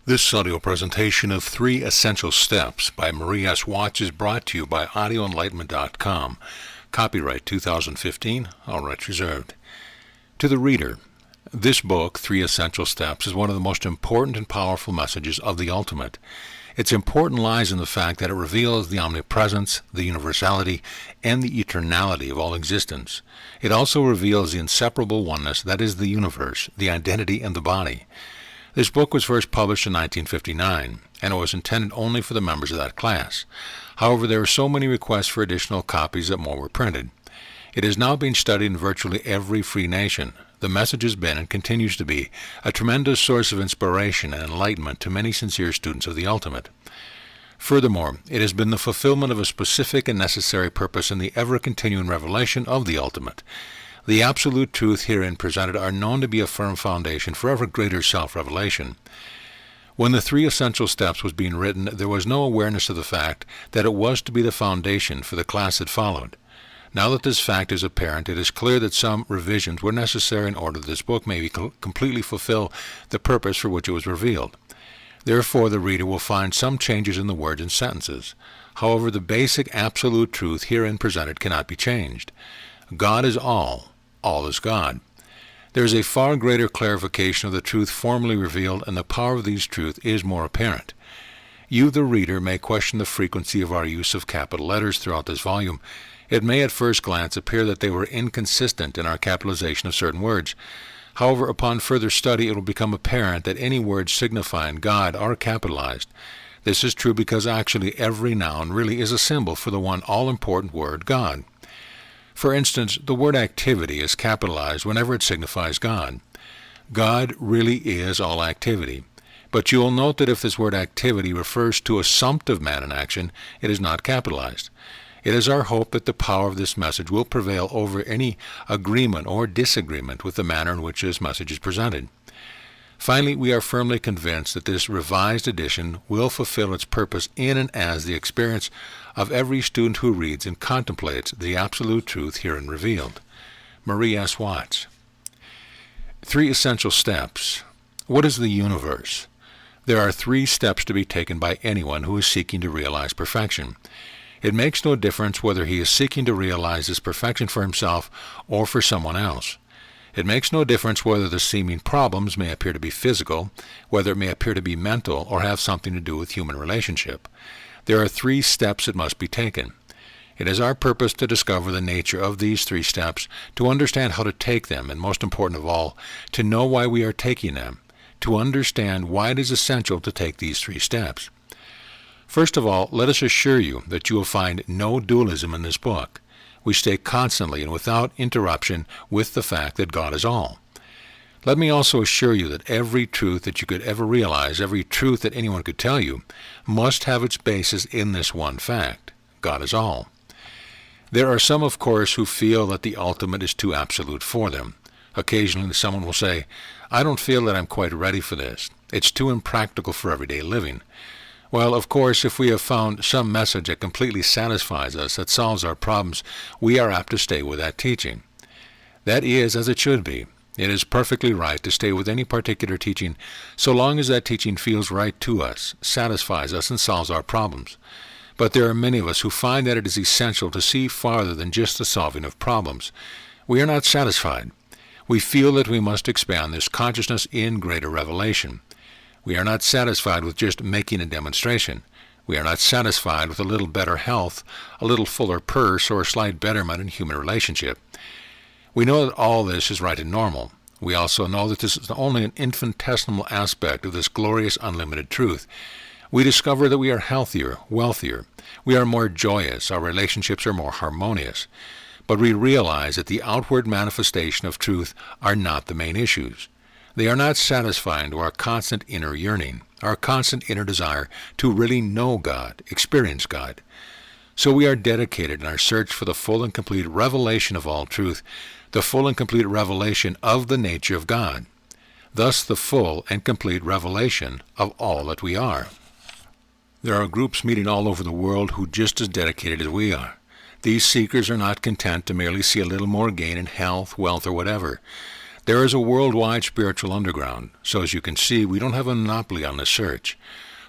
This audio presentation of 3 Essential Steps by Marie S. Watts is brought to you by audioenlightenment.com. Copyright 2015, all rights reserved. To the reader, this book, 3 Essential Steps, is one of the most important and powerful messages of the ultimate. Its importance lies in the fact that it reveals the omnipresence, the universality, and the eternality of all existence. It also reveals the inseparable oneness that is the universe, the identity, and the body. This book was first published in 1959, and it was intended only for the members of that class. However, there were so many requests for additional copies that more were printed. It is now being studied in virtually every free nation. The message has been and continues to be a tremendous source of inspiration and enlightenment to many sincere students of the ultimate. Furthermore, it has been the fulfillment of a specific and necessary purpose in the ever-continuing revelation of the ultimate. The absolute truth herein presented are known to be a firm foundation for ever greater self-revelation. When the 3 Essential Steps was being written, there was no awareness of the fact that it was to be the foundation for the class that followed. Now that this fact is apparent, it is clear that some revisions were necessary in order that this book may completely fulfill the purpose for which it was revealed. Therefore, the reader will find some changes in the words and sentences. However, the basic absolute truth herein presented cannot be changed. God is all is God. There is a far greater clarification of the truth formally revealed, and the power of these truths is more apparent. You, the reader, may question the frequency of our use of capital letters throughout this volume. It may at first glance appear that they were inconsistent in our capitalization of certain words. However, upon further study, it will become apparent that any words signifying God are capitalized. This is true because actually every noun really is a symbol for the one all-important word, God. For instance, the word activity is capitalized whenever it signifies God. God really is all activity. But you will note that if this word activity refers to assumptive man in action, it is not capitalized. It is our hope that the power of this message will prevail over any agreement or disagreement with the manner in which this message is presented. Finally, we are firmly convinced that this revised edition will fulfill its purpose in and as the experience of every student who reads and contemplates the absolute truth herein revealed. Marie S. Watts. 3 Essential Steps. What is the universe? There are 3 steps to be taken by anyone who is seeking to realize perfection. It makes no difference whether he is seeking to realize this perfection for himself or for someone else. It makes no difference whether the seeming problems may appear to be physical, whether it may appear to be mental, or have something to do with human relationship. There are 3 steps that must be taken. It is our purpose to discover the nature of these 3 steps, to understand how to take them, and most important of all, to know why we are taking them, to understand why it is essential to take these 3 steps. First of all, let us assure you that you will find no dualism in this book. We stay constantly and without interruption with the fact that God is all. Let me also assure you that every truth that you could ever realize, every truth that anyone could tell you, must have its basis in this one fact: God is all. There are some, of course, who feel that the ultimate is too absolute for them. Occasionally someone will say, "I don't feel that I'm quite ready for this. It's too impractical for everyday living." Well, of course, if we have found some message that completely satisfies us, that solves our problems, we are apt to stay with that teaching. That is as it should be. It is perfectly right to stay with any particular teaching so long as that teaching feels right to us, satisfies us, and solves our problems. But there are many of us who find that it is essential to see farther than just the solving of problems. We are not satisfied. We feel that we must expand this consciousness in greater revelation. We are not satisfied with just making a demonstration. We are not satisfied with a little better health, a little fuller purse, or a slight betterment in human relationship. We know that all this is right and normal. We also know that this is only an infinitesimal aspect of this glorious unlimited truth. We discover that we are healthier, wealthier. We are more joyous. Our relationships are more harmonious. But we realize that the outward manifestation of truth are not the main issues. They are not satisfying to our constant inner yearning, our constant inner desire to really know God, experience God. So we are dedicated in our search for the full and complete revelation of all truth, the full and complete revelation of the nature of God, thus the full and complete revelation of all that we are. There are groups meeting all over the world who are just as dedicated as we are. These seekers are not content to merely see a little more gain in health, wealth, or whatever. There is a worldwide spiritual underground, so as you can see, we don't have a monopoly on the search.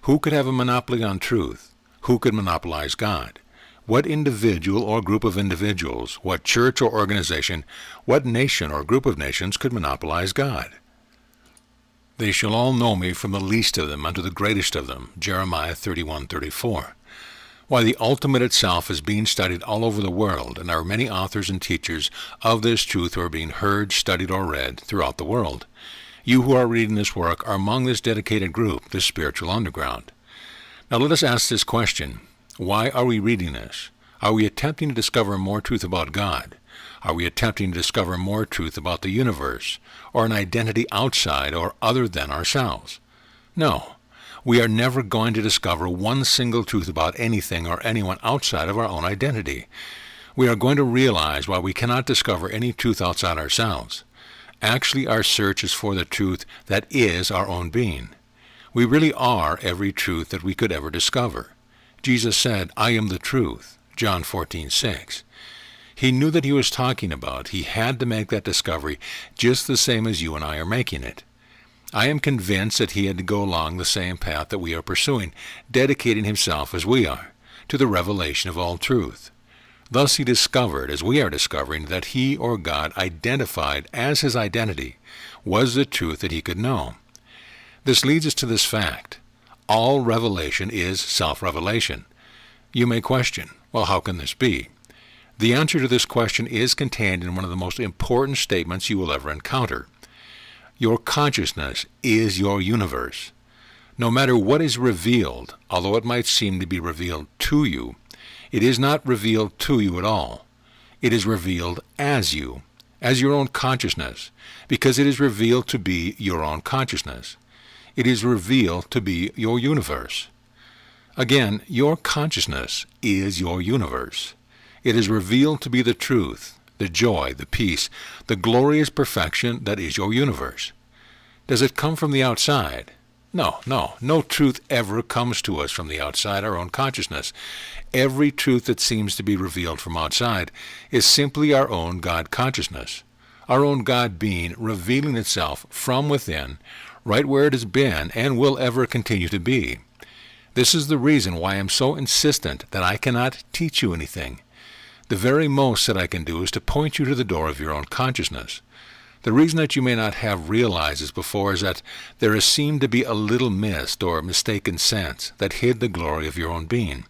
Who could have a monopoly on truth? Who could monopolize God? What individual or group of individuals, what church or organization, what nation or group of nations could monopolize God? They shall all know me from the least of them unto the greatest of them, Jeremiah 31:34. Why, the ultimate itself is being studied all over the world, and there are many authors and teachers of this truth who are being heard, studied, or read throughout the world. You who are reading this work are among this dedicated group, this spiritual underground. Now let us ask this question. Why are we reading this? Are we attempting to discover more truth about God? Are we attempting to discover more truth about the universe, or an identity outside or other than ourselves? No. We are never going to discover one single truth about anything or anyone outside of our own identity. We are going to realize why we cannot discover any truth outside ourselves. Actually, our search is for the truth that is our own being. We really are every truth that we could ever discover. Jesus said, "I am the truth," John 14:6. He knew that he was talking about. He had to make that discovery just the same as you and I are making it. I am convinced that he had to go along the same path that we are pursuing, dedicating himself as we are, to the revelation of all truth. Thus he discovered, as we are discovering, that he or God identified as his identity was the truth that he could know. This leads us to this fact. All revelation is self-revelation. You may question, well, how can this be? The answer to this question is contained in one of the most important statements you will ever encounter. Your consciousness is your universe. No matter what is revealed, although it might seem to be revealed to you, it is not revealed to you at all. It is revealed as you, as your own consciousness, because it is revealed to be your own consciousness. It is revealed to be your universe. Again, your consciousness is your universe. It is revealed to be the truth, the joy, the peace, the glorious perfection that is your universe. Does it come from the outside? No truth ever comes to us from the outside our own consciousness. Every truth that seems to be revealed from outside is simply our own God consciousness, our own God being revealing itself from within, right where it has been and will ever continue to be. This is the reason why I am so insistent that I cannot teach you anything. The very most that I can do is to point you to the door of your own consciousness. The reason that you may not have realized this before is that there has seemed to be a little mist or mistaken sense that hid the glory of your own being.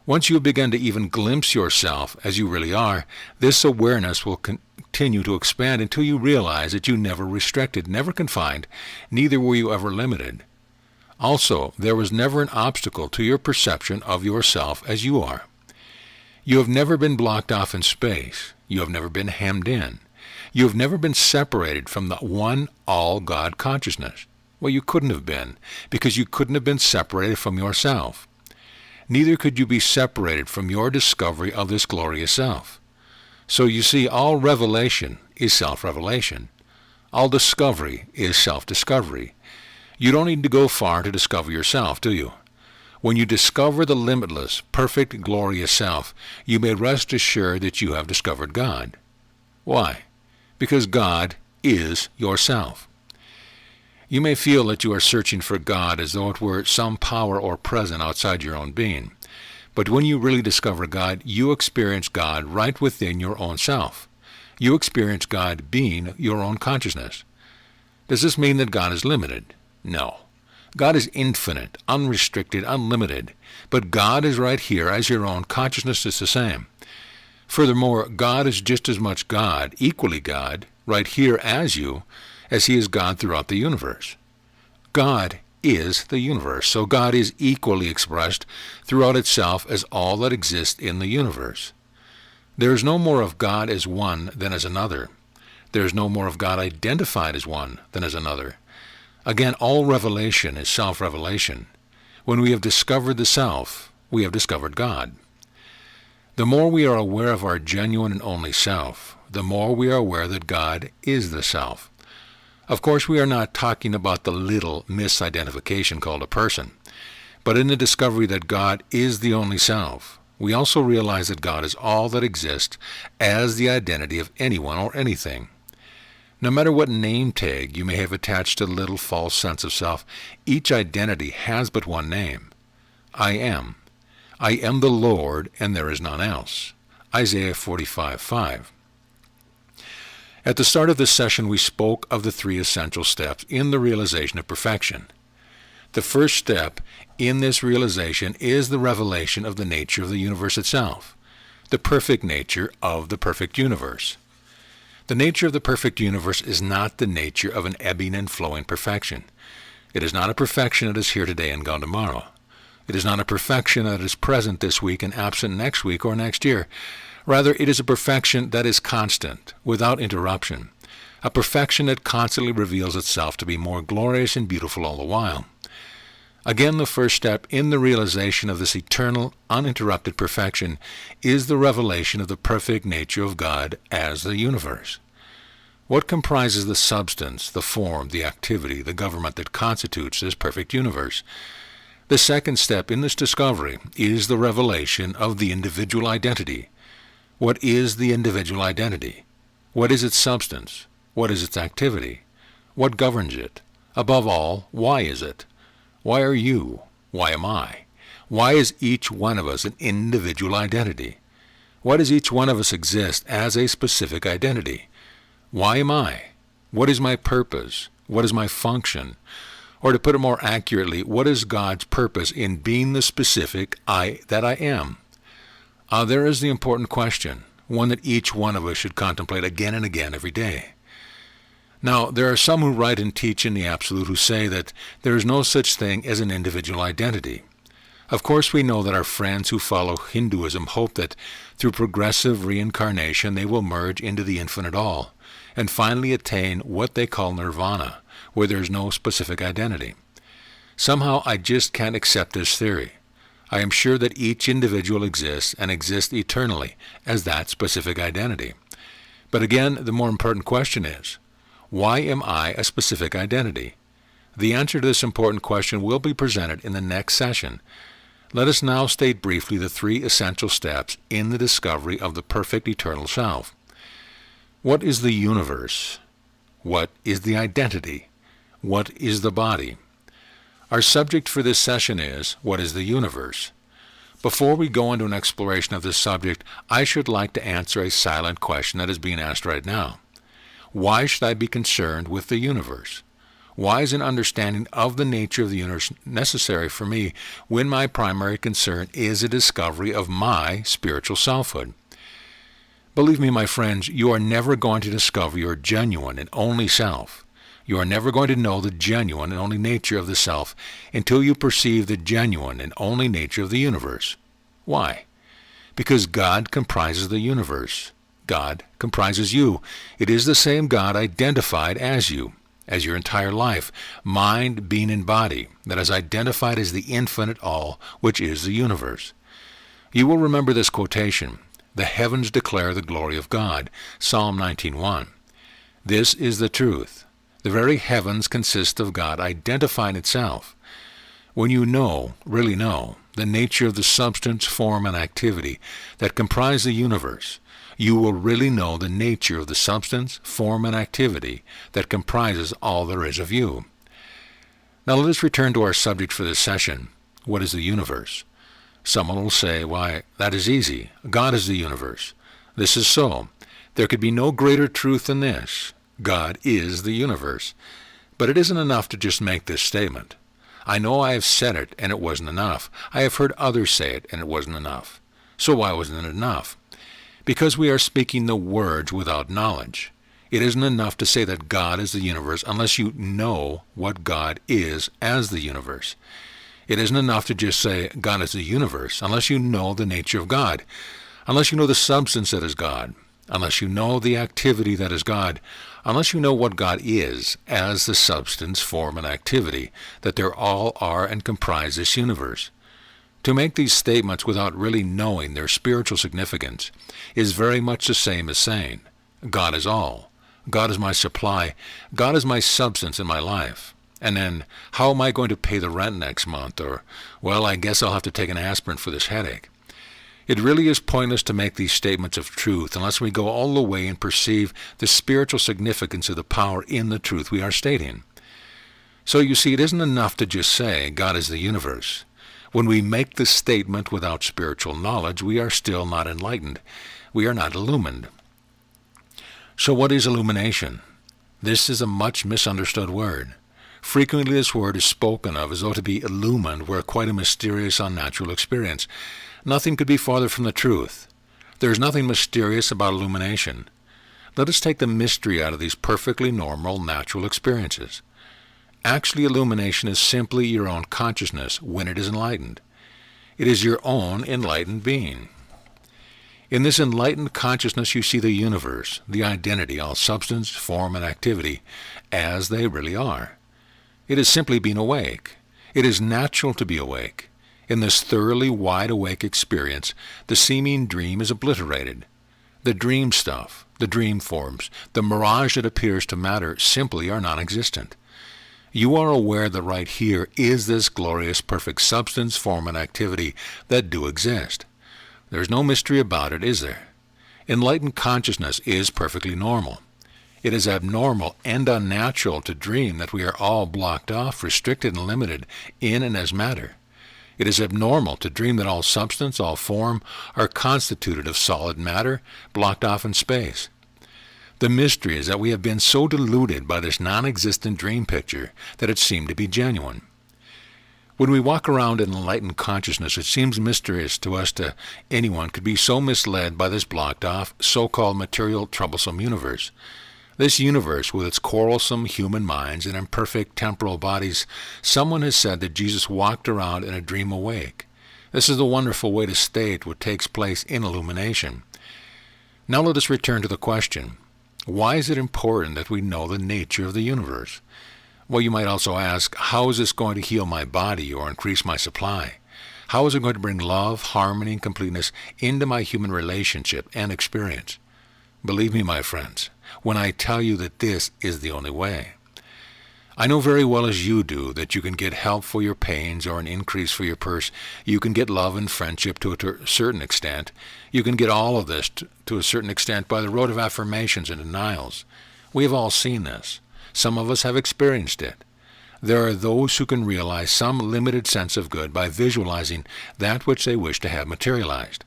Once you have begun to even glimpse yourself as you really are, this awareness will continue to expand until you realize that you never restricted, never confined, neither were you ever limited. Also, there was never an obstacle to your perception of yourself as you are. You have never been blocked off in space. You have never been hemmed in. You have never been separated from the one all-God consciousness. Well, you couldn't have been, because you couldn't have been separated from yourself. Neither could you be separated from your discovery of this glorious self. So you see, all revelation is self-revelation. All discovery is self-discovery. You don't need to go far to discover yourself, do you? When you discover the limitless, perfect, glorious self, you may rest assured that you have discovered God. Why? Because God is yourself. You may feel that you are searching for God as though it were some power or presence outside your own being. But when you really discover God, you experience God right within your own self. You experience God being your own consciousness. Does this mean that God is limited? No. God is infinite, unrestricted, unlimited, but God is right here as your own consciousness is the same. Furthermore, God is just as much God, equally God, right here as you, as he is God throughout the universe. God is the universe, so God is equally expressed throughout itself as all that exists in the universe. There is no more of God as one than as another. There is no more of God identified as one than as another. Again, all revelation is self-revelation. When we have discovered the self, we have discovered God. The more we are aware of our genuine and only self, the more we are aware that God is the self. Of course, we are not talking about the little misidentification called a person, but in the discovery that God is the only self, we also realize that God is all that exists as the identity of anyone or anything. No matter what name tag you may have attached to the little false sense of self, each identity has but one name. I am. I am the Lord, and there is none else. Isaiah 45:5. At the start of this session, we spoke of the three essential steps in the realization of perfection. The first step in this realization is the revelation of the nature of the universe itself, the perfect nature of the perfect universe. The nature of the perfect universe is not the nature of an ebbing and flowing perfection. It is not a perfection that is here today and gone tomorrow. It is not a perfection that is present this week and absent next week or next year. Rather, it is a perfection that is constant, without interruption, a perfection that constantly reveals itself to be more glorious and beautiful all the while. Again, the first step in the realization of this eternal, uninterrupted perfection is the revelation of the perfect nature of God as the universe. What comprises the substance, the form, the activity, the government that constitutes this perfect universe? The second step in this discovery is the revelation of the individual identity. What is the individual identity? What is its substance? What is its activity? What governs it? Above all, why is it? Why are you? Why am I? Why is each one of us an individual identity? Why does each one of us exist as a specific identity? Why am I? What is my purpose? What is my function? Or to put it more accurately, what is God's purpose in being the specific I that I am? There is the important question, one that each one of us should contemplate again and again every day. Now, there are some who write and teach in the Absolute who say that there is no such thing as an individual identity. Of course, we know that our friends who follow Hinduism hope that through progressive reincarnation they will merge into the infinite all, and finally attain what they call nirvana, where there is no specific identity. Somehow I just can't accept this theory. I am sure that each individual exists and exists eternally as that specific identity. But again, the more important question is, why am I a specific identity? The answer to this important question will be presented in the next session. Let us now state briefly the three essential steps in the discovery of the perfect eternal self. What is the universe? What is the identity? What is the body? Our subject for this session is, what is the universe? Before we go into an exploration of this subject, I should like to answer a silent question that is being asked right now. Why should I be concerned with the universe? Why is an understanding of the nature of the universe necessary for me when my primary concern is a discovery of my spiritual selfhood? Believe me, my friends, you are never going to discover your genuine and only self. You are never going to know the genuine and only nature of the self until you perceive the genuine and only nature of the universe. Why? Because God comprises the universe. God comprises you. It is the same God identified as you, as your entire life, mind, being, and body, that is identified as the infinite all, which is the universe. You will remember this quotation, "The heavens declare the glory of God," Psalm 19:1. This is the truth. The very heavens consist of God identifying itself. When you know, really know, the nature of the substance, form, and activity that comprise the universe, you will really know the nature of the substance, form, and activity that comprises all there is of you. Now let us return to our subject for this session. What is the universe? Someone will say, why, that is easy. God is the universe. This is so. There could be no greater truth than this. God is the universe. But it isn't enough to just make this statement. I know I have said it, and it wasn't enough. I have heard others say it, and it wasn't enough. So why wasn't it enough? Because we are speaking the words without knowledge. It isn't enough to say that God is the universe unless you know what God is as the universe. It isn't enough to just say God is the universe unless you know the nature of God, unless you know the substance that is God, unless you know the activity that is God, unless you know what God is as the substance, form, and activity, that there all are and comprise this universe. To make these statements without really knowing their spiritual significance is very much the same as saying, God is all, God is my supply, God is my substance in my life. And then, how am I going to pay the rent next month? Or, well, I guess I'll have to take an aspirin for this headache. It really is pointless to make these statements of truth unless we go all the way and perceive the spiritual significance of the power in the truth we are stating. So you see, it isn't enough to just say God is the universe. When we make this statement without spiritual knowledge, we are still not enlightened. We are not illumined. So what is illumination? This is a much misunderstood word. Frequently this word is spoken of as though to be illumined were quite a mysterious, unnatural experience. Nothing could be farther from the truth. There is nothing mysterious about illumination. Let us take the mystery out of these perfectly normal, natural experiences. Actually, illumination is simply your own consciousness when it is enlightened. It is your own enlightened being. In this enlightened consciousness you see the universe, the identity, all substance, form, and activity, as they really are. It is simply being awake. It is natural to be awake. In this thoroughly wide-awake experience, the seeming dream is obliterated. The dream stuff, the dream forms, the mirage that appears to matter simply are non-existent. You are aware that right here is this glorious perfect substance, form, and activity that do exist. There is no mystery about it, is there? Enlightened consciousness is perfectly normal. It is abnormal and unnatural to dream that we are all blocked off, restricted, and limited in and as matter. It is abnormal to dream that all substance, all form, are constituted of solid matter, blocked off in space. The mystery is that we have been so deluded by this non-existent dream picture that it seemed to be genuine. When we walk around in enlightened consciousness, it seems mysterious to us that anyone could be so misled by this blocked off, so-called material, troublesome universe. This universe, with its quarrelsome human minds and imperfect temporal bodies, someone has said that Jesus walked around in a dream awake. This is the wonderful way to state what takes place in illumination. Now let us return to the question, why is it important that we know the nature of the universe? Well, you might also ask, how is this going to heal my body or increase my supply? How is it going to bring love, harmony, and completeness into my human relationship and experience? Believe me, my friends, when I tell you that this is the only way. I know very well as you do that you can get help for your pains or an increase for your purse. You can get love and friendship to a certain extent. You can get all of this to a certain extent by the road of affirmations and denials. We have all seen this. Some of us have experienced it. There are those who can realize some limited sense of good by visualizing that which they wish to have materialized.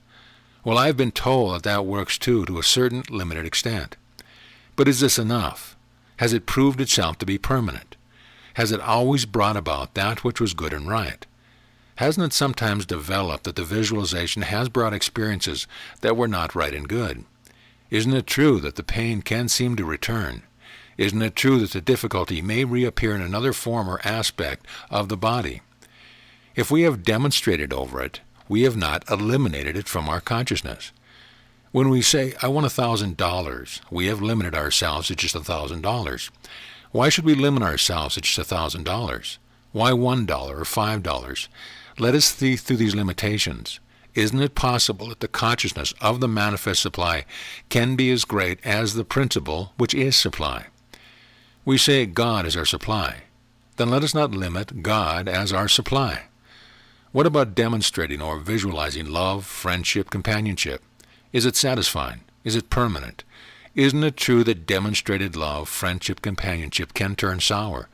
Well, I have been told that that works too to a certain limited extent. But is this enough? Has it proved itself to be permanent? Has it always brought about that which was good and right? Hasn't it sometimes developed that the visualization has brought experiences that were not right and good? Isn't it true that the pain can seem to return? Isn't it true that the difficulty may reappear in another form or aspect of the body? If we have demonstrated over it, we have not eliminated it from our consciousness. When we say, I want $1,000, we have limited ourselves to just $1,000. Why should we limit ourselves to just $1,000? Why $1 or $5? Let us see through these limitations. Isn't it possible that the consciousness of the manifest supply can be as great as the principle which is supply? We say God is our supply. Then let us not limit God as our supply. What about demonstrating or visualizing love, friendship, companionship? Is it satisfying? Is it permanent? Isn't it true that demonstrated love, friendship, companionship can turn sour?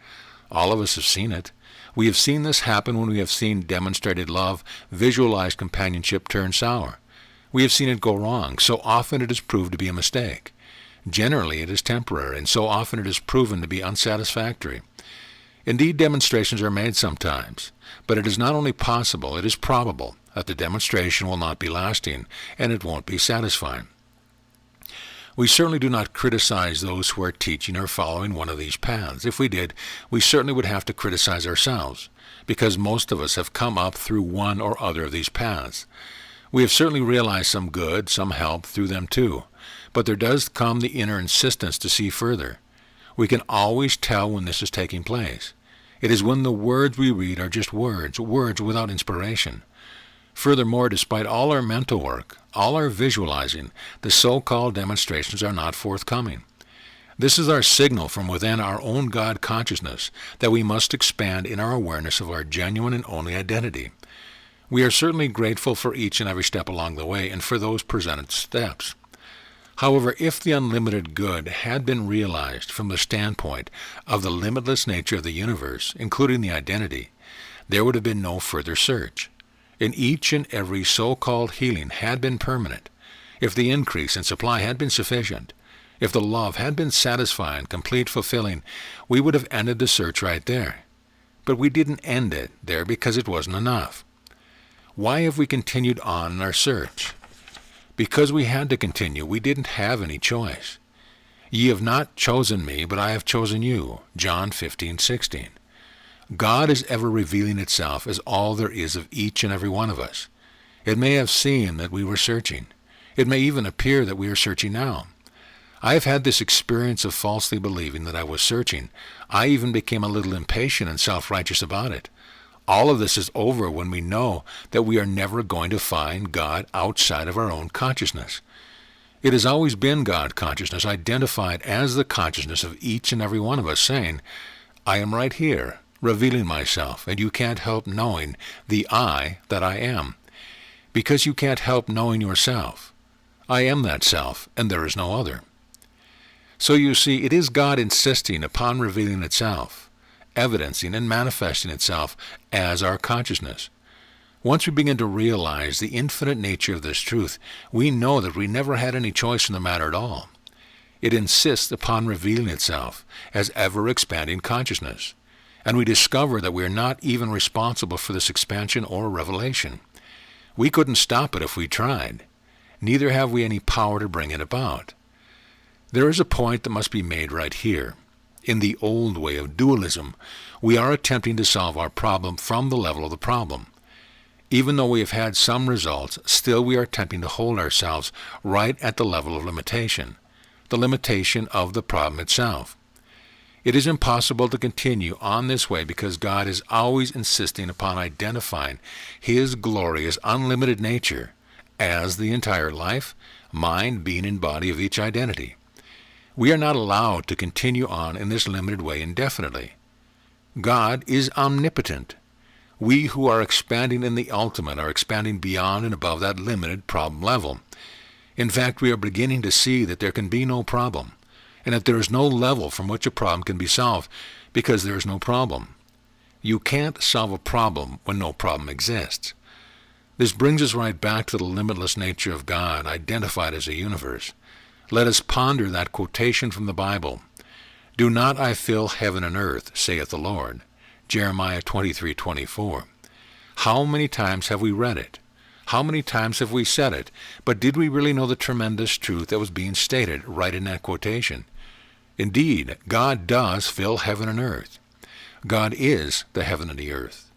All of us have seen it. We have seen this happen when we have seen demonstrated love, visualized companionship turn sour. We have seen it go wrong. So often it is proved to be a mistake. Generally it is temporary, and so often it is proven to be unsatisfactory. Indeed, demonstrations are made sometimes, but it is not only possible, it is probable that the demonstration will not be lasting, and it won't be satisfying. We certainly do not criticize those who are teaching or following one of these paths. If we did, we certainly would have to criticize ourselves, because most of us have come up through one or other of these paths. We have certainly realized some good, some help through them too, but there does come the inner insistence to see further. We can always tell when this is taking place. It is when the words we read are just words without inspiration. Furthermore, despite all our mental work, all our visualizing, the so-called demonstrations are not forthcoming. This is our signal from within our own God consciousness that we must expand in our awareness of our genuine and only identity. We are certainly grateful for each and every step along the way and for those presented steps. However, if the unlimited good had been realized from the standpoint of the limitless nature of the universe, including the identity, there would have been no further search. And each and every so-called healing had been permanent. If the increase in supply had been sufficient, if the love had been satisfying, complete, fulfilling, we would have ended the search right there. But we didn't end it there because it wasn't enough. Why have we continued on in our search? Because we had to continue. We didn't have any choice. Ye have not chosen me, but I have chosen you. John 15:16. God is ever revealing itself as all there is of each and every one of us. It may have seemed that we were searching. It may even appear that we are searching now. I have had this experience of falsely believing that I was searching. I even became a little impatient and self-righteous about it. All of this is over when we know that we are never going to find God outside of our own consciousness. It has always been God consciousness, identified as the consciousness of each and every one of us, saying, I am right here, revealing myself, and you can't help knowing the I that I am, because you can't help knowing yourself. I am that self, and there is no other. So you see, it is God insisting upon revealing itself, evidencing and manifesting itself as our consciousness. Once we begin to realize the infinite nature of this truth, we know that we never had any choice in the matter at all. It insists upon revealing itself as ever-expanding consciousness, and we discover that we are not even responsible for this expansion or revelation. We couldn't stop it if we tried. Neither have we any power to bring it about. There is a point that must be made right here. In the old way of dualism, we are attempting to solve our problem from the level of the problem. Even though we have had some results, still we are attempting to hold ourselves right at the level of limitation, the limitation of the problem itself. It is impossible to continue on this way because God is always insisting upon identifying His glorious, unlimited nature as the entire life, mind, being, and body of each identity. We are not allowed to continue on in this limited way indefinitely. God is omnipotent. We who are expanding in the ultimate are expanding beyond and above that limited problem level. In fact, we are beginning to see that there can be no problem, and that there is no level from which a problem can be solved, because there is no problem. You can't solve a problem when no problem exists. This brings us right back to the limitless nature of God, identified as a universe. Let us ponder that quotation from the Bible. Do not I fill heaven and earth, saith the Lord. Jeremiah 23:24. How many times have we read it? How many times have we said it? But did we really know the tremendous truth that was being stated right in that quotation? Indeed, God does fill heaven and earth. God is the heaven and the earth.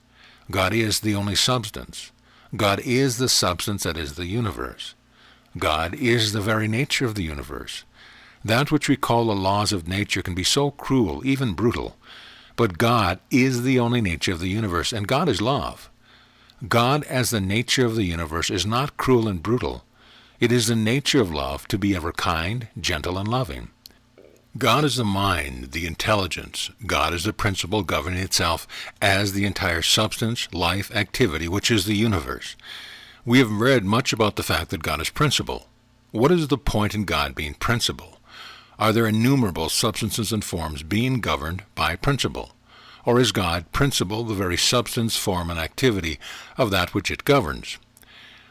God is the only substance. God is the substance that is the universe. God is the very nature of the universe. That which we call the laws of nature can be so cruel, even brutal. But God is the only nature of the universe, and God is love. God as the nature of the universe is not cruel and brutal. It is the nature of love to be ever kind, gentle, and loving. God is the mind, the intelligence. God is the principle governing itself as the entire substance, life, activity, which is the universe. We have read much about the fact that God is principle. What is the point in God being principle? Are there innumerable substances and forms being governed by principle? Or is God principle, the very substance, form, and activity of that which it governs?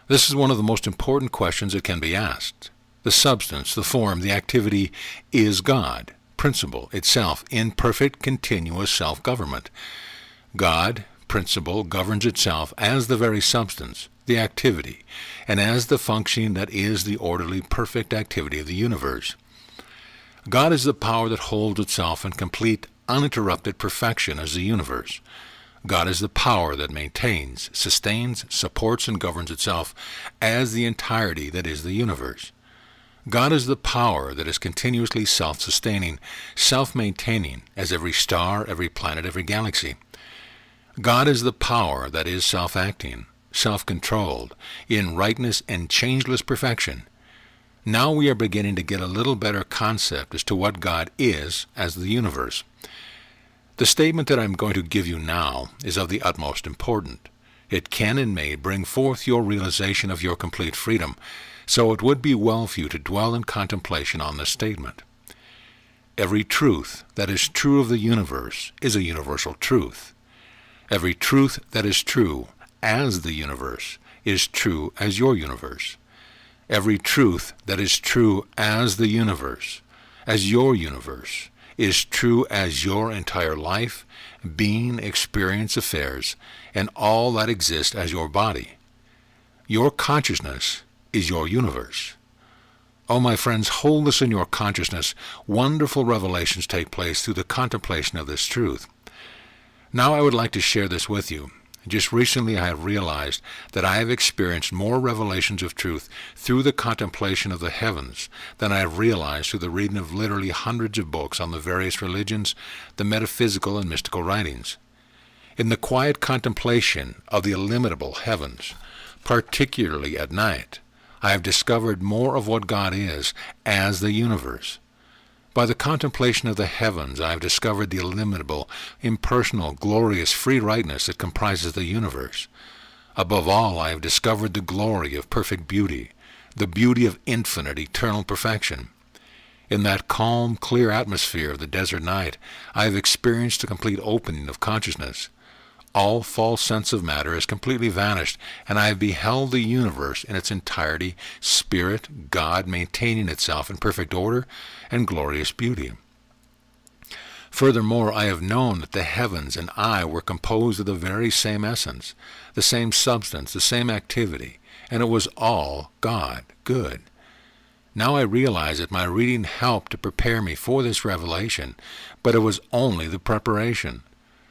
This is one of the most important questions that can be asked. The substance, the form, the activity is God, principle itself, in perfect, continuous self-government. God, principle, governs itself as the very substance, the activity, and as the functioning that is the orderly, perfect activity of the universe. God is the power that holds itself in complete, uninterrupted perfection as the universe. God is the power that maintains, sustains, supports, and governs itself as the entirety that is the universe. God is the power that is continuously self-sustaining, self-maintaining as every star, every planet, every galaxy. God is the power that is self-acting, self-controlled, in rightness and changeless perfection. Now we are beginning to get a little better concept as to what God is as the universe. The statement that I'm going to give you now is of the utmost importance. It can and may bring forth your realization of your complete freedom, so it would be well for you to dwell in contemplation on this statement. Every truth that is true of the universe is a universal truth. Every truth that is true as the universe is true as your universe. Every truth that is true as the universe, as your universe, is true as your entire life, being, experience, affairs, and all that exists as your body. Your consciousness is your universe. Oh, my friends, hold this in your consciousness. Wonderful revelations take place through the contemplation of this truth. Now I would like to share this with you. Just recently I have realized that I have experienced more revelations of truth through the contemplation of the heavens than I have realized through the reading of literally hundreds of books on the various religions, the metaphysical and mystical writings. In the quiet contemplation of the illimitable heavens, particularly at night, I have discovered more of what God is as the universe. By the contemplation of the heavens, I have discovered the illimitable, impersonal, glorious free rightness that comprises the universe. Above all, I have discovered the glory of perfect beauty, the beauty of infinite, eternal perfection. In that calm, clear atmosphere of the desert night, I have experienced a complete opening of consciousness. All false sense of matter has completely vanished, and I have beheld the universe in its entirety, spirit, God, maintaining itself in perfect order and glorious beauty. Furthermore, I have known that the heavens and I were composed of the very same essence, the same substance, the same activity, and it was all God, good. Now I realize that my reading helped to prepare me for this revelation, but it was only the preparation.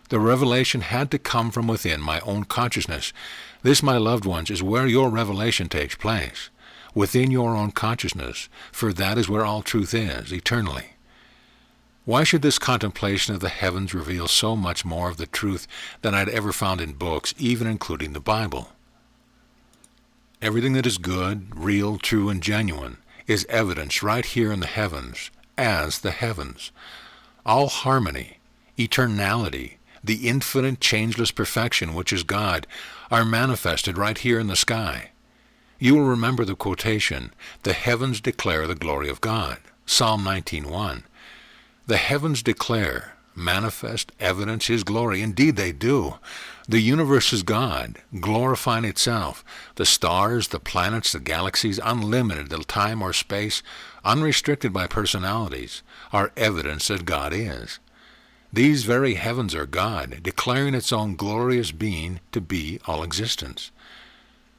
The revelation had to come from within my own consciousness. This, my loved ones, is where your revelation takes place, within your own consciousness, for that is where all truth is, eternally. Why should this contemplation of the heavens reveal so much more of the truth than I'd ever found in books, even including the Bible? Everything that is good, real, true, and genuine is evidenced right here in the heavens, as the heavens. All harmony, eternality, the infinite, changeless perfection which is God, are manifested right here in the sky. You will remember the quotation, "The heavens declare the glory of God," Psalm 19:1. The heavens declare, manifest, evidence His glory. Indeed they do. The universe is God, glorifying itself. The stars, the planets, the galaxies, unlimited the time or space, unrestricted by personalities, are evidence that God is. These very heavens are God, declaring its own glorious being to be all existence.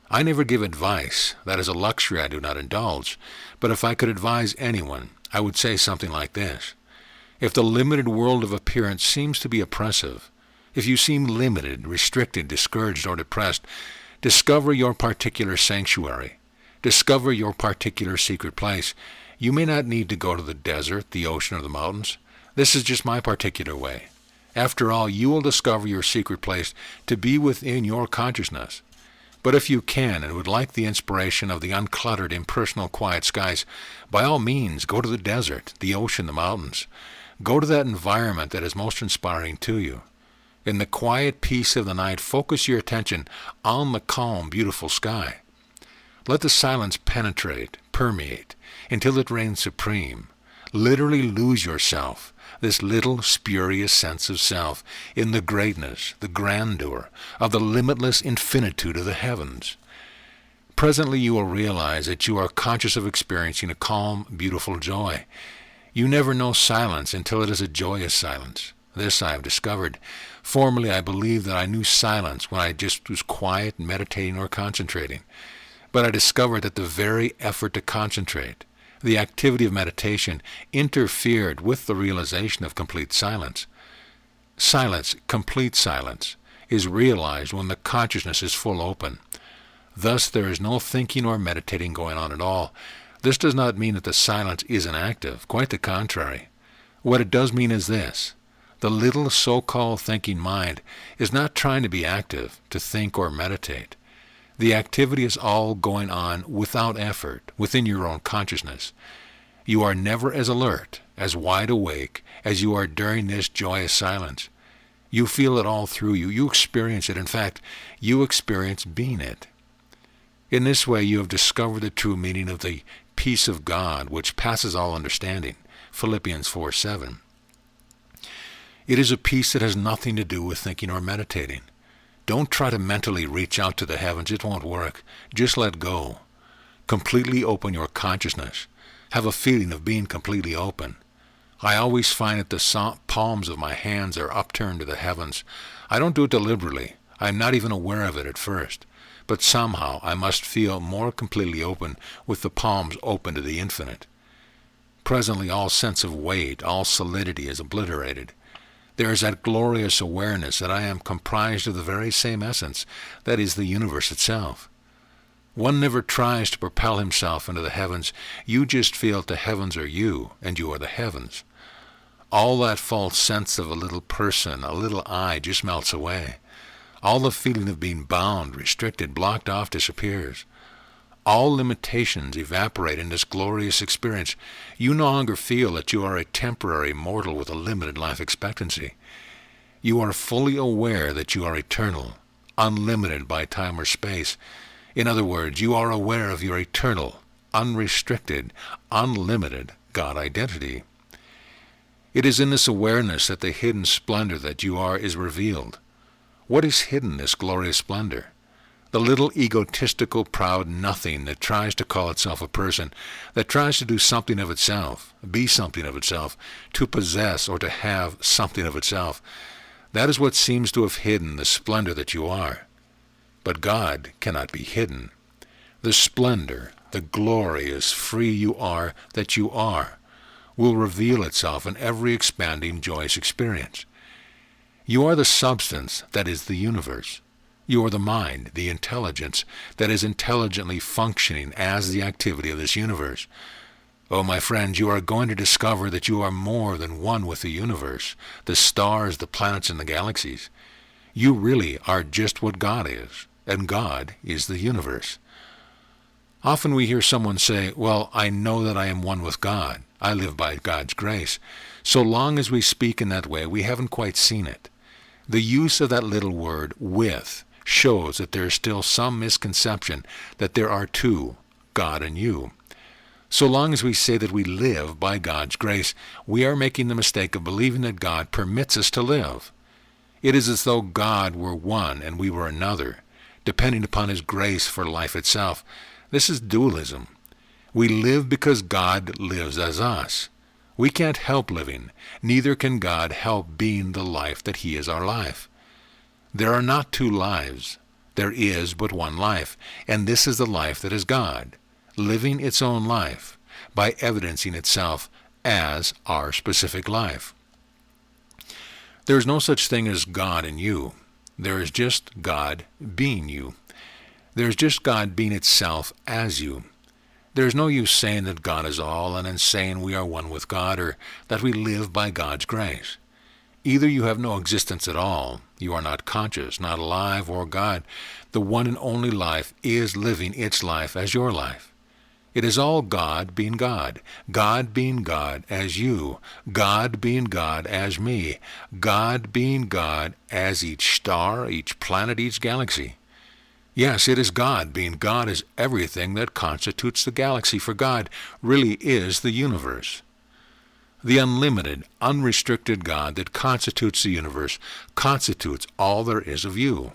I never give advice. That is a luxury I do not indulge. But if I could advise anyone, I would say something like this. If the limited world of appearance seems to be oppressive, if you seem limited, restricted, discouraged, or depressed, discover your particular sanctuary. Discover your particular secret place. You may not need to go to the desert, the ocean, or the mountains. This is just my particular way. After all, you will discover your secret place to be within your consciousness. But if you can and would like the inspiration of the uncluttered, impersonal, quiet skies, by all means go to the desert, the ocean, the mountains. Go to that environment that is most inspiring to you. In the quiet peace of the night, focus your attention on the calm, beautiful sky. Let the silence penetrate, permeate, until it reigns supreme. Literally lose yourself, this little spurious sense of self, in the greatness, the grandeur of the limitless infinitude of the heavens. Presently you will realize that you are conscious of experiencing a calm, beautiful joy. You never know silence until it is a joyous silence. This I have discovered. Formerly I believed that I knew silence when I just was quiet, meditating, or concentrating. But I discovered that the very effort to concentrate, the activity of meditation, interfered with the realization of complete silence. Silence, complete silence, is realized when the consciousness is full open. Thus there is no thinking or meditating going on at all. This does not mean that the silence isn't active. Quite the contrary. What it does mean is this. The little so-called thinking mind is not trying to be active, to think or meditate. The activity is all going on without effort, within your own consciousness. You are never as alert, as wide awake, as you are during this joyous silence. You feel it all through you. You experience it. In fact, you experience being it. In this way, you have discovered the true meaning of the peace of God, which passes all understanding. Philippians 4:7. It is a peace that has nothing to do with thinking or meditating. Don't try to mentally reach out to the heavens. It won't work. Just let go. Completely open your consciousness. Have a feeling of being completely open. I always find that the palms of my hands are upturned to the heavens. I don't do it deliberately. I'm not even aware of it at first. But somehow I must feel more completely open with the palms open to the infinite. Presently all sense of weight, all solidity is obliterated. There is that glorious awareness that I am comprised of the very same essence, that is the universe itself. One never tries to propel himself into the heavens. You just feel the heavens are you, and you are the heavens. All that false sense of a little person, a little I, just melts away. All the feeling of being bound, restricted, blocked off disappears. All limitations evaporate in this glorious experience. You no longer feel that you are a temporary mortal with a limited life expectancy. You are fully aware that you are eternal, unlimited by time or space. In other words, you are aware of your eternal, unrestricted, unlimited God identity. It is in this awareness that the hidden splendor that you are is revealed. What is hidden in this glorious splendor? The little egotistical, proud nothing that tries to call itself a person, that tries to do something of itself, be something of itself, to possess or to have something of itself. That is what seems to have hidden the splendor that you are. But God cannot be hidden. The splendor, the glorious, free you are that you are, will reveal itself in every expanding, joyous experience. You are the substance that is the universe. You are the mind, the intelligence, that is intelligently functioning as the activity of this universe. Oh, my friends, you are going to discover that you are more than one with the universe, the stars, the planets, and the galaxies. You really are just what God is, and God is the universe. Often we hear someone say, well, I know that I am one with God. I live by God's grace. So long as we speak in that way, we haven't quite seen it. The use of that little word, with, shows that there is still some misconception that there are two, God and you. So long as we say that we live by God's grace, we are making the mistake of believing that God permits us to live. It is as though God were one and we were another, depending upon his grace for life itself. This is dualism. We live because God lives as us. We can't help living. Neither can God help being the life that he is our life. There are not two lives. There is but one life, and this is the life that is God, living its own life by evidencing itself as our specific life. There is no such thing as God in you. There is just God being you. There is just God being itself as you. There is no use saying that God is all and then saying we are one with God or that we live by God's grace. Either you have no existence at all, you are not conscious, not alive, or God, the one and only life, is living its life as your life. It is all God being God as you, God being God as me, God being God as each star, each planet, each galaxy. Yes, it is God being God as everything that constitutes the galaxy, for God really is the universe. The unlimited, unrestricted God that constitutes the universe constitutes all there is of you.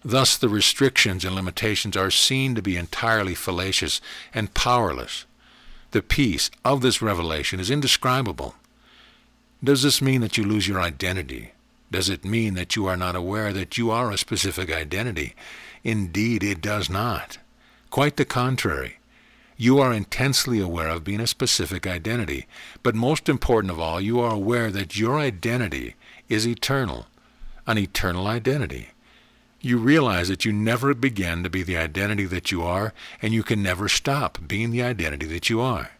Thus the restrictions and limitations are seen to be entirely fallacious and powerless. The peace of this revelation is indescribable. Does this mean that you lose your identity? Does it mean that you are not aware that you are a specific identity? Indeed, it does not. Quite the contrary. You are intensely aware of being a specific identity, but most important of all, you are aware that your identity is eternal, an eternal identity. You realize that you never began to be the identity that you are, and you can never stop being the identity that you are.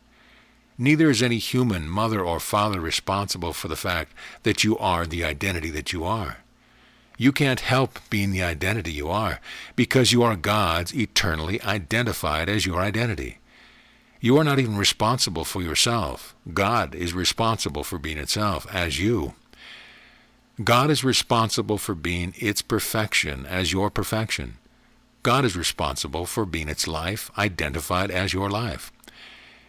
Neither is any human mother or father responsible for the fact that you are the identity that you are. You can't help being the identity you are, because you are God's eternally identified as your identity. You are not even responsible for yourself. God is responsible for being itself as you. God is responsible for being its perfection as your perfection. God is responsible for being its life, identified as your life.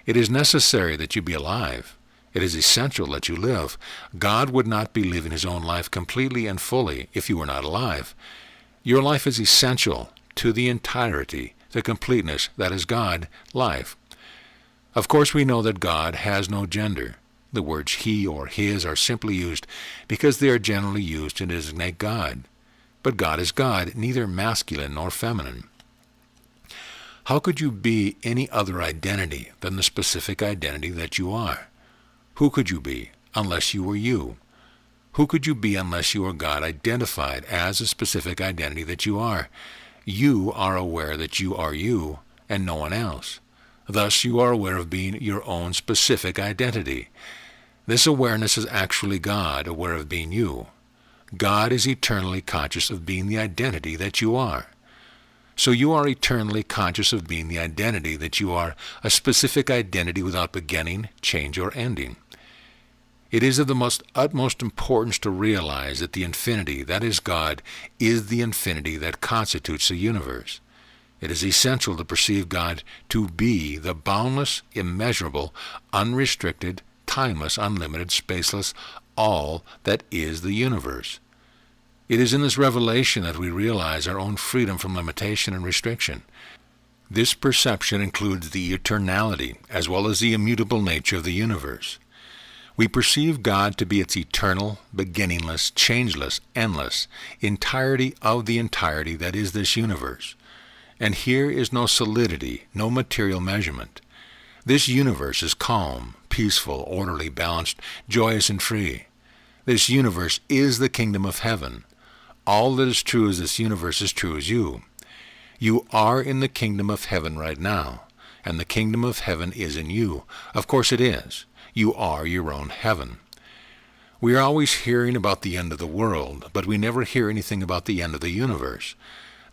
It is necessary that you be alive. It is essential that you live. God would not be living his own life completely and fully if you were not alive. Your life is essential to the entirety, the completeness that is God, life. Of course, we know that God has no gender. The words he or his are simply used because they are generally used to designate God. But God is God, neither masculine nor feminine. How could you be any other identity than the specific identity that you are? Who could you be unless you were you? Who could you be unless you were God identified as a specific identity that you are? You are aware that you are you and no one else. Thus you are aware of being your own specific identity. This awareness is actually God aware of being you. God is eternally conscious of being the identity that you are. So you are eternally conscious of being the identity that you are, a specific identity without beginning, change, or ending. It is of the utmost importance to realize that the infinity, that is God, is the infinity that constitutes the universe. It is essential to perceive God to be the boundless, immeasurable, unrestricted, timeless, unlimited, spaceless, all that is the universe. It is in this revelation that we realize our own freedom from limitation and restriction. This perception includes the eternality as well as the immutable nature of the universe. We perceive God to be its eternal, beginningless, changeless, endless, entirety of the entirety that is this universe. And here is no solidity, no material measurement. This universe is calm, peaceful, orderly, balanced, joyous, and free. This universe is the kingdom of heaven. All that is true as this universe is true as you. You are in the kingdom of heaven right now, and the kingdom of heaven is in you. Of course it is. You are your own heaven. We are always hearing about the end of the world, but we never hear anything about the end of the universe.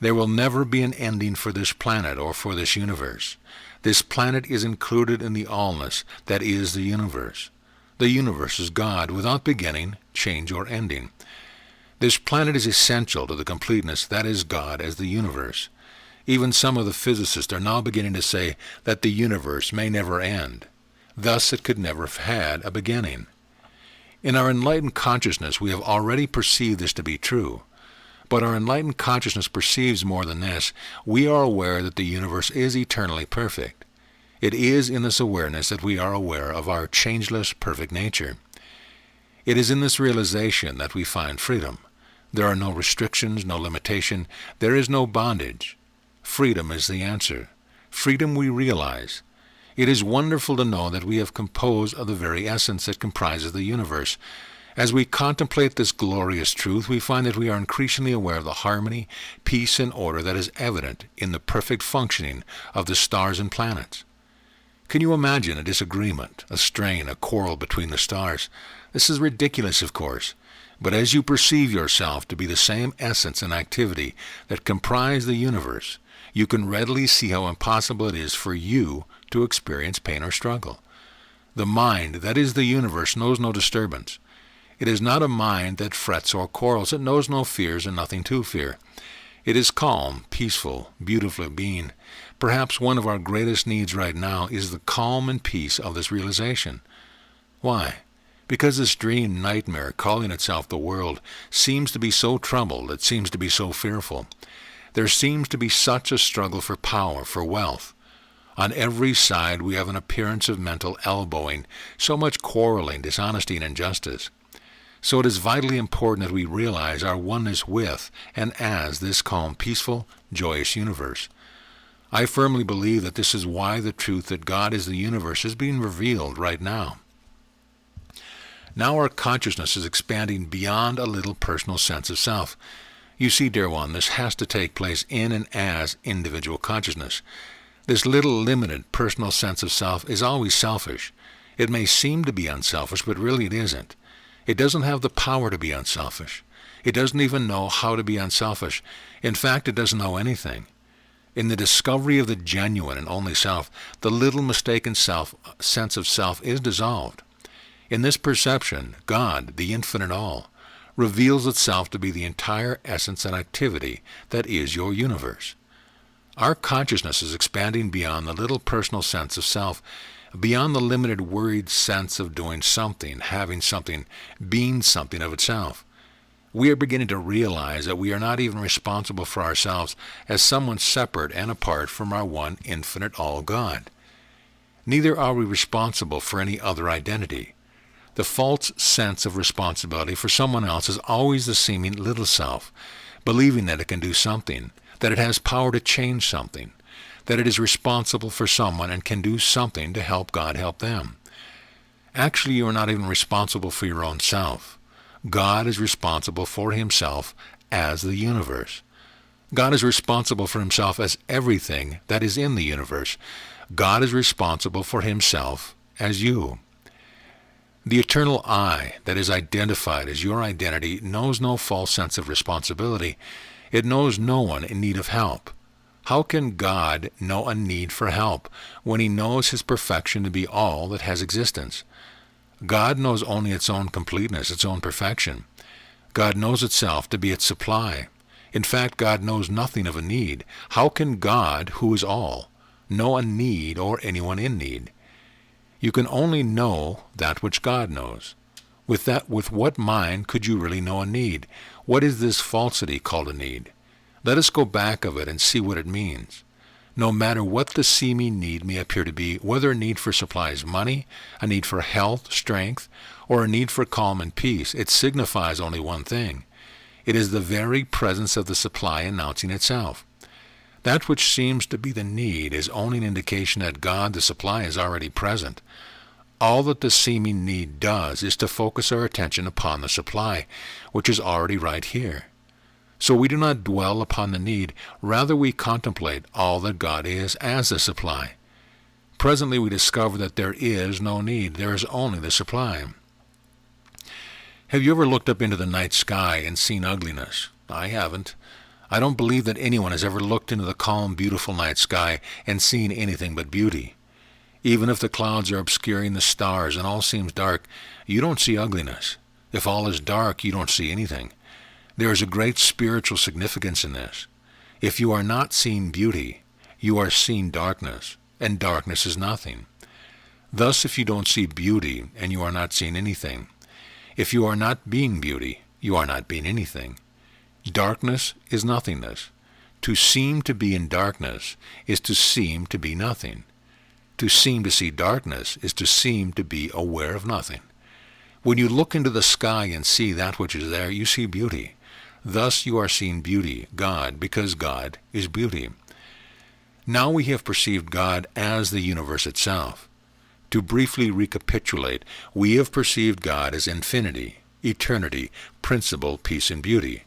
There will never be an ending for this planet or for this universe. This planet is included in the allness that is the universe. The universe is God without beginning, change, or ending. This planet is essential to the completeness that is God as the universe. Even some of the physicists are now beginning to say that the universe may never end. Thus it could never have had a beginning. In our enlightened consciousness we have already perceived this to be true. But our enlightened consciousness perceives more than this. We are aware that the universe is eternally perfect. It is in this awareness that we are aware of our changeless, perfect nature. It is in this realization that we find freedom. There are no restrictions, no limitation. There is no bondage. Freedom is the answer. Freedom we realize. It is wonderful to know that we have composed of the very essence that comprises the universe. As we contemplate this glorious truth, we find that we are increasingly aware of the harmony, peace, and order that is evident in the perfect functioning of the stars and planets. Can you imagine a disagreement, a strain, a quarrel between the stars? This is ridiculous, of course. But as you perceive yourself to be the same essence and activity that comprise the universe, you can readily see how impossible it is for you to experience pain or struggle. The mind, that is the universe, knows no disturbance. It is not a mind that frets or quarrels. It knows no fears and nothing to fear. It is calm, peaceful, beautiful being. Perhaps one of our greatest needs right now is the calm and peace of this realization. Why? Because this dream nightmare, calling itself the world, seems to be so troubled, it seems to be so fearful. There seems to be such a struggle for power, for wealth. On every side we have an appearance of mental elbowing, so much quarreling, dishonesty, and injustice. So it is vitally important that we realize our oneness with and as this calm, peaceful, joyous universe. I firmly believe that this is why the truth that God is the universe is being revealed right now. Now our consciousness is expanding beyond a little personal sense of self. You see, dear one, this has to take place in and as individual consciousness. This little limited personal sense of self is always selfish. It may seem to be unselfish, but really it isn't. It doesn't have the power to be unselfish. It doesn't even know how to be unselfish. In fact, it doesn't know anything. In the discovery of the genuine and only self, the little mistaken sense of self is dissolved. In this perception, God, the infinite all, reveals itself to be the entire essence and activity that is your universe. Our consciousness is expanding beyond the little personal sense of self, beyond the limited worried sense of doing something, having something, being something of itself. We are beginning to realize that we are not even responsible for ourselves as someone separate and apart from our one infinite all God. Neither are we responsible for any other identity. The false sense of responsibility for someone else is always the seeming little self, believing that it can do something, that it has power to change something, that it is responsible for someone and can do something to help God help them. Actually, you are not even responsible for your own self. God is responsible for himself as the universe. God is responsible for himself as everything that is in the universe. God is responsible for himself as you. The eternal I that is identified as your identity knows no false sense of responsibility. It knows no one in need of help. How can God know a need for help when he knows his perfection to be all that has existence? God knows only its own completeness, its own perfection. God knows itself to be its supply. In fact, God knows nothing of a need. How can God, who is all, know a need or anyone in need? You can only know that which God knows. With what mind could you really know a need? What is this falsity called a need? Let us go back of it and see what it means. No matter what the seeming need may appear to be, whether a need for supplies money, a need for health, strength, or a need for calm and peace, it signifies only one thing. It is the very presence of the supply announcing itself. That which seems to be the need is only an indication that God, the supply, is already present. All that the seeming need does is to focus our attention upon the supply, which is already right here. So we do not dwell upon the need, rather we contemplate all that God is as the supply. Presently we discover that there is no need, there is only the supply. Have you ever looked up into the night sky and seen ugliness? I haven't. I don't believe that anyone has ever looked into the calm, beautiful night sky and seen anything but beauty. Even if the clouds are obscuring the stars and all seems dark, you don't see ugliness. If all is dark, you don't see anything. There is a great spiritual significance in this. If you are not seeing beauty, you are seeing darkness, and darkness is nothing. Thus, if you don't see beauty, and you are not seeing anything, if you are not being beauty, you are not being anything. Darkness is nothingness. To seem to be in darkness is to seem to be nothing. To seem to see darkness is to seem to be aware of nothing. When you look into the sky and see that which is there, you see beauty. Thus you are seeing beauty, God, because God is beauty. Now we have perceived God as the universe itself. To briefly recapitulate, we have perceived God as infinity, eternity, principle, peace, and beauty.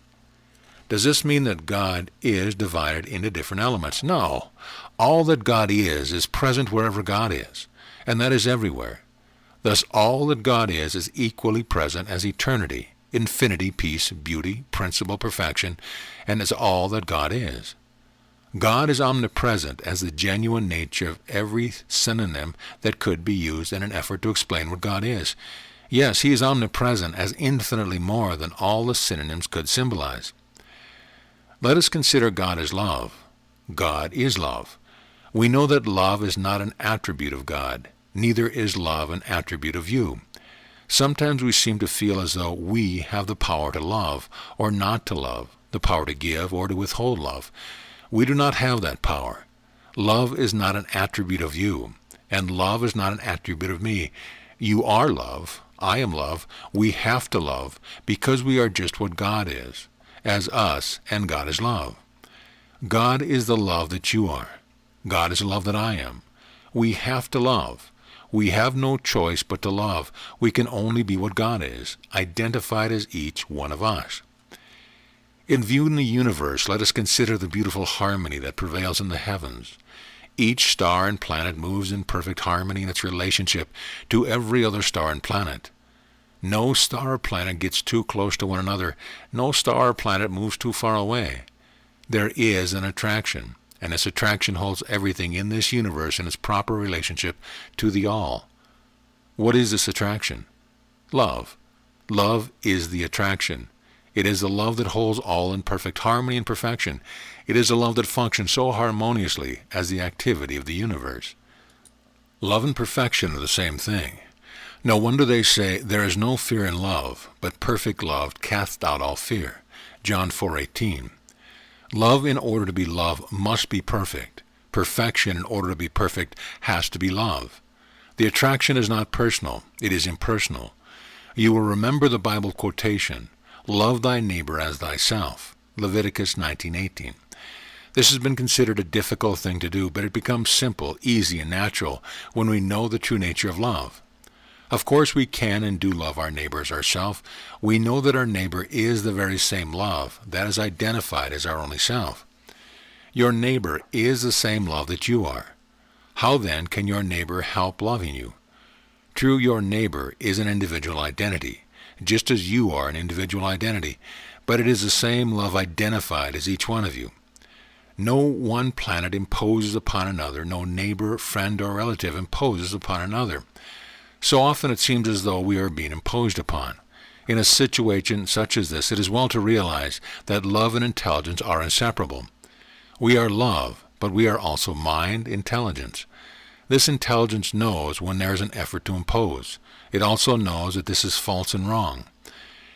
Does this mean that God is divided into different elements? No. All that God is present wherever God is, and that is everywhere. Thus all that God is equally present as eternity, infinity, peace, beauty, principle, perfection, and as all that God is. God is omnipresent as the genuine nature of every synonym that could be used in an effort to explain what God is. Yes, he is omnipresent as infinitely more than all the synonyms could symbolize. Let us consider God as love. God is love. We know that love is not an attribute of God. Neither is love an attribute of you. Sometimes we seem to feel as though we have the power to love or not to love, the power to give or to withhold love. We do not have that power. Love is not an attribute of you, and love is not an attribute of me. You are love. I am love. We have to love because we are just what God is, as us, and God is love. God is the love that you are. God is the love that I am. We have to love. We have no choice but to love. We can only be what God is, identified as each one of us. In viewing the universe, let us consider the beautiful harmony that prevails in the heavens. Each star and planet moves in perfect harmony in its relationship to every other star and planet. No star or planet gets too close to one another. No star or planet moves too far away. There is an attraction, and this attraction holds everything in this universe in its proper relationship to the all. What is this attraction? Love. Love is the attraction. It is the love that holds all in perfect harmony and perfection. It is a love that functions so harmoniously as the activity of the universe. Love and perfection are the same thing. No wonder they say, "There is no fear in love, but perfect love casteth out all fear." John 4:18. Love, in order to be love, must be perfect. Perfection, in order to be perfect, has to be love. The attraction is not personal, it is impersonal. You will remember the Bible quotation, "Love thy neighbor as thyself," Leviticus 19:18. This has been considered a difficult thing to do, but it becomes simple, easy, and natural when we know the true nature of love. Of course we can and do love our neighbor as ourselves. We know that our neighbor is the very same love that is identified as our only self. Your neighbor is the same love that you are. How then can your neighbor help loving you? True, your neighbor is an individual identity, just as you are an individual identity, but it is the same love identified as each one of you. No one planet imposes upon another, no neighbor, friend, or relative imposes upon another. So often it seems as though we are being imposed upon. In a situation such as this, it is well to realize that love and intelligence are inseparable. We are love, but we are also mind, intelligence. This intelligence knows when there is an effort to impose. It also knows that this is false and wrong.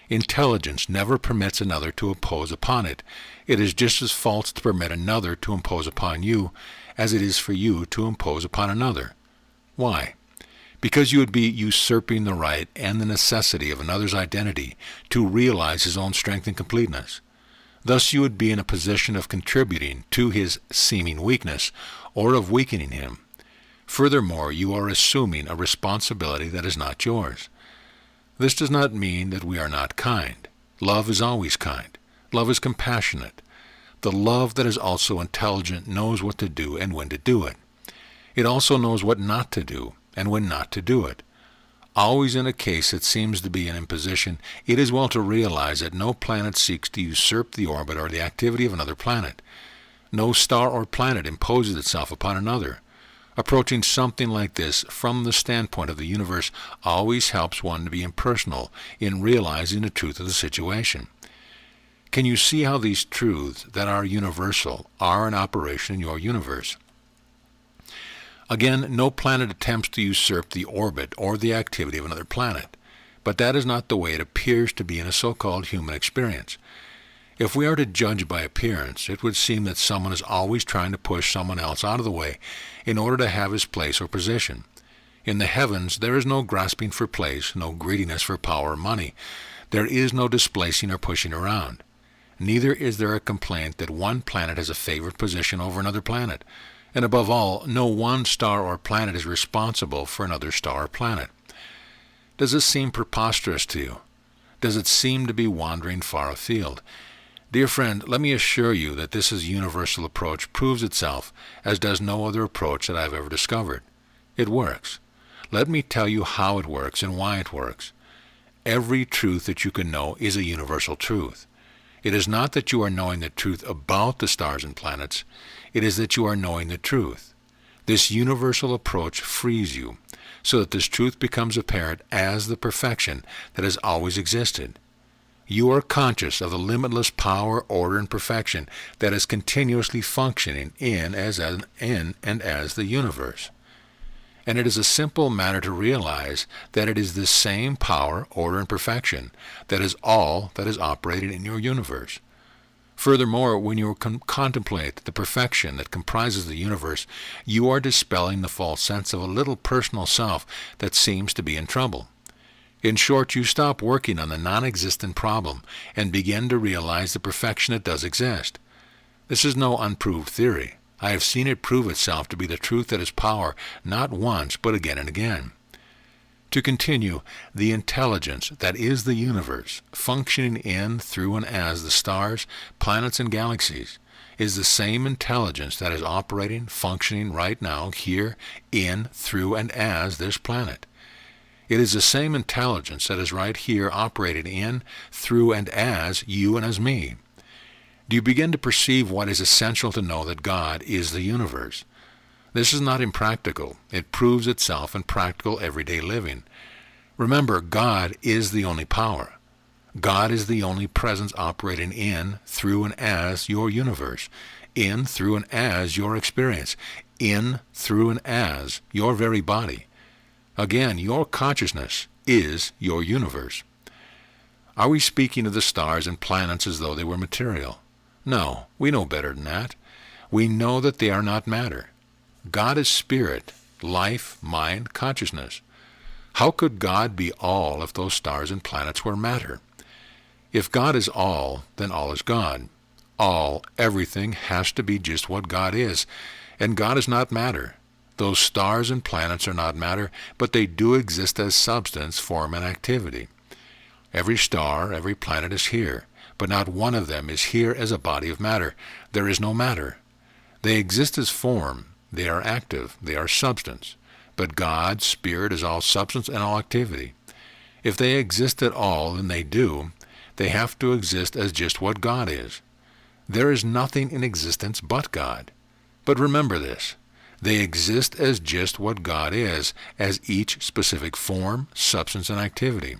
Intelligence never permits another to impose upon it. It is just as false to permit another to impose upon you as it is for you to impose upon another. Why? Because you would be usurping the right and the necessity of another's identity to realize his own strength and completeness. Thus you would be in a position of contributing to his seeming weakness or of weakening him. Furthermore, you are assuming a responsibility that is not yours. This does not mean that we are not kind. Love is always kind. Love is compassionate. The love that is also intelligent knows what to do and when to do it. It also knows what not to do and when not to do it. Always in a case that seems to be an imposition, it is well to realize that no planet seeks to usurp the orbit or the activity of another planet. No star or planet imposes itself upon another. Approaching something like this from the standpoint of the universe always helps one to be impersonal in realizing the truth of the situation. Can you see how these truths that are universal are in operation in your universe? Again, no planet attempts to usurp the orbit or the activity of another planet, but that is not the way it appears to be in a so-called human experience. If we are to judge by appearance, it would seem that someone is always trying to push someone else out of the way in order to have his place or position. In the heavens, there is no grasping for place, no greediness for power or money. There is no displacing or pushing around. Neither is there a complaint that one planet has a favored position over another planet. And above all, no one star or planet is responsible for another star or planet. Does this seem preposterous to you? Does it seem to be wandering far afield? Dear friend, let me assure you that this universal approach proves itself as does no other approach that I have ever discovered. It works. Let me tell you how it works and why it works. Every truth that you can know is a universal truth. It is not that you are knowing the truth about the stars and planets. It is that you are knowing the truth. This universal approach frees you, so that this truth becomes apparent as the perfection that has always existed. You are conscious of the limitless power, order, and perfection that is continuously functioning in and as the universe. And it is a simple matter to realize that it is this same power, order, and perfection that is all that is operating in your universe. Furthermore, when you contemplate the perfection that comprises the universe, you are dispelling the false sense of a little personal self that seems to be in trouble. In short, you stop working on the non-existent problem and begin to realize the perfection that does exist. This is no unproved theory. I have seen it prove itself to be the truth that is power, not once, but again and again. To continue, the intelligence that is the universe, functioning in, through, and as the stars, planets, and galaxies, is the same intelligence that is operating, functioning right now, here, in, through, and as this planet. It is the same intelligence that is right here operating in, through, and as you and as me. Do you begin to perceive what is essential to know that God is the universe? This is not impractical. It proves itself in practical everyday living. Remember, God is the only power. God is the only presence operating in, through, and as your universe, in, through, and as your experience, in, through, and as your very body. Again, your consciousness is your universe. Are we speaking of the stars and planets as though they were material? No, we know better than that. We know that they are not matter. God is spirit, life, mind, consciousness. How could God be all if those stars and planets were matter? If God is all, then all is God. All, everything has to be just what God is, and God is not matter. Those stars and planets are not matter, but they do exist as substance, form, and activity. Every star, every planet is here, but not one of them is here as a body of matter. There is no matter. They exist as form. They are active. They are substance. But God, spirit, is all substance and all activity. If they exist at all, and they do, they have to exist as just what God is. There is nothing in existence but God. But remember this. They exist as just what God is, as each specific form, substance, and activity.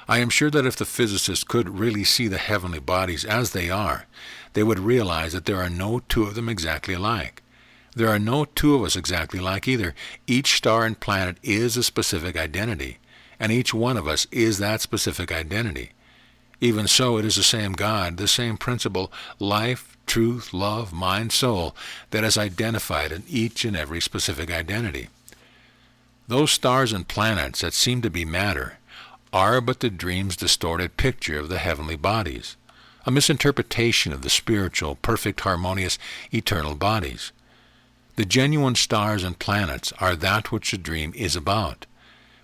I am sure that if the physicists could really see the heavenly bodies as they are, they would realize that there are no two of them exactly alike. There are no two of us exactly like either. Each star and planet is a specific identity, and each one of us is that specific identity. Even so, it is the same God, the same principle, life, truth, love, mind, soul, that is identified in each and every specific identity. Those stars and planets that seem to be matter are but the dream's distorted picture of the heavenly bodies, a misinterpretation of the spiritual, perfect, harmonious, eternal bodies. The genuine stars and planets are that which the dream is about.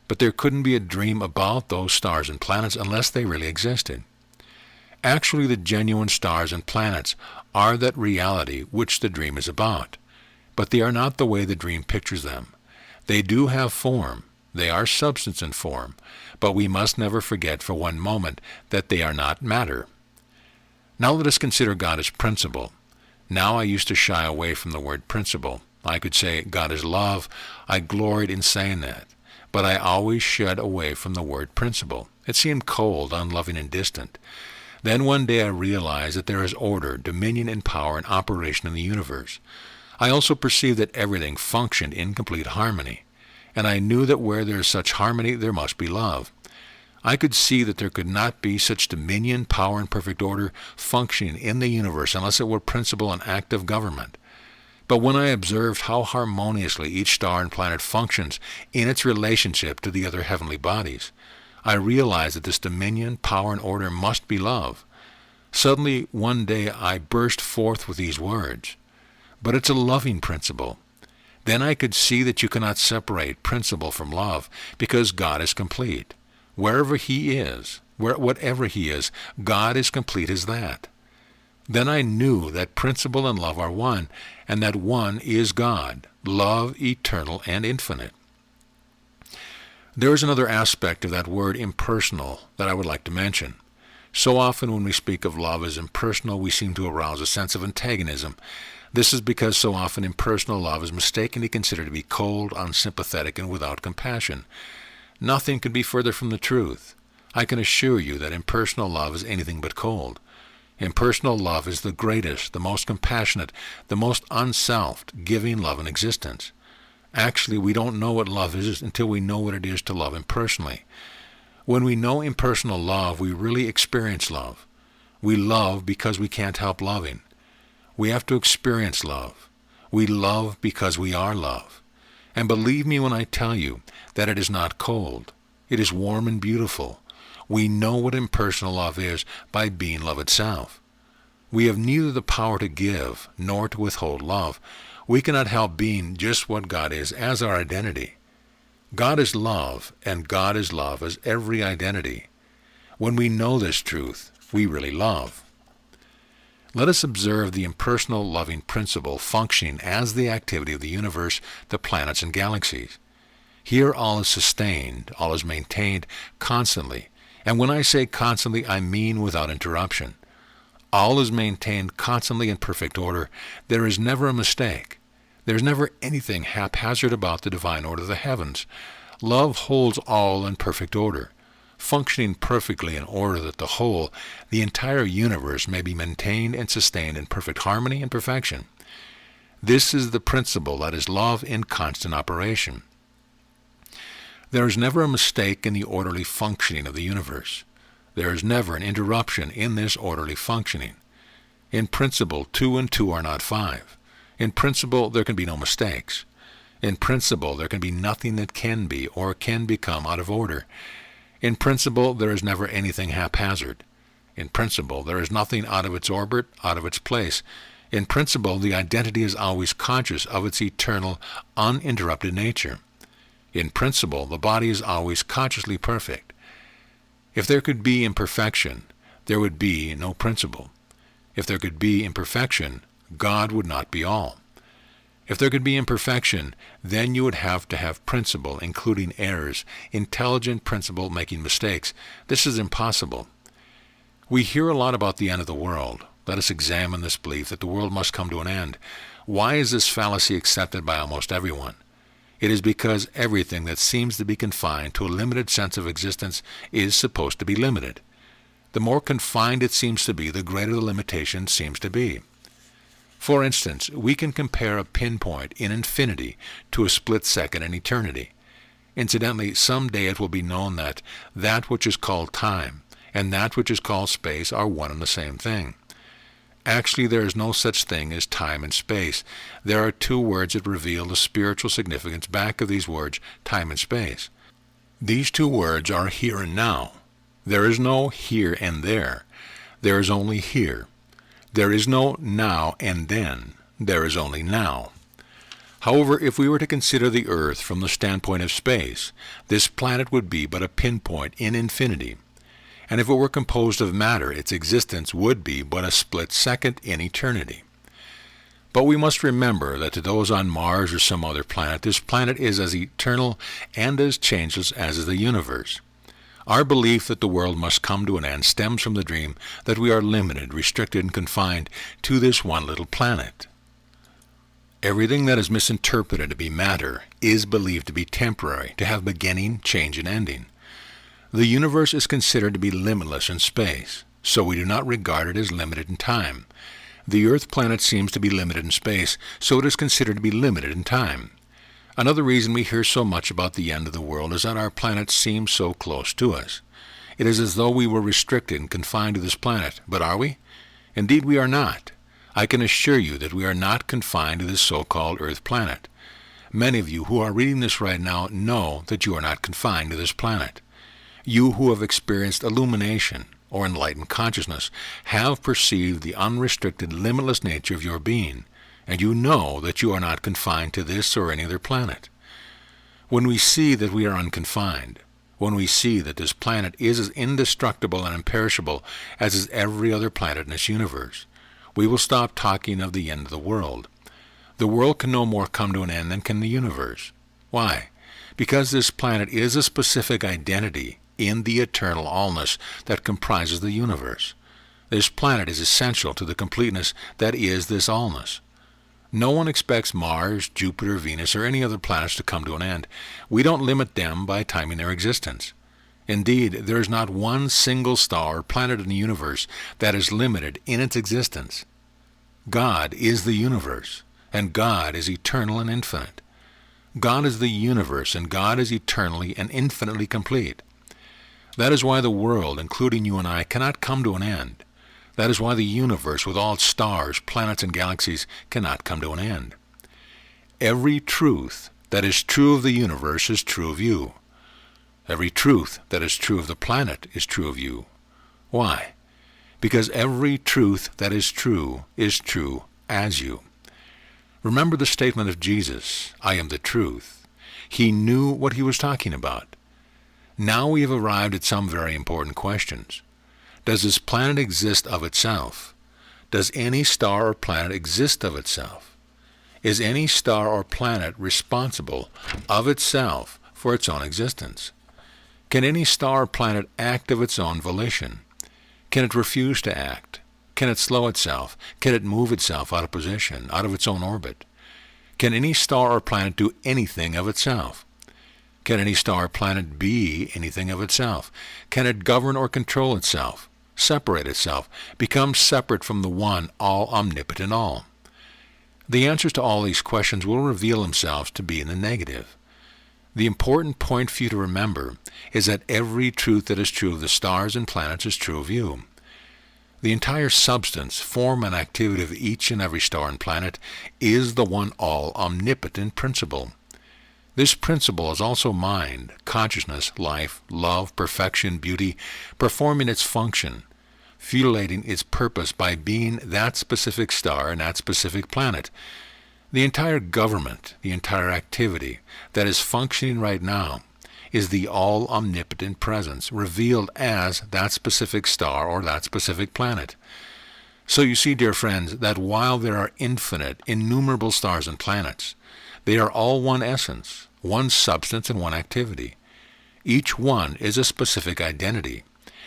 But there couldn't be a dream about those stars and planets unless they really existed. Actually, the genuine stars and planets are that reality which the dream is about. But they are not the way the dream pictures them. They do have form. They are substance and form. But we must never forget for one moment that they are not matter. Now let us consider God as principle. Now I used to shy away from the word principle. I could say God is love. I gloried in saying that. But I always shied away from the word principle. It seemed cold, unloving, and distant. Then one day I realized that there is order, dominion, and power and operation in the universe. I also perceived that everything functioned in complete harmony. And I knew that where there is such harmony, there must be love. I could see that there could not be such dominion, power, and perfect order functioning in the universe unless it were principle and active government. But when I observed how harmoniously each star and planet functions in its relationship to the other heavenly bodies, I realized that this dominion, power, and order must be love. Suddenly, one day, I burst forth with these words, "But it's a loving principle." Then I could see that you cannot separate principle from love, because God is complete. Wherever He is, whatever He is, God is complete as that. Then I knew that principle and love are one, and that one is God, love eternal and infinite. There is another aspect of that word impersonal that I would like to mention. So often when we speak of love as impersonal, we seem to arouse a sense of antagonism. This is because so often impersonal love is mistakenly considered to be cold, unsympathetic, and without compassion. Nothing could be further from the truth. I can assure you that impersonal love is anything but cold. Impersonal love is the greatest, the most compassionate, the most unselfed, giving love in existence. Actually, we don't know what love is until we know what it is to love impersonally. When we know impersonal love, we really experience love. We love because we can't help loving. We have to experience love. We love because we are love. And believe me when I tell you that it is not cold. It is warm and beautiful. We know what impersonal love is by being love itself. We have neither the power to give nor to withhold love. We cannot help being just what God is as our identity. God is love, and God is love as every identity. When we know this truth, we really love. Let us observe the impersonal loving principle functioning as the activity of the universe, the planets, and galaxies. Here all is sustained, all is maintained constantly. And when I say constantly, I mean without interruption. All is maintained constantly in perfect order. There is never a mistake. There is never anything haphazard about the divine order of the heavens. Love holds all in perfect order. functioning perfectly in order that the whole, the entire universe, may be maintained and sustained in perfect harmony and perfection. This is the principle that is love in constant operation. There is never a mistake in the orderly functioning of the universe. There is never an interruption in this orderly functioning. In principle, 2 and 2 are not 5. In principle, there can be no mistakes. In principle, there can be nothing that can be or can become out of order. In principle, there is never anything haphazard. In principle, there is nothing out of its orbit, out of its place. In principle, the identity is always conscious of its eternal, uninterrupted nature. In principle, the body is always consciously perfect. If there could be imperfection, there would be no principle. If there could be imperfection, God would not be all. If there could be imperfection, then you would have to have principle, including errors, intelligent principle making mistakes. This is impossible. We hear a lot about the end of the world. Let us examine this belief that the world must come to an end. Why is this fallacy accepted by almost everyone? It is because everything that seems to be confined to a limited sense of existence is supposed to be limited. The more confined it seems to be, the greater the limitation seems to be. For instance, we can compare a pinpoint in infinity to a split second in eternity. Incidentally, someday it will be known that that which is called time and that which is called space are one and the same thing. Actually, there is no such thing as time and space. There are two words that reveal the spiritual significance back of these words, time and space. These two words are here and now. There is no here and there. There is only here. There is no now and then. There is only now. However, if we were to consider the Earth from the standpoint of space, this planet would be but a pinpoint in infinity. And if it were composed of matter, its existence would be but a split second in eternity. But we must remember that to those on Mars or some other planet, this planet is as eternal and as changeless as is the universe. Our belief that the world must come to an end stems from the dream that we are limited, restricted, and confined to this one little planet. Everything that is misinterpreted to be matter is believed to be temporary, to have beginning, change, and ending. The universe is considered to be limitless in space, so we do not regard it as limited in time. The Earth planet seems to be limited in space, so it is considered to be limited in time. Another reason we hear so much about the end of the world is that our planet seems so close to us. It is as though we were restricted and confined to this planet, but are we? Indeed, we are not. I can assure you that we are not confined to this so-called Earth planet. Many of you who are reading this right now know that you are not confined to this planet. You who have experienced illumination or enlightened consciousness have perceived the unrestricted, limitless nature of your being, and you know that you are not confined to this or any other planet. When we see that we are unconfined, when we see that this planet is as indestructible and imperishable as is every other planet in this universe, we will stop talking of the end of the world. The world can no more come to an end than can the universe. Why? Because this planet is a specific identity in the eternal allness that comprises the universe. This planet is essential to the completeness that is this allness. No one expects Mars, Jupiter, Venus, or any other planets to come to an end. We don't limit them by timing their existence. Indeed, there is not one single star or planet in the universe that is limited in its existence. God is the universe, and God is eternal and infinite. God is the universe, and God is eternally and infinitely complete. That is why the world, including you and I, cannot come to an end. That is why the universe, with all its stars, planets, and galaxies, cannot come to an end. Every truth that is true of the universe is true of you. Every truth that is true of the planet is true of you. Why? Because every truth that is true as you. Remember the statement of Jesus, "I am the truth." He knew what he was talking about. Now we have arrived at some very important questions. Does this planet exist of itself? Does any star or planet exist of itself? Is any star or planet responsible of itself for its own existence? Can any star or planet act of its own volition? Can it refuse to act? Can it slow itself? Can it move itself out of position, out of its own orbit? Can any star or planet do anything of itself? Can any star or planet be anything of itself? Can it govern or control itself, separate itself, become separate from the one all omnipotent all? The answers to all these questions will reveal themselves to be in the negative. The important point for you to remember is that every truth that is true of the stars and planets is true of you. The entire substance, form, and activity of each and every star and planet is the one all omnipotent principle. This principle is also mind, consciousness, life, love, perfection, beauty, performing its function, fulfilling its purpose by being that specific star and that specific planet. The entire government, the entire activity that is functioning right now is the all-omnipotent presence revealed as that specific star or that specific planet. So you see, dear friends, that while there are infinite, innumerable stars and planets, they are all one essence, one substance, and one activity. Each one is a specific identity,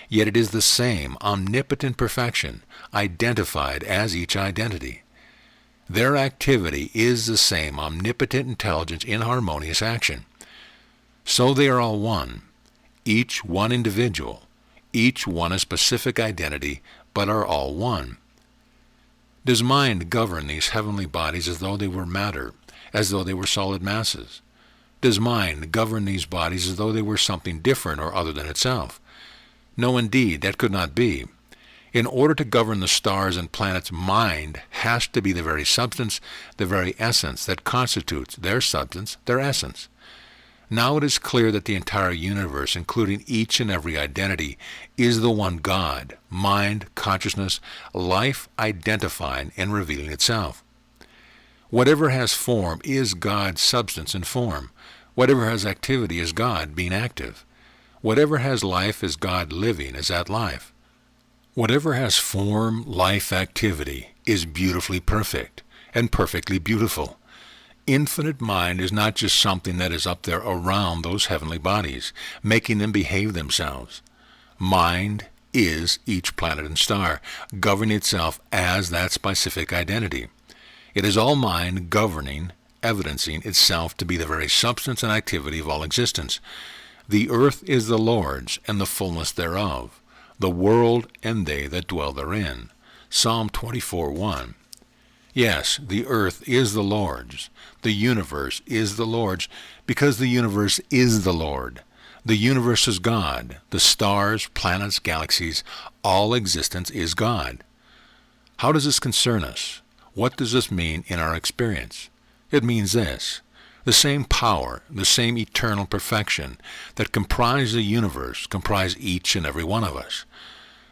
yet it is the same omnipotent perfection, identified as each identity. Their activity is the same omnipotent intelligence in harmonious action. So they are all one, each one individual, each one a specific identity, but are all one. Does mind govern these heavenly bodies as though they were matter, as though they were solid masses? Does mind govern these bodies as though they were something different or other than itself? No, indeed, that could not be. In order to govern the stars and planets, mind has to be the very substance, the very essence that constitutes their substance, their essence. Now it is clear that the entire universe, including each and every identity, is the one God, mind, consciousness, life identifying and revealing itself. Whatever has form is God's substance and form. Whatever has activity is God being active. Whatever has life is God living as that life. Whatever has form, life, activity is beautifully perfect and perfectly beautiful. Infinite mind is not just something that is up there around those heavenly bodies, making them behave themselves. Mind is each planet and star, governing itself as that specific identity. It is all mind governing, evidencing itself to be the very substance and activity of all existence. The earth is the Lord's, and the fullness thereof, the world and they that dwell therein. Psalm 24:1. Yes, the earth is the Lord's. The universe is the Lord's, because the universe is the Lord. The universe is God. The stars, planets, galaxies, all existence is God. How does this concern us? What does this mean in our experience? It means this: the same power, the same eternal perfection that comprise the universe comprise each and every one of us.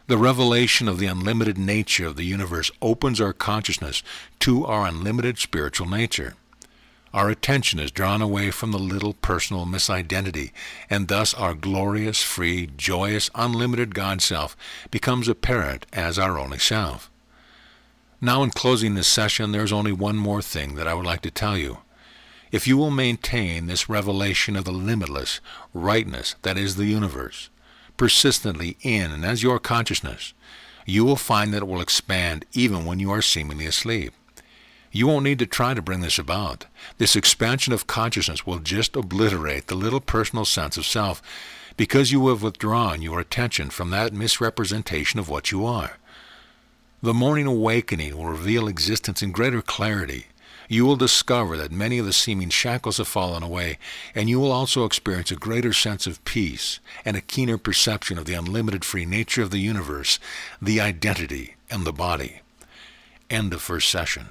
The revelation of the unlimited nature of the universe opens our consciousness to our unlimited spiritual nature. Our attention is drawn away from the little personal misidentity, and thus our glorious, free, joyous, unlimited God self becomes apparent as our only self. Now, in closing this session, there is only one more thing that I would like to tell you. If you will maintain this revelation of the limitless rightness that is the universe persistently in and as your consciousness, you will find that it will expand even when you are seemingly asleep. You won't need to try to bring this about. This expansion of consciousness will just obliterate the little personal sense of self, because you have withdrawn your attention from that misrepresentation of what you are. The morning awakening will reveal existence in greater clarity. You will discover that many of the seeming shackles have fallen away, and you will also experience a greater sense of peace and a keener perception of the unlimited free nature of the universe, the identity, and the body. End of first session.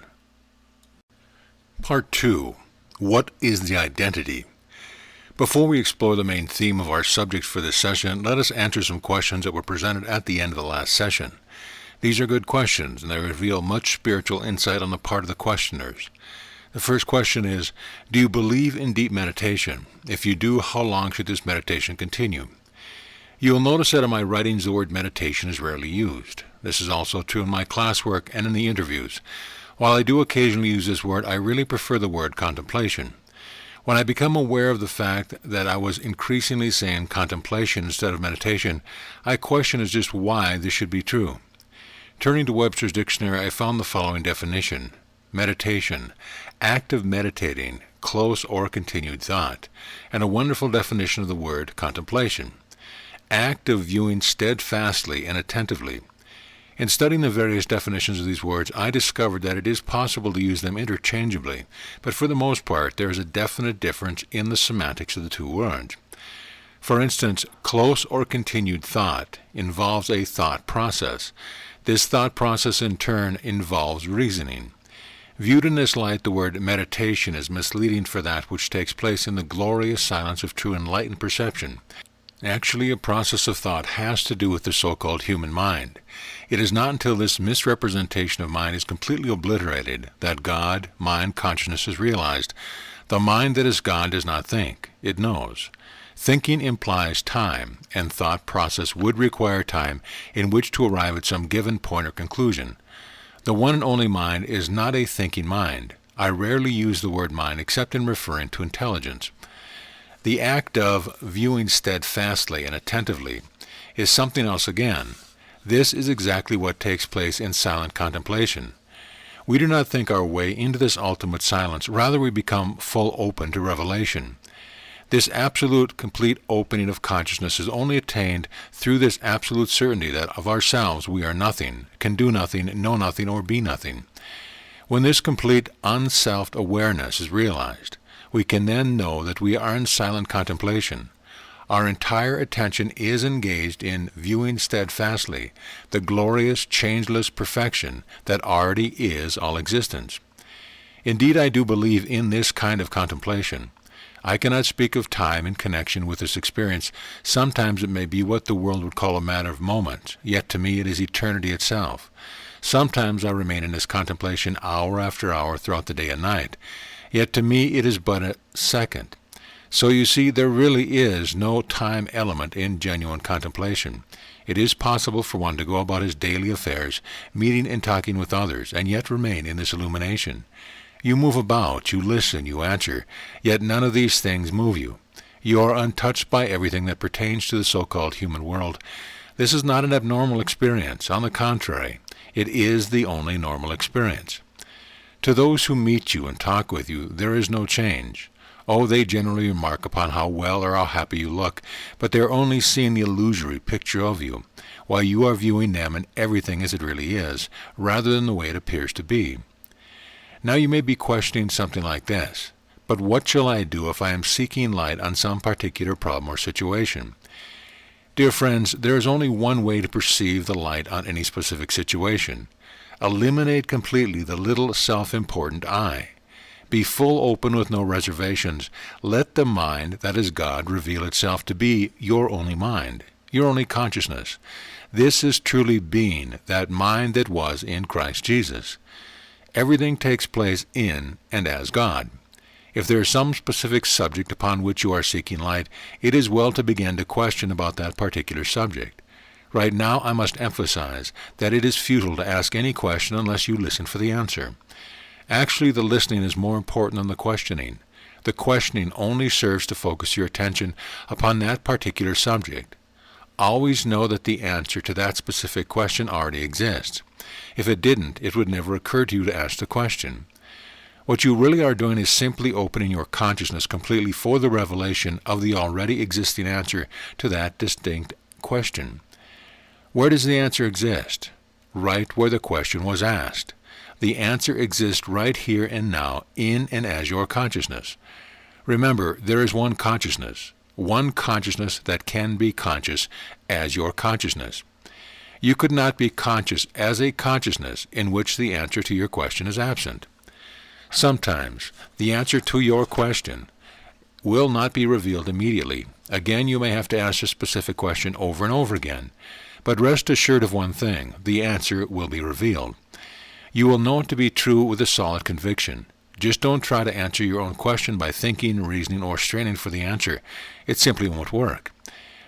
Part 2. What is the identity? Before we explore the main theme of our subject for this session, let us answer some questions that were presented at the end of the last session. These are good questions, and they reveal much spiritual insight on the part of the questioners. The first question is, do you believe in deep meditation? If you do, how long should this meditation continue? You will notice that in my writings the word meditation is rarely used. This is also true in my classwork and in the interviews. While I do occasionally use this word, I really prefer the word contemplation. When I become aware of the fact that I was increasingly saying contemplation instead of meditation, I question as just why this should be true. Turning to Webster's dictionary, I found the following definition: meditation, act of meditating, close or continued thought, and a wonderful definition of the word contemplation. Act of viewing steadfastly and attentively. In studying the various definitions of these words, I discovered that it is possible to use them interchangeably, but for the most part there is a definite difference in the semantics of the two words. For instance, close or continued thought involves a thought process. This thought process in turn involves reasoning. Viewed in this light, the word meditation is misleading for that which takes place in the glorious silence of true enlightened perception. Actually, a process of thought has to do with the so-called human mind. It is not until this misrepresentation of mind is completely obliterated that God, mind, consciousness is realized. The mind that is God does not think, it knows. Thinking implies time, and thought process would require time in which to arrive at some given point or conclusion. The one and only mind is not a thinking mind. I rarely use the word mind except in referring to intelligence. The act of viewing steadfastly and attentively is something else again. This is exactly what takes place in silent contemplation. We do not think our way into this ultimate silence, rather we become full open to revelation. This absolute, complete opening of consciousness is only attained through this absolute certainty that of ourselves we are nothing, can do nothing, know nothing, or be nothing. When this complete unselfed awareness is realized, we can then know that we are in silent contemplation. Our entire attention is engaged in viewing steadfastly the glorious, changeless perfection that already is all existence. Indeed, I do believe in this kind of contemplation. I cannot speak of time in connection with this experience. Sometimes it may be what the world would call a matter of moments, yet to me it is eternity itself. Sometimes I remain in this contemplation hour after hour throughout the day and night, yet to me it is but a second. So you see, there really is no time element in genuine contemplation. It is possible for one to go about his daily affairs, meeting and talking with others, and yet remain in this illumination. You move about, you listen, you answer, yet none of these things move you. You are untouched by everything that pertains to the so-called human world. This is not an abnormal experience. On the contrary, it is the only normal experience. To those who meet you and talk with you, there is no change. Oh, they generally remark upon how well or how happy you look, but they are only seeing the illusory picture of you, while you are viewing them and everything as it really is, rather than the way it appears to be. Now you may be questioning something like this: but what shall I do if I am seeking light on some particular problem or situation? Dear friends, there is only one way to perceive the light on any specific situation. Eliminate completely the little self-important I. Be full open with no reservations. Let the mind that is God reveal itself to be your only mind, your only consciousness. This is truly being, that mind that was in Christ Jesus. Everything takes place in and as God. If there is some specific subject upon which you are seeking light, it is well to begin to question about that particular subject. Right now I must emphasize that it is futile to ask any question unless you listen for the answer. Actually, the listening is more important than the questioning. The questioning only serves to focus your attention upon that particular subject. Always know that the answer to that specific question already exists. If it didn't, it would never occur to you to ask the question. What you really are doing is simply opening your consciousness completely for the revelation of the already existing answer to that distinct question. Where does the answer exist? Right where the question was asked. The answer exists right here and now, in and as your consciousness. Remember, there is one consciousness that can be conscious as your consciousness. You could not be conscious as a consciousness in which the answer to your question is absent. Sometimes the answer to your question will not be revealed immediately. Again, you may have to ask a specific question over and over again. But rest assured of one thing: the answer will be revealed. You will know it to be true with a solid conviction. Just don't try to answer your own question by thinking, reasoning, or straining for the answer. It simply won't work.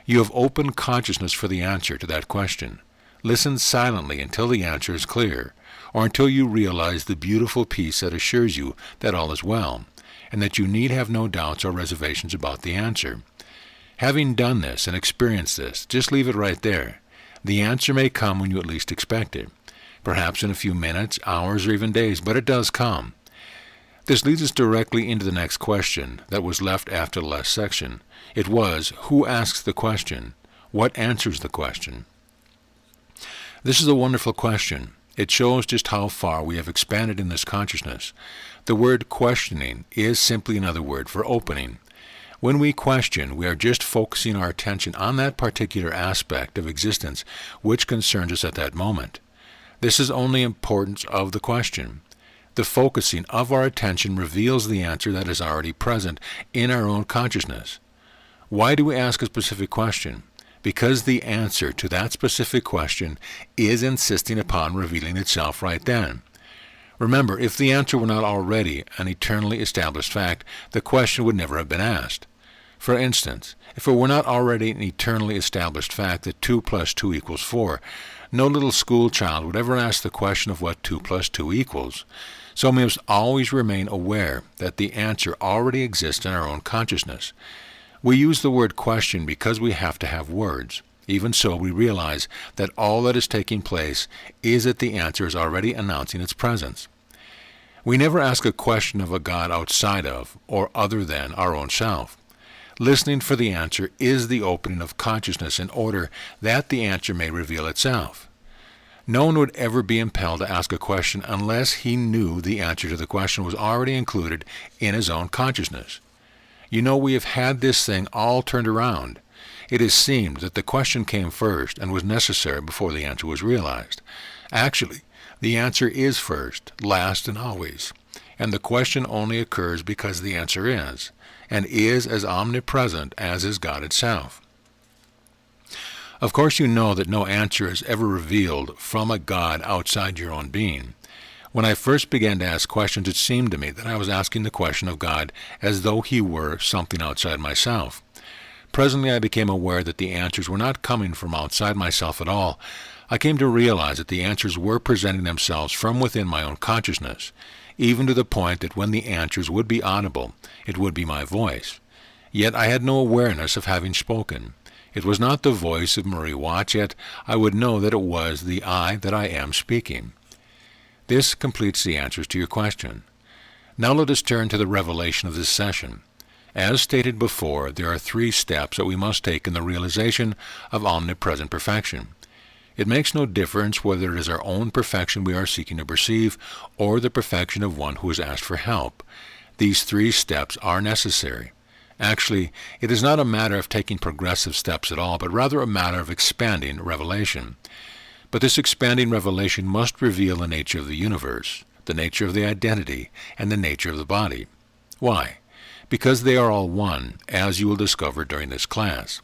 You have open consciousness for the answer to that question. Listen silently until the answer is clear, or until you realize the beautiful peace that assures you that all is well, and that you need have no doubts or reservations about the answer. Having done this and experienced this, just leave it right there. The answer may come when you at least expect it. perhaps in a few minutes, hours, or even days, but it does come. This leads us directly into the next question that was left after the last section. It was, who asks the question? What answers the question? This is a wonderful question. It shows just how far we have expanded in this consciousness. The word questioning is simply another word for opening. When we question, we are just focusing our attention on that particular aspect of existence which concerns us at that moment. This is only importance of the question. The focusing of our attention reveals the answer that is already present in our own consciousness. Why do we ask a specific question? Because the answer to that specific question is insisting upon revealing itself right then. Remember, if the answer were not already an eternally established fact, the question would never have been asked. For instance, if it were not already an eternally established fact that 2 plus 2 equals 4, no little school child would ever ask the question of what 2 plus 2 equals. So we must always remain aware that the answer already exists in our own consciousness. We use the word question because we have to have words. Even so, we realize that all that is taking place is that the answer is already announcing its presence. We never ask a question of a God outside of, or other than, our own self. Listening for the answer is the opening of consciousness in order that the answer may reveal itself. No one would ever be impelled to ask a question unless he knew the answer to the question was already included in his own consciousness. You know, we have had this thing all turned around. It has seemed that the question came first and was necessary before the answer was realized. Actually, the answer is first, last, and always. And the question only occurs because the answer is, and is as omnipresent as is God itself. Of course, you know that no answer is ever revealed from a God outside your own being. When I first began to ask questions, it seemed to me that I was asking the question of God as though he were something outside myself. Presently, I became aware that the answers were not coming from outside myself at all. I came to realize that the answers were presenting themselves from within my own consciousness, even to the point that when the answers would be audible, it would be my voice. Yet I had no awareness of having spoken. It was not the voice of Marie Watts, yet I would know that it was the I that I am speaking. This completes the answers to your question. Now let us turn to the revelation of this session. As stated before, there are 3 steps that we must take in the realization of omnipresent perfection. It makes no difference whether it is our own perfection we are seeking to perceive or the perfection of one who has asked for help. These 3 steps are necessary. Actually, it is not a matter of taking progressive steps at all, but rather a matter of expanding revelation. But this expanding revelation must reveal the nature of the universe, the nature of the identity, and the nature of the body. Why? Because they are all one, as you will discover during this class.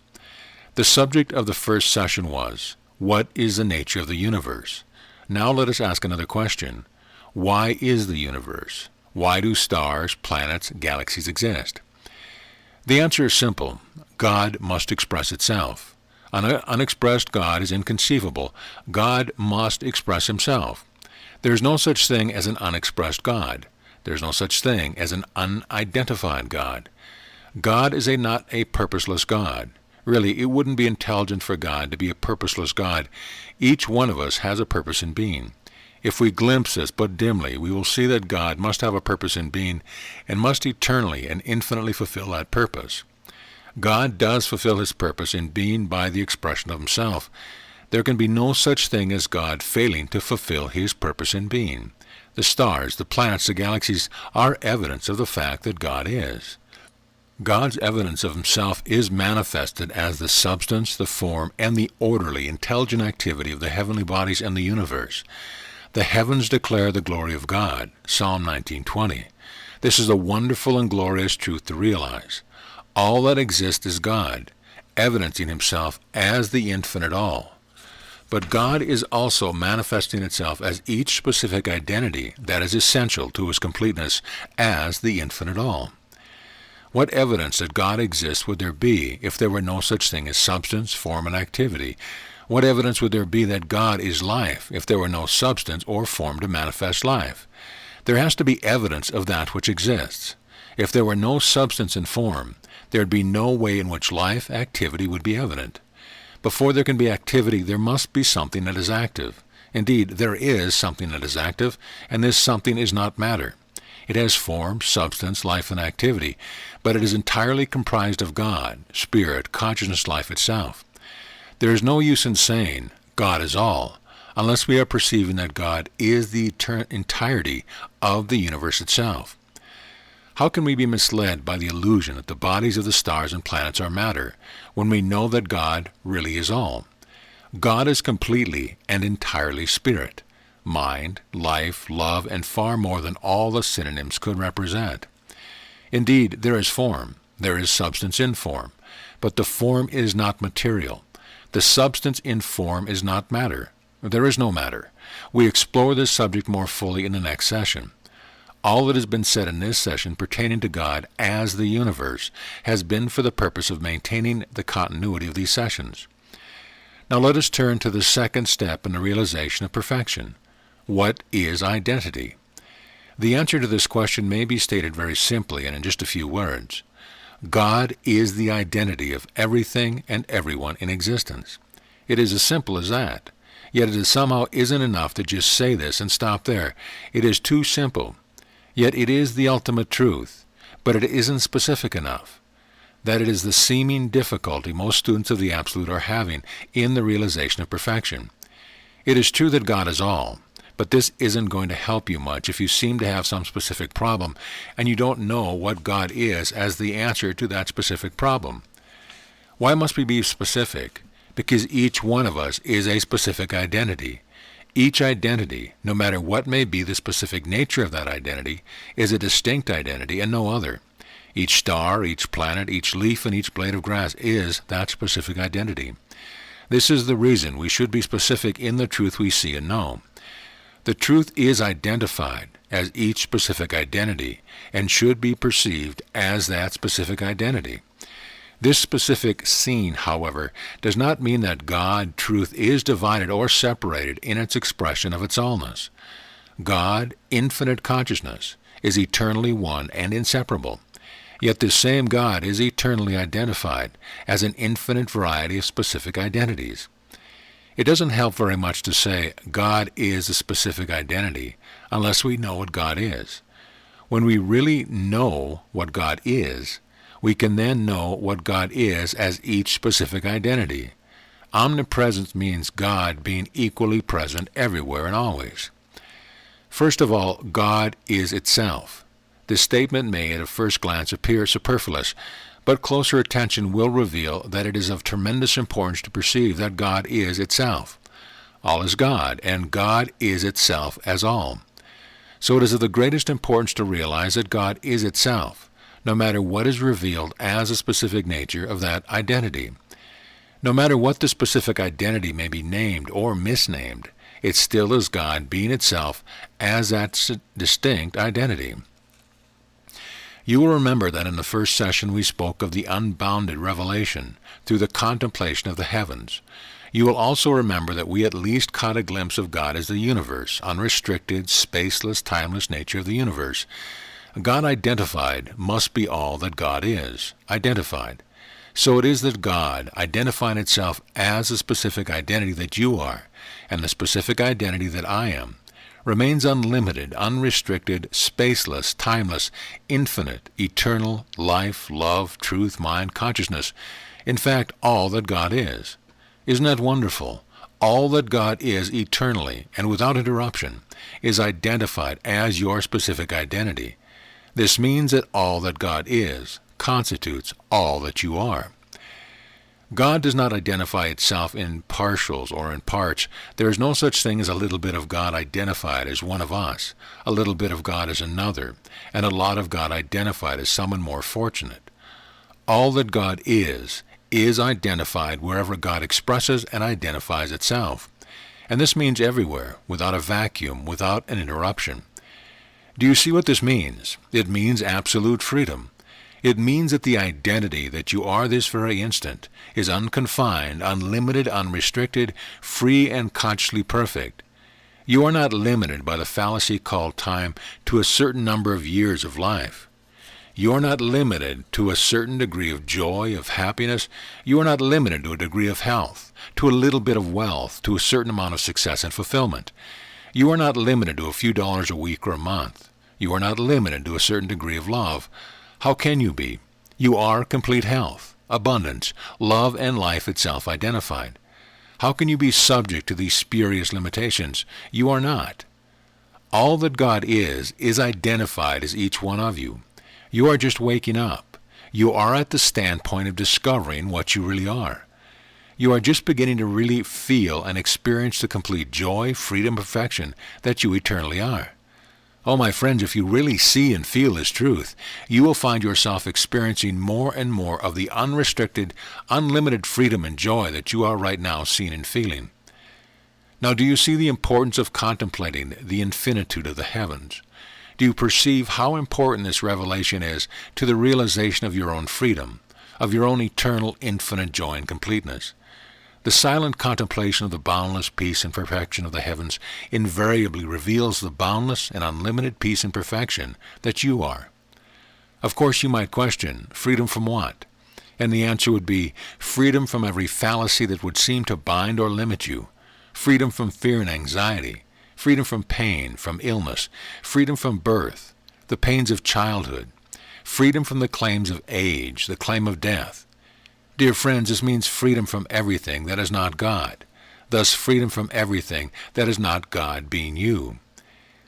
The subject of the first session was, what is the nature of the universe? Now let us ask another question. Why is the universe? Why do stars, planets, galaxies exist? The answer is simple. God must express itself. An unexpressed God is inconceivable. God must express himself. There is no such thing as an unexpressed God. There is no such thing as an unidentified God. God is not a purposeless God. Really, it wouldn't be intelligent for God to be a purposeless God. Each one of us has a purpose in being. If we glimpse this but dimly, we will see that God must have a purpose in being and must eternally and infinitely fulfill that purpose. God does fulfill his purpose in being by the expression of himself. There can be no such thing as God failing to fulfill his purpose in being. The stars, the planets, the galaxies are evidence of the fact that God is. God's evidence of himself is manifested as the substance, the form, and the orderly, intelligent activity of the heavenly bodies and the universe. The heavens declare the glory of God, Psalm 19:20. This is a wonderful and glorious truth to realize. All that exists is God, evidencing himself as the infinite all. But God is also manifesting itself as each specific identity that is essential to his completeness as the infinite all. What evidence that God exists would there be if there were no such thing as substance, form, and activity? What evidence would there be that God is life if there were no substance or form to manifest life? There has to be evidence of that which exists. If there were no substance and form, there would be no way in which life, activity would be evident. Before there can be activity, there must be something that is active. Indeed, there is something that is active, and this something is not matter. It has form, substance, life, and activity, but it is entirely comprised of God, spirit, consciousness, life itself. There is no use in saying, God is all, unless we are perceiving that God is the entirety of the universe itself. How can we be misled by the illusion that the bodies of the stars and planets are matter, when we know that God really is all? God is completely and entirely spirit, mind, life, love, and far more than all the synonyms could represent. Indeed, there is form, there is substance in form, but the form is not material. The substance in form is not matter. There is no matter. We explore this subject more fully in the next session. All that has been said in this session pertaining to God as the universe has been for the purpose of maintaining the continuity of these sessions. Now let us turn to the second step in the realization of perfection. What is identity? The answer to this question may be stated very simply and in just a few words. God is the identity of everything and everyone in existence. It is as simple as that. Yet it somehow isn't enough to just say this and stop there. It is too simple. Yet it is the ultimate truth, but it isn't specific enough. That it is the seeming difficulty most students of the Absolute are having in the realization of perfection. It is true that God is all, but this isn't going to help you much if you seem to have some specific problem and you don't know what God is as the answer to that specific problem. Why must we be specific? Because each one of us is a specific identity. Each identity, no matter what may be the specific nature of that identity, is a distinct identity and no other. Each star, each planet, each leaf, and each blade of grass is that specific identity. This is the reason we should be specific in the truth we see and know. The truth is identified as each specific identity and should be perceived as that specific identity. This specific scene, however, does not mean that God, truth, is divided or separated in its expression of its allness. God, infinite consciousness, is eternally one and inseparable. Yet this same God is eternally identified as an infinite variety of specific identities. It doesn't help very much to say God is a specific identity unless we know what God is. When we really know what God is, we can then know what God is as each specific identity. Omnipresence means God being equally present everywhere and always. First of all, God is itself. This statement may at a first glance appear superfluous, but closer attention will reveal that it is of tremendous importance to perceive that God is itself. All is God, and God is itself as all. So it is of the greatest importance to realize that God is itself, no matter what is revealed as a specific nature of that identity. No matter what the specific identity may be named or misnamed, it still is God being itself as that distinct identity. You will remember that in the first session we spoke of the unbounded revelation through the contemplation of the heavens. You will also remember that we at least caught a glimpse of God as the universe, unrestricted, spaceless, timeless nature of the universe. God identified must be all that God is, identified. So it is that God, identifying itself as the specific identity that you are, and the specific identity that I am, remains unlimited, unrestricted, spaceless, timeless, infinite, eternal, life, love, truth, mind, consciousness, in fact, all that God is. Isn't that wonderful? All that God is eternally and without interruption is identified as your specific identity. This means that all that God is constitutes all that you are. God does not identify itself in partials or in parts. There is no such thing as a little bit of God identified as one of us, a little bit of God as another, and a lot of God identified as someone more fortunate. All that God is identified wherever God expresses and identifies itself. And this means everywhere, without a vacuum, without an interruption. Do you see what this means? It means absolute freedom. It means that the identity that you are this very instant is unconfined, unlimited, unrestricted, free, and consciously perfect. You are not limited by the fallacy called time to a certain number of years of life. You are not limited to a certain degree of joy, of happiness. You are not limited to a degree of health, to a little bit of wealth, to a certain amount of success and fulfillment. You are not limited to a few dollars a week or a month. You are not limited to a certain degree of love. How can you be? You are complete health, abundance, love, and life itself identified. How can you be subject to these spurious limitations? You are not. All that God is identified as each one of you. You are just waking up. You are at the standpoint of discovering what you really are. You are just beginning to really feel and experience the complete joy, freedom, perfection that you eternally are. Oh, my friends, if you really see and feel this truth, you will find yourself experiencing more and more of the unrestricted, unlimited freedom and joy that you are right now seeing and feeling. Now, do you see the importance of contemplating the infinitude of the heavens? Do you perceive how important this revelation is to the realization of your own freedom, of your own eternal, infinite joy and completeness? The silent contemplation of the boundless peace and perfection of the heavens invariably reveals the boundless and unlimited peace and perfection that you are. Of course, you might question, freedom from what? And the answer would be, freedom from every fallacy that would seem to bind or limit you, freedom from fear and anxiety, freedom from pain, from illness, freedom from birth, the pains of childhood, freedom from the claims of age, the claim of death. Dear friends, this means freedom from everything that is not God, thus freedom from everything that is not God being you.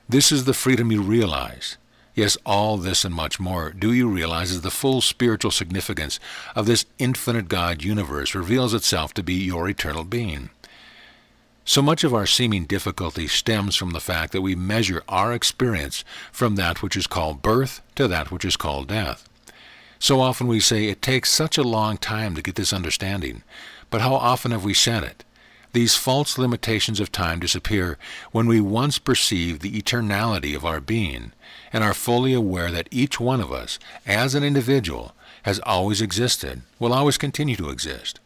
This is the freedom you realize. Yes, all this and much more do you realize as the full spiritual significance of this infinite God universe reveals itself to be your eternal being. So much of our seeming difficulty stems from the fact that we measure our experience from that which is called birth to that which is called death. So often we say, it takes such a long time to get this understanding. But how often have we said it? These false limitations of time disappear when we once perceive the eternality of our being and are fully aware that each one of us, as an individual, has always existed, will always continue to exist.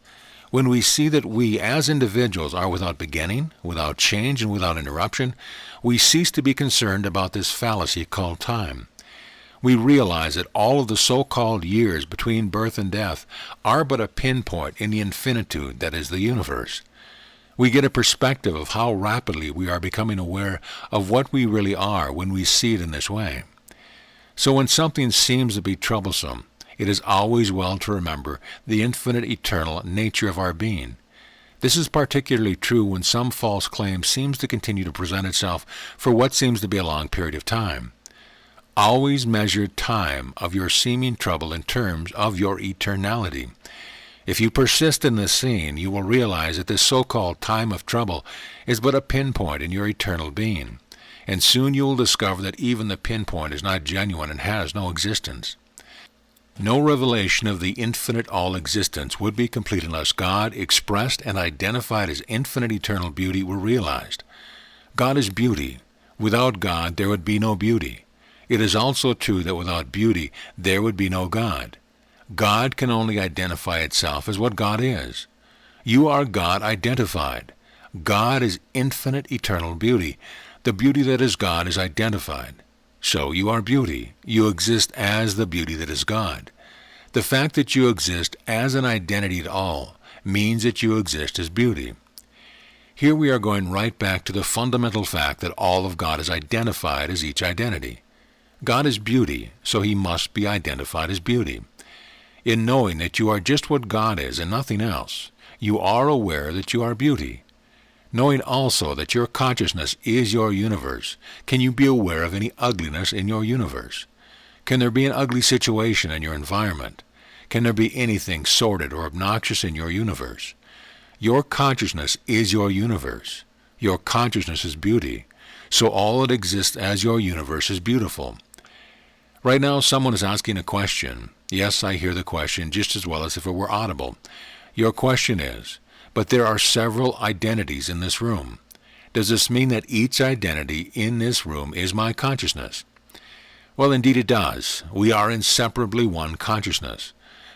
When we see that we, as individuals, are without beginning, without change, and without interruption, we cease to be concerned about this fallacy called time. We realize that all of the so-called years between birth and death are but a pinpoint in the infinitude that is the universe. We get a perspective of how rapidly we are becoming aware of what we really are when we see it in this way. So when something seems to be troublesome, it is always well to remember the infinite eternal nature of our being. This is particularly true when some false claim seems to continue to present itself for what seems to be a long period of time. Always measure time of your seeming trouble in terms of your eternality. If you persist in this scene, you will realize that this so-called time of trouble is but a pinpoint in your eternal being, and soon you will discover that even the pinpoint is not genuine and has no existence. No revelation of the infinite all-existence would be complete unless God, expressed and identified as infinite eternal beauty, were realized. God is beauty. Without God, there would be no beauty. It is also true that without beauty, there would be no God. God can only identify itself as what God is. You are God identified. God is infinite eternal beauty. The beauty that is God is identified. So you are beauty. You exist as the beauty that is God. The fact that you exist as an identity at all means that you exist as beauty. Here we are going right back to the fundamental fact that all of God is identified as each identity. God is beauty, so he must be identified as beauty. In knowing that you are just what God is and nothing else, you are aware that you are beauty. Knowing also that your consciousness is your universe, can you be aware of any ugliness in your universe? Can there be an ugly situation in your environment? Can there be anything sordid or obnoxious in your universe? Your consciousness is your universe. Your consciousness is beauty, so all that exists as your universe is beautiful. Right now, someone is asking a question. Yes, I hear the question just as well as if it were audible. Your question is, but there are several identities in this room. Does this mean that each identity in this room is my consciousness? Well, indeed it does. We are inseparably one consciousness.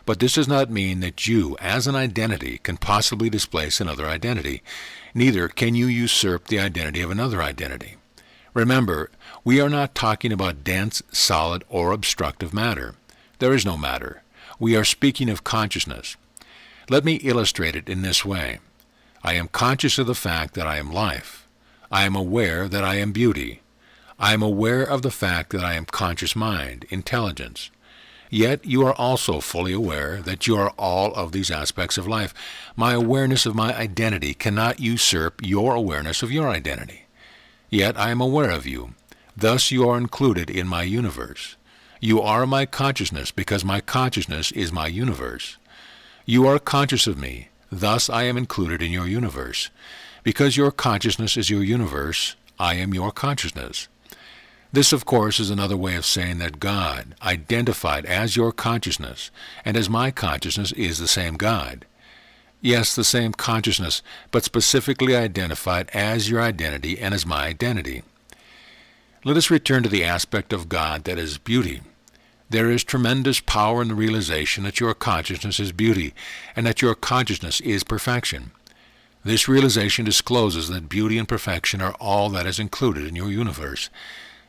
But this does not mean that you, as an identity, can possibly displace another identity. Neither can you usurp the identity of another identity. Remember, we are not talking about dense, solid, or obstructive matter. There is no matter. We are speaking of consciousness. Let me illustrate it in this way. I am conscious of the fact that I am life. I am aware that I am beauty. I am aware of the fact that I am conscious mind, intelligence. Yet you are also fully aware that you are all of these aspects of life. My awareness of my identity cannot usurp your awareness of your identity. Yet I am aware of you. Thus you are included in my universe. You are my consciousness because my consciousness is my universe. You are conscious of me. Thus I am included in your universe. Because your consciousness is your universe, I am your consciousness. This, of course, is another way of saying that God, identified as your consciousness, and as my consciousness, is the same God. Yes, the same consciousness, but specifically identified as your identity and as my identity. Let us return to the aspect of God that is beauty. There is tremendous power in the realization that your consciousness is beauty, and that your consciousness is perfection. This realization discloses that beauty and perfection are all that is included in your universe.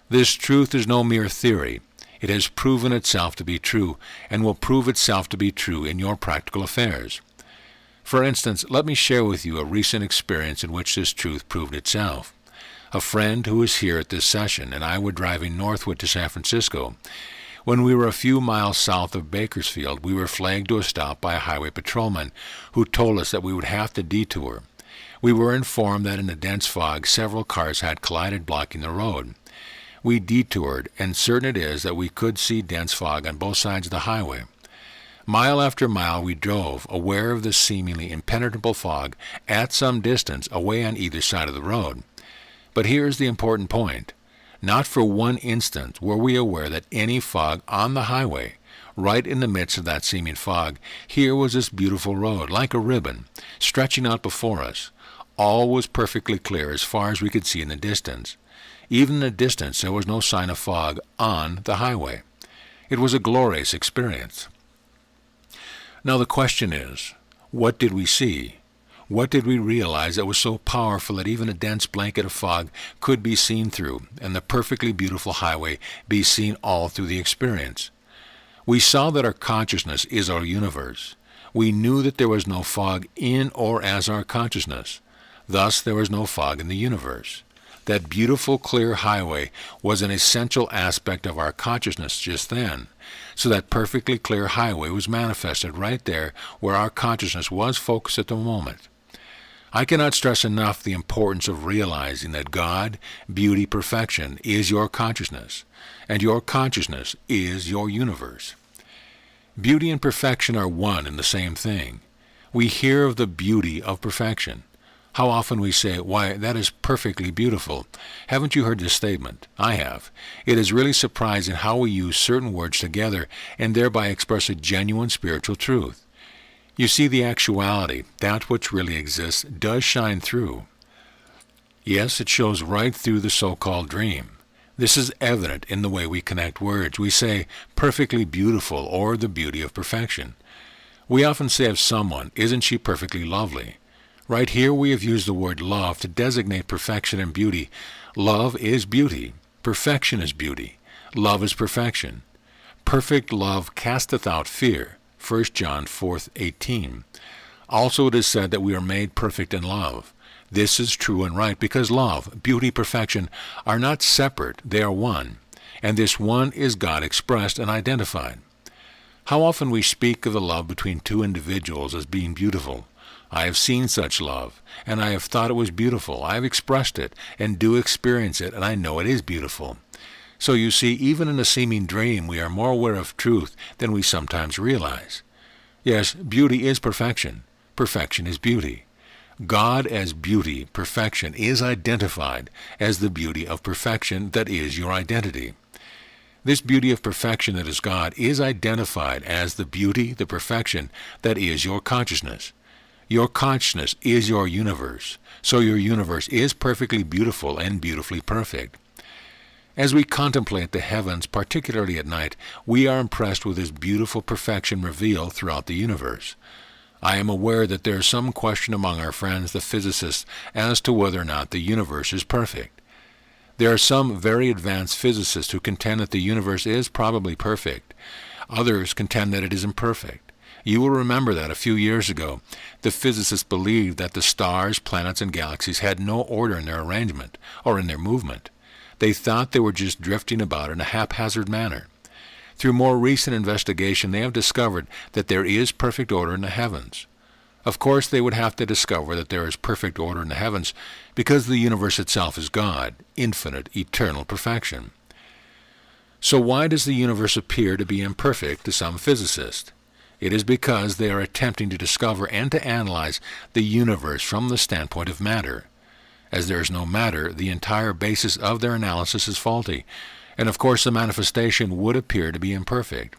This truth is no mere theory. It has proven itself to be true, and will prove itself to be true in your practical affairs. For instance, let me share with you a recent experience in which this truth proved itself. A friend who was here at this session and I were driving northward to San Francisco. When we were a few miles south of Bakersfield, we were flagged to a stop by a highway patrolman who told us that we would have to detour. We were informed that in the dense fog several cars had collided, blocking the road. We detoured, and certain it is that we could see dense fog on both sides of the highway. Mile after mile we drove, aware of this seemingly impenetrable fog at some distance away on either side of the road. But here is the important point. Not for one instant were we aware that any fog on the highway, right in the midst of that seeming fog, here was this beautiful road, like a ribbon, stretching out before us. All was perfectly clear as far as we could see in the distance. Even in the distance there was no sign of fog on the highway. It was a glorious experience. Now the question is, what did we see? What did we realize that was so powerful that even a dense blanket of fog could be seen through, and the perfectly beautiful highway be seen all through the experience? We saw that our consciousness is our universe. We knew that there was no fog in or as our consciousness. Thus there was no fog in the universe. That beautiful, clear highway was an essential aspect of our consciousness just then. So that perfectly clear highway was manifested right there where our consciousness was focused at the moment. I cannot stress enough the importance of realizing that God, beauty, perfection is your consciousness, and your consciousness is your universe. Beauty and perfection are one and the same thing. We hear of the beauty of perfection. How often we say, "Why, that is perfectly beautiful." Haven't you heard this statement? I have. It is really surprising how we use certain words together and thereby express a genuine spiritual truth. You see, the actuality, that which really exists, does shine through. Yes, it shows right through the so-called dream. This is evident in the way we connect words. We say, perfectly beautiful, or the beauty of perfection. We often say of someone, "Isn't she perfectly lovely?" Right here we have used the word love to designate perfection and beauty. Love is beauty. Perfection is beauty. Love is perfection. Perfect love casteth out fear. 1 John 4:18. Also it is said that we are made perfect in love. This is true and right because love, beauty, perfection are not separate, they are one. And this one is God expressed and identified. How often we speak of the love between two individuals as being beautiful. I have seen such love, and I have thought it was beautiful. I have expressed it, and do experience it, and I know it is beautiful. So you see, even in a seeming dream, we are more aware of truth than we sometimes realize. Yes, beauty is perfection. Perfection is beauty. God as beauty, perfection, is identified as the beauty of perfection that is your identity. This beauty of perfection that is God is identified as the beauty, the perfection that is your consciousness. Your consciousness is your universe, so your universe is perfectly beautiful and beautifully perfect. As we contemplate the heavens, particularly at night, we are impressed with this beautiful perfection revealed throughout the universe. I am aware that there is some question among our friends, the physicists, as to whether or not the universe is perfect. There are some very advanced physicists who contend that the universe is probably perfect. Others contend that it is imperfect. You will remember that a few years ago, the physicists believed that the stars, planets, and galaxies had no order in their arrangement or in their movement. They thought they were just drifting about in a haphazard manner. Through more recent investigation, they have discovered that there is perfect order in the heavens. Of course, they would have to discover that there is perfect order in the heavens because the universe itself is God, infinite, eternal perfection. So why does the universe appear to be imperfect to some physicists? It is because they are attempting to discover and to analyze the universe from the standpoint of matter. As there is no matter, the entire basis of their analysis is faulty, and of course the manifestation would appear to be imperfect.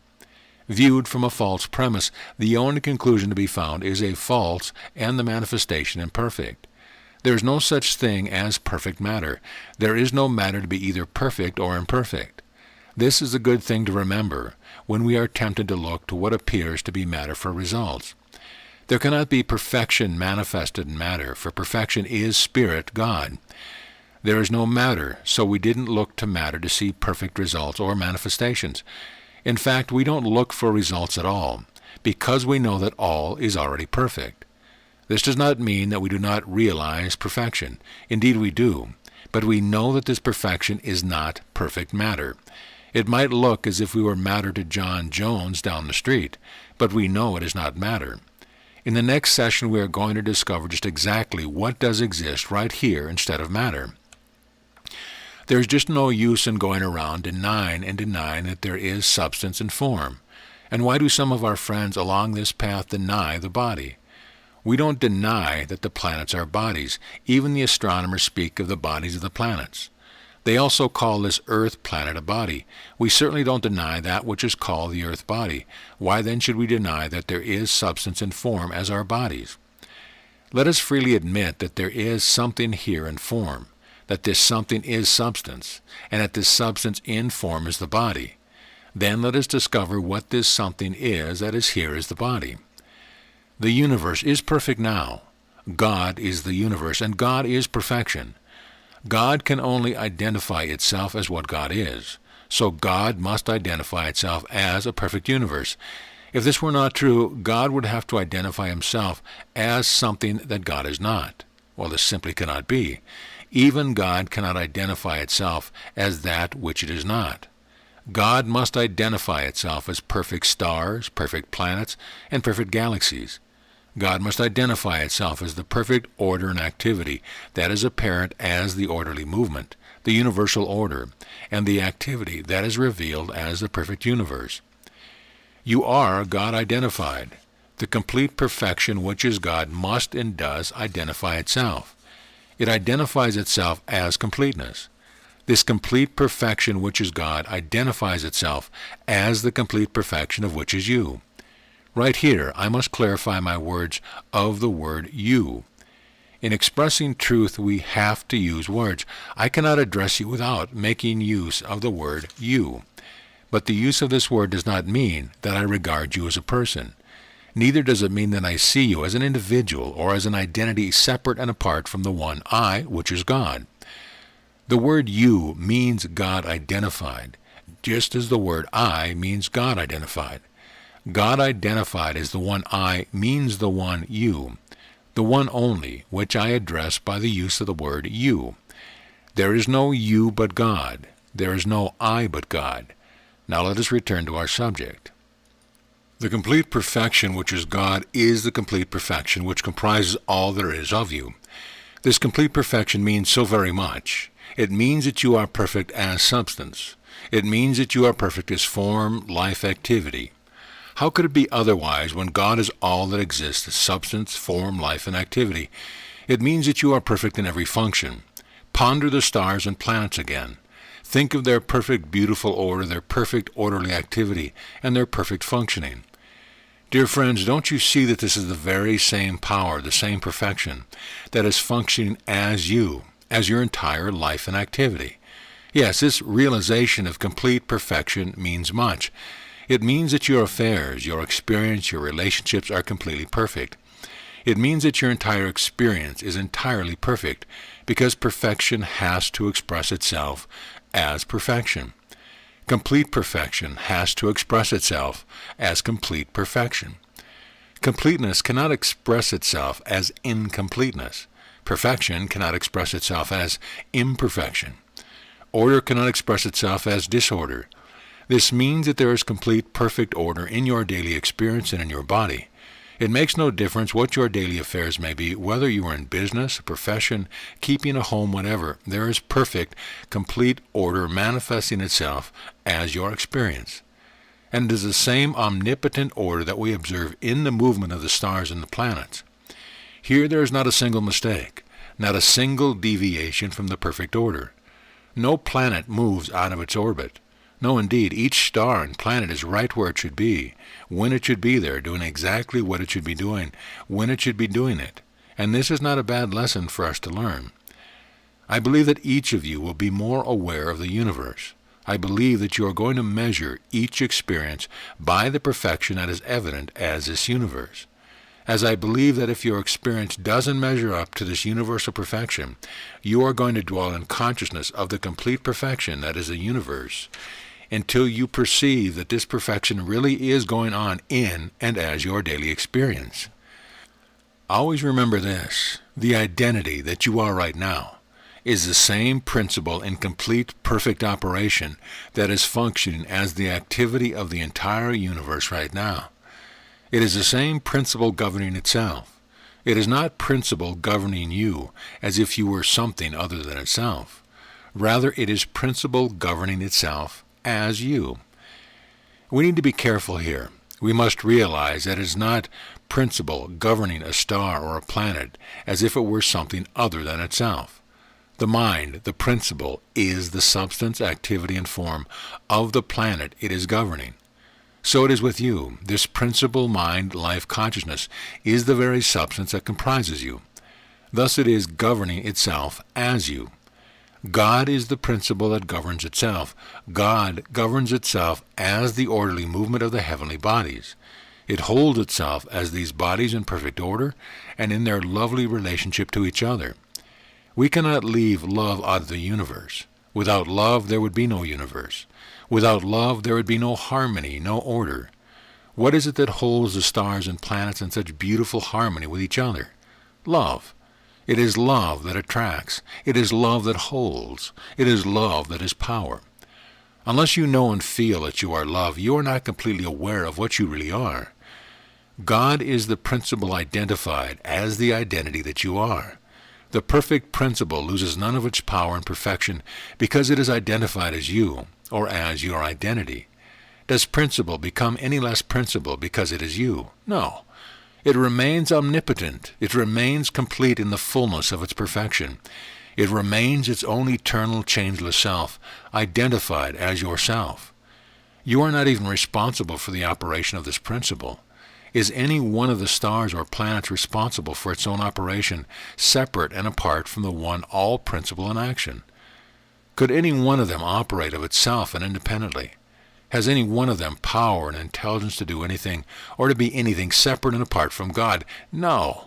Viewed from a false premise, the only conclusion to be found is a false and the manifestation imperfect. There is no such thing as perfect matter. There is no matter to be either perfect or imperfect. This is a good thing to remember when we are tempted to look to what appears to be matter for results. There cannot be perfection manifested in matter, for perfection is Spirit, God. There is no matter, so we didn't look to matter to see perfect results or manifestations. In fact, we don't look for results at all, because we know that all is already perfect. This does not mean that we do not realize perfection. Indeed we do, but we know that this perfection is not perfect matter. It might look as if we were matter to John Jones down the street, but we know it is not matter. In the next session, we are going to discover just exactly what does exist right here instead of matter. There is just no use in going around denying that there is substance and form. And why do some of our friends along this path deny the body? We don't deny that the planets are bodies. Even the astronomers speak of the bodies of the planets. They also call this Earth planet a body. We certainly don't deny that which is called the Earth body. Why then should we deny that there is substance and form as our bodies? Let us freely admit that there is something here in form, that this something is substance, and that this substance in form is the body. Then let us discover what this something is that is here as the body. The universe is perfect now. God is the universe, and God is perfection. God can only identify itself as what God is, so God must identify itself as a perfect universe. If this were not true, God would have to identify himself as something that God is not. Well, this simply cannot be. Even God cannot identify itself as that which it is not. God must identify itself as perfect stars, perfect planets, and perfect galaxies. God must identify itself as the perfect order and activity that is apparent as the orderly movement, the universal order, and the activity that is revealed as the perfect universe. You are God identified. The complete perfection which is God must and does identify itself. It identifies itself as completeness. This complete perfection which is God identifies itself as the complete perfection of which is you. Right here, I must clarify my words of the word you. In expressing truth, we have to use words. I cannot address you without making use of the word you. But the use of this word does not mean that I regard you as a person. Neither does it mean that I see you as an individual or as an identity separate and apart from the one I, which is God. The word you means God identified, just as the word I means God identified. God identified as the one I means the one you, the one only, which I address by the use of the word you. There is no you but God. There is no I but God. Now let us return to our subject. The complete perfection which is God is the complete perfection which comprises all there is of you. This complete perfection means so very much. It means that you are perfect as substance. It means that you are perfect as form, life, activity. How could it be otherwise when God is all that exists as substance, form, life, and activity? It means that you are perfect in every function. Ponder the stars and planets again. Think of their perfect, beautiful order, their perfect, orderly activity, and their perfect functioning. Dear friends, don't you see that this is the very same power, the same perfection, that is functioning as you, as your entire life and activity? Yes, this realization of complete perfection means much. It means that your affairs, your experience, your relationships are completely perfect. It means that your entire experience is entirely perfect, because perfection has to express itself as perfection. Complete perfection has to express itself as complete perfection. Completeness cannot express itself as incompleteness. Perfection cannot express itself as imperfection. Order cannot express itself as disorder. This means that there is complete, perfect order in your daily experience and in your body. It makes no difference what your daily affairs may be, whether you are in business, a profession, keeping a home, whatever. There is perfect, complete order manifesting itself as your experience. And it is the same omnipotent order that we observe in the movement of the stars and the planets. Here there is not a single mistake, not a single deviation from the perfect order. No planet moves out of its orbit. No, indeed, each star and planet is right where it should be, when it should be there, doing exactly what it should be doing, when it should be doing it. And this is not a bad lesson for us to learn. I believe that each of you will be more aware of the universe. I believe that you are going to measure each experience by the perfection that is evident as this universe. As I believe that if your experience doesn't measure up to this universal perfection, you are going to dwell in consciousness of the complete perfection that is the universe, until you perceive that this perfection really is going on in and as your daily experience. Always remember this: the identity that you are right now is the same principle in complete, perfect operation that is functioning as the activity of the entire universe right now. It is the same principle governing itself. It is not principle governing you as if you were something other than itself. Rather, it is principle governing itself as you. We need to be careful here. We must realize that it is not principle governing a star or a planet as if it were something other than itself. The mind, the principle, is the substance, activity, and form of the planet it is governing. So it is with you. This principle, mind, life, consciousness is the very substance that comprises you. Thus it is governing itself as you. God is the principle that governs itself. God governs itself as the orderly movement of the heavenly bodies. It holds itself as these bodies in perfect order and in their lovely relationship to each other. We cannot leave love out of the universe. Without love, there would be no universe. Without love, there would be no harmony, no order. What is it that holds the stars and planets in such beautiful harmony with each other? Love. It is love that attracts. It is love that holds. It is love that is power. Unless you know and feel that you are love, you are not completely aware of what you really are. God is the principle identified as the identity that you are. The perfect principle loses none of its power and perfection because it is identified as you, or as your identity. Does principle become any less principle because it is you? No. It remains omnipotent. It remains complete in the fullness of its perfection. It remains its own eternal, changeless self, identified as yourself. You are not even responsible for the operation of this principle. Is any one of the stars or planets responsible for its own operation, separate and apart from the one all principle in action? Could any one of them operate of itself and independently? Has any one of them power and intelligence to do anything, or to be anything separate and apart from God? No.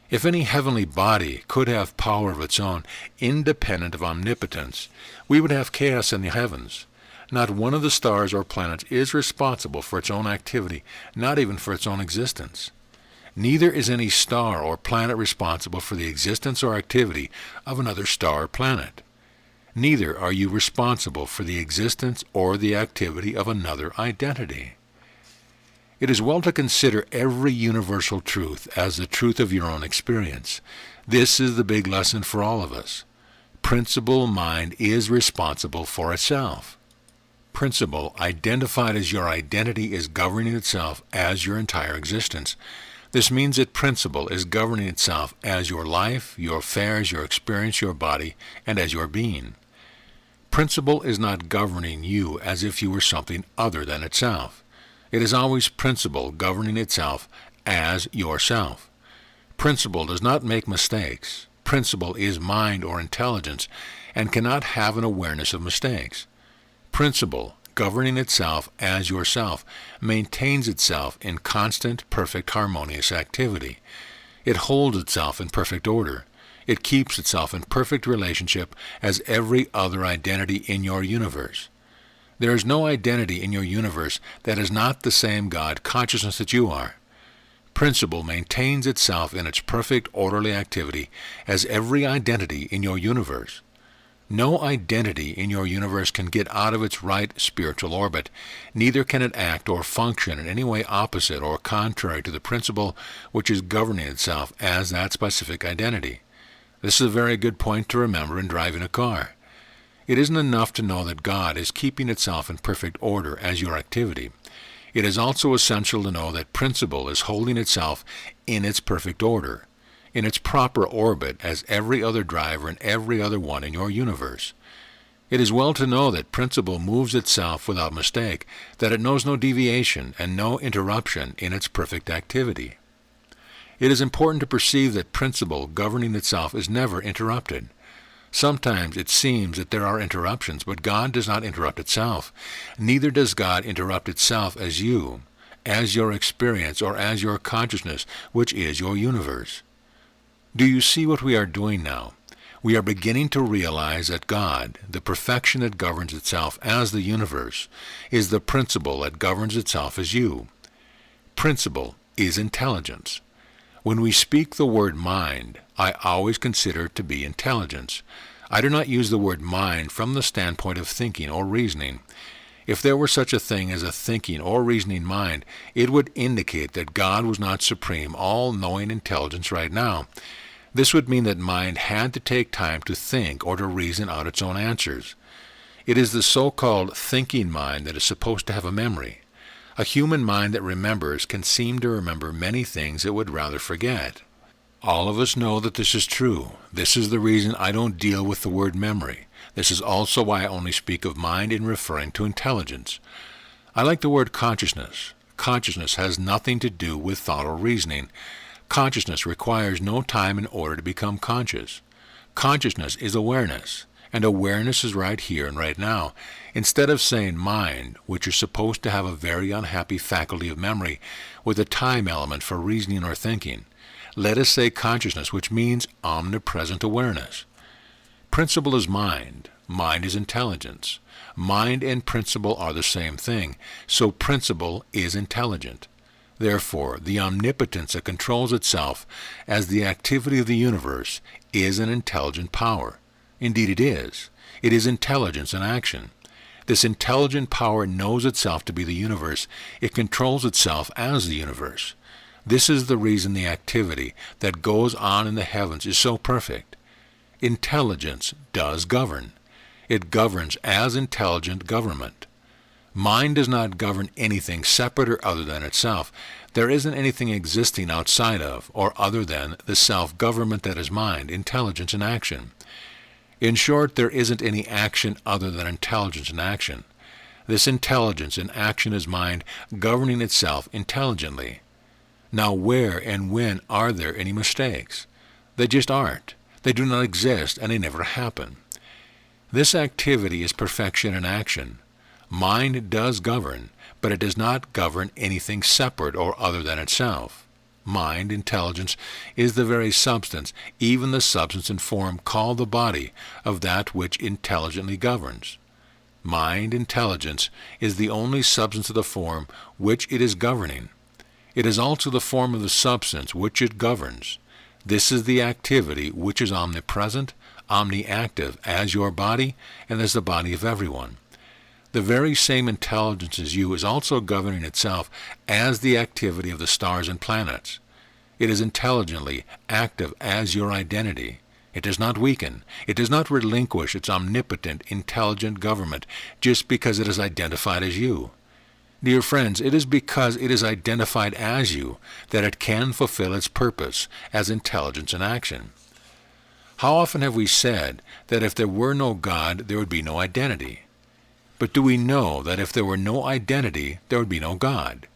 If any heavenly body could have power of its own, independent of omnipotence, we would have chaos in the heavens. Not one of the stars or planets is responsible for its own activity, not even for its own existence. Neither is any star or planet responsible for the existence or activity of another star or planet. Neither are you responsible for the existence or the activity of another identity. It is well to consider every universal truth as the truth of your own experience. This is the big lesson for all of us. Principle mind is responsible for itself. Principle, identified as your identity, is governing itself as your entire existence. This means that principle is governing itself as your life, your affairs, your experience, your body, and as your being. Principle is not governing you as if you were something other than itself. It is always principle governing itself as yourself. Principle does not make mistakes. Principle is mind or intelligence and cannot have an awareness of mistakes. Principle, governing itself as yourself, maintains itself in constant, perfect, harmonious activity. It holds itself in perfect order. It keeps itself in perfect relationship as every other identity in your universe. There is no identity in your universe that is not the same God consciousness that you are. Principle maintains itself in its perfect orderly activity as every identity in your universe. No identity in your universe can get out of its right spiritual orbit. Neither can it act or function in any way opposite or contrary to the principle which is governing itself as that specific identity. This is a very good point to remember in driving a car. It isn't enough to know that God is keeping itself in perfect order as your activity. It is also essential to know that principle is holding itself in its perfect order, in its proper orbit as every other driver and every other one in your universe. It is well to know that principle moves itself without mistake, that it knows no deviation and no interruption in its perfect activity. It is important to perceive that principle governing itself is never interrupted. Sometimes it seems that there are interruptions, but God does not interrupt itself. Neither does God interrupt itself as you, as your experience, or as your consciousness, which is your universe. Do you see what we are doing now? We are beginning to realize that God, the perfection that governs itself as the universe, is the principle that governs itself as you. Principle is intelligence. When we speak the word mind, I always consider it to be intelligence. I do not use the word mind from the standpoint of thinking or reasoning. If there were such a thing as a thinking or reasoning mind, it would indicate that God was not supreme, all-knowing intelligence right now. This would mean that mind had to take time to think or to reason out its own answers. It is the so-called thinking mind that is supposed to have a memory. A human mind that remembers can seem to remember many things it would rather forget. All of us know that this is true. This is the reason I don't deal with the word memory. This is also why I only speak of mind in referring to intelligence. I like the word consciousness. Consciousness has nothing to do with thought or reasoning. Consciousness requires no time in order to become conscious. Consciousness is awareness, and awareness is right here and right now. Instead of saying mind, which is supposed to have a very unhappy faculty of memory, with a time element for reasoning or thinking, let us say consciousness, which means omnipresent awareness. Principle is mind. Mind is intelligence. Mind and principle are the same thing, so principle is intelligent. Therefore, the omnipotence that controls itself as the activity of the universe is an intelligent power. Indeed it is. It is intelligence in action. This intelligent power knows itself to be the universe. It controls itself as the universe. This is the reason the activity that goes on in the heavens is so perfect. Intelligence does govern. It governs as intelligent government. Mind does not govern anything separate or other than itself. There isn't anything existing outside of or other than the self-government that is mind, intelligence in action. In short, there isn't any action other than intelligence in action. This intelligence in action is mind governing itself intelligently. Now where and when are there any mistakes? They just aren't. They do not exist, and they never happen. This activity is perfection in action. Mind does govern, but it does not govern anything separate or other than itself. Mind, intelligence, is the very substance, even the substance and form called the body, of that which intelligently governs. Mind, intelligence, is the only substance of the form which it is governing. It is also the form of the substance which it governs. This is the activity which is omnipresent, omniactive, as your body and as the body of everyone. The very same intelligence as you is also governing itself as the activity of the stars and planets. It is intelligently active as your identity. It does not weaken. It does not relinquish its omnipotent, intelligent government just because it is identified as you. Dear friends, it is because it is identified as you that it can fulfill its purpose as intelligence in action. How often have we said that if there were no God, there would be no identity? But do we know that if there were no identity, there would be no God?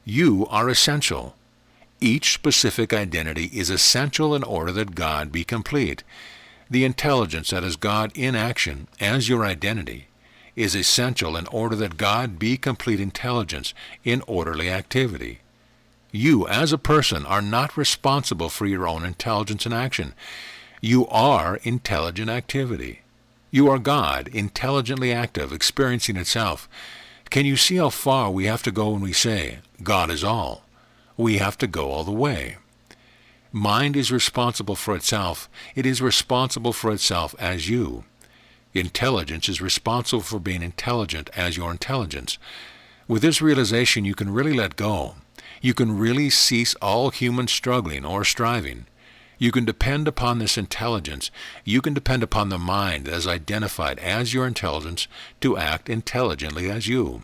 You are essential. Each specific identity is essential in order that God be complete. The intelligence that is God in action as your identity is essential in order that God be complete intelligence in orderly activity. You, as a person, are not responsible for your own intelligence and action. You are intelligent activity. You are God, intelligently active, experiencing itself. Can you see how far we have to go when we say, God is all? We have to go all the way. Mind is responsible for itself. It is responsible for itself as you. Intelligence is responsible for being intelligent as your intelligence. With this realization, you can really let go. You can really cease all human struggling or striving. You can depend upon this intelligence. You can depend upon the mind as identified as your intelligence to act intelligently as you.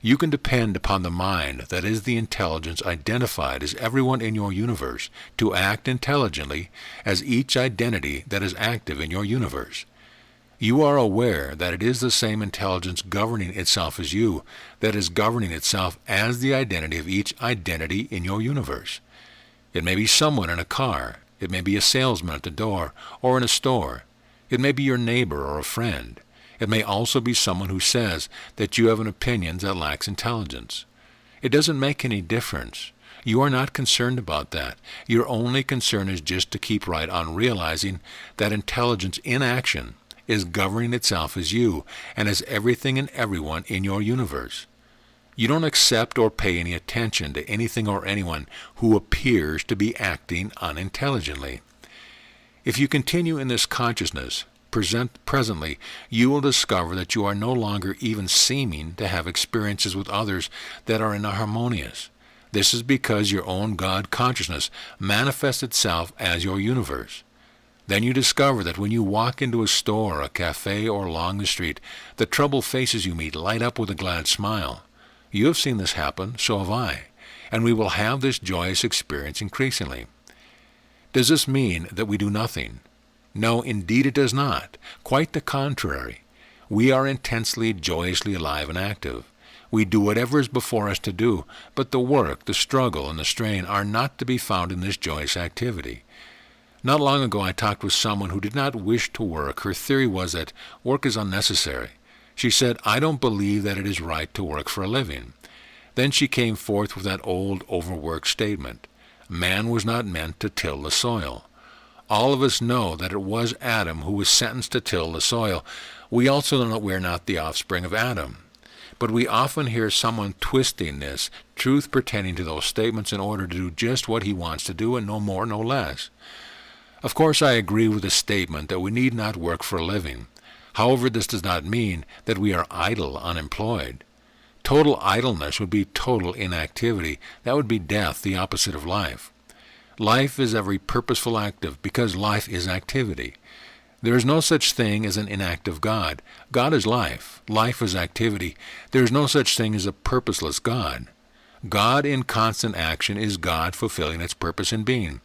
You can depend upon the mind that is the intelligence identified as everyone in your universe to act intelligently as each identity that is active in your universe. You are aware that it is the same intelligence governing itself as you that is governing itself as the identity of each identity in your universe. It may be someone in a car. It may be a salesman at the door or in a store. It may be your neighbor or a friend. It may also be someone who says that you have an opinion that lacks intelligence. It doesn't make any difference. You are not concerned about that. Your only concern is just to keep right on realizing that intelligence in action is governing itself as you and as everything and everyone in your universe. You don't accept or pay any attention to anything or anyone who appears to be acting unintelligently. If you continue in this consciousness, presently, you will discover that you are no longer even seeming to have experiences with others that are inharmonious. This is because your own God consciousness manifests itself as your universe. Then you discover that when you walk into a store, a cafe, or along the street, the troubled faces you meet light up with a glad smile. You have seen this happen, so have I, and we will have this joyous experience increasingly. Does this mean that we do nothing? No, indeed it does not. Quite the contrary. We are intensely, joyously alive and active. We do whatever is before us to do, but the work, the struggle, and the strain are not to be found in this joyous activity. Not long ago I talked with someone who did not wish to work. Her theory was that work is unnecessary. She said, I don't believe that it is right to work for a living. Then she came forth with that old overworked statement. Man was not meant to till the soil. All of us know that it was Adam who was sentenced to till the soil. We also know that we are not the offspring of Adam. But we often hear someone twisting this truth pertaining to those statements in order to do just what he wants to do and no more, no less. Of course, I agree with the statement that we need not work for a living. However, this does not mean that we are idle, unemployed. Total idleness would be total inactivity. That would be death, the opposite of life. Life is every purposeful active because life is activity. There is no such thing as an inactive God. God is life. Life is activity. There is no such thing as a purposeless God. God in constant action is God fulfilling its purpose in being.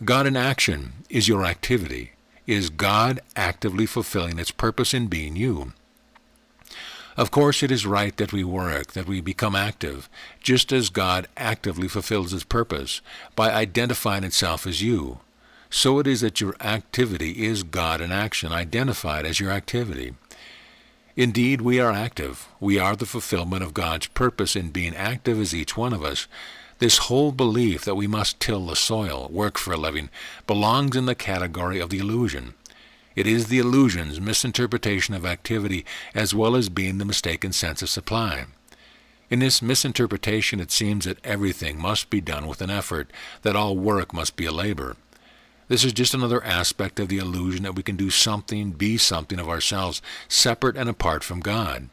God in action is your activity. Is God actively fulfilling its purpose in being you? Of course, it is right that we work, that we become active, just as God actively fulfills its purpose by identifying itself as you. So it is that your activity is God in action, identified as your activity. Indeed, we are active. We are the fulfillment of God's purpose in being active as each one of us. This whole belief that we must till the soil, work for a living, belongs in the category of the illusion. It is the illusion's misinterpretation of activity as well as being the mistaken sense of supply. In this misinterpretation it seems that everything must be done with an effort, that all work must be a labor. This is just another aspect of the illusion that we can do something, be something of ourselves, separate and apart from God.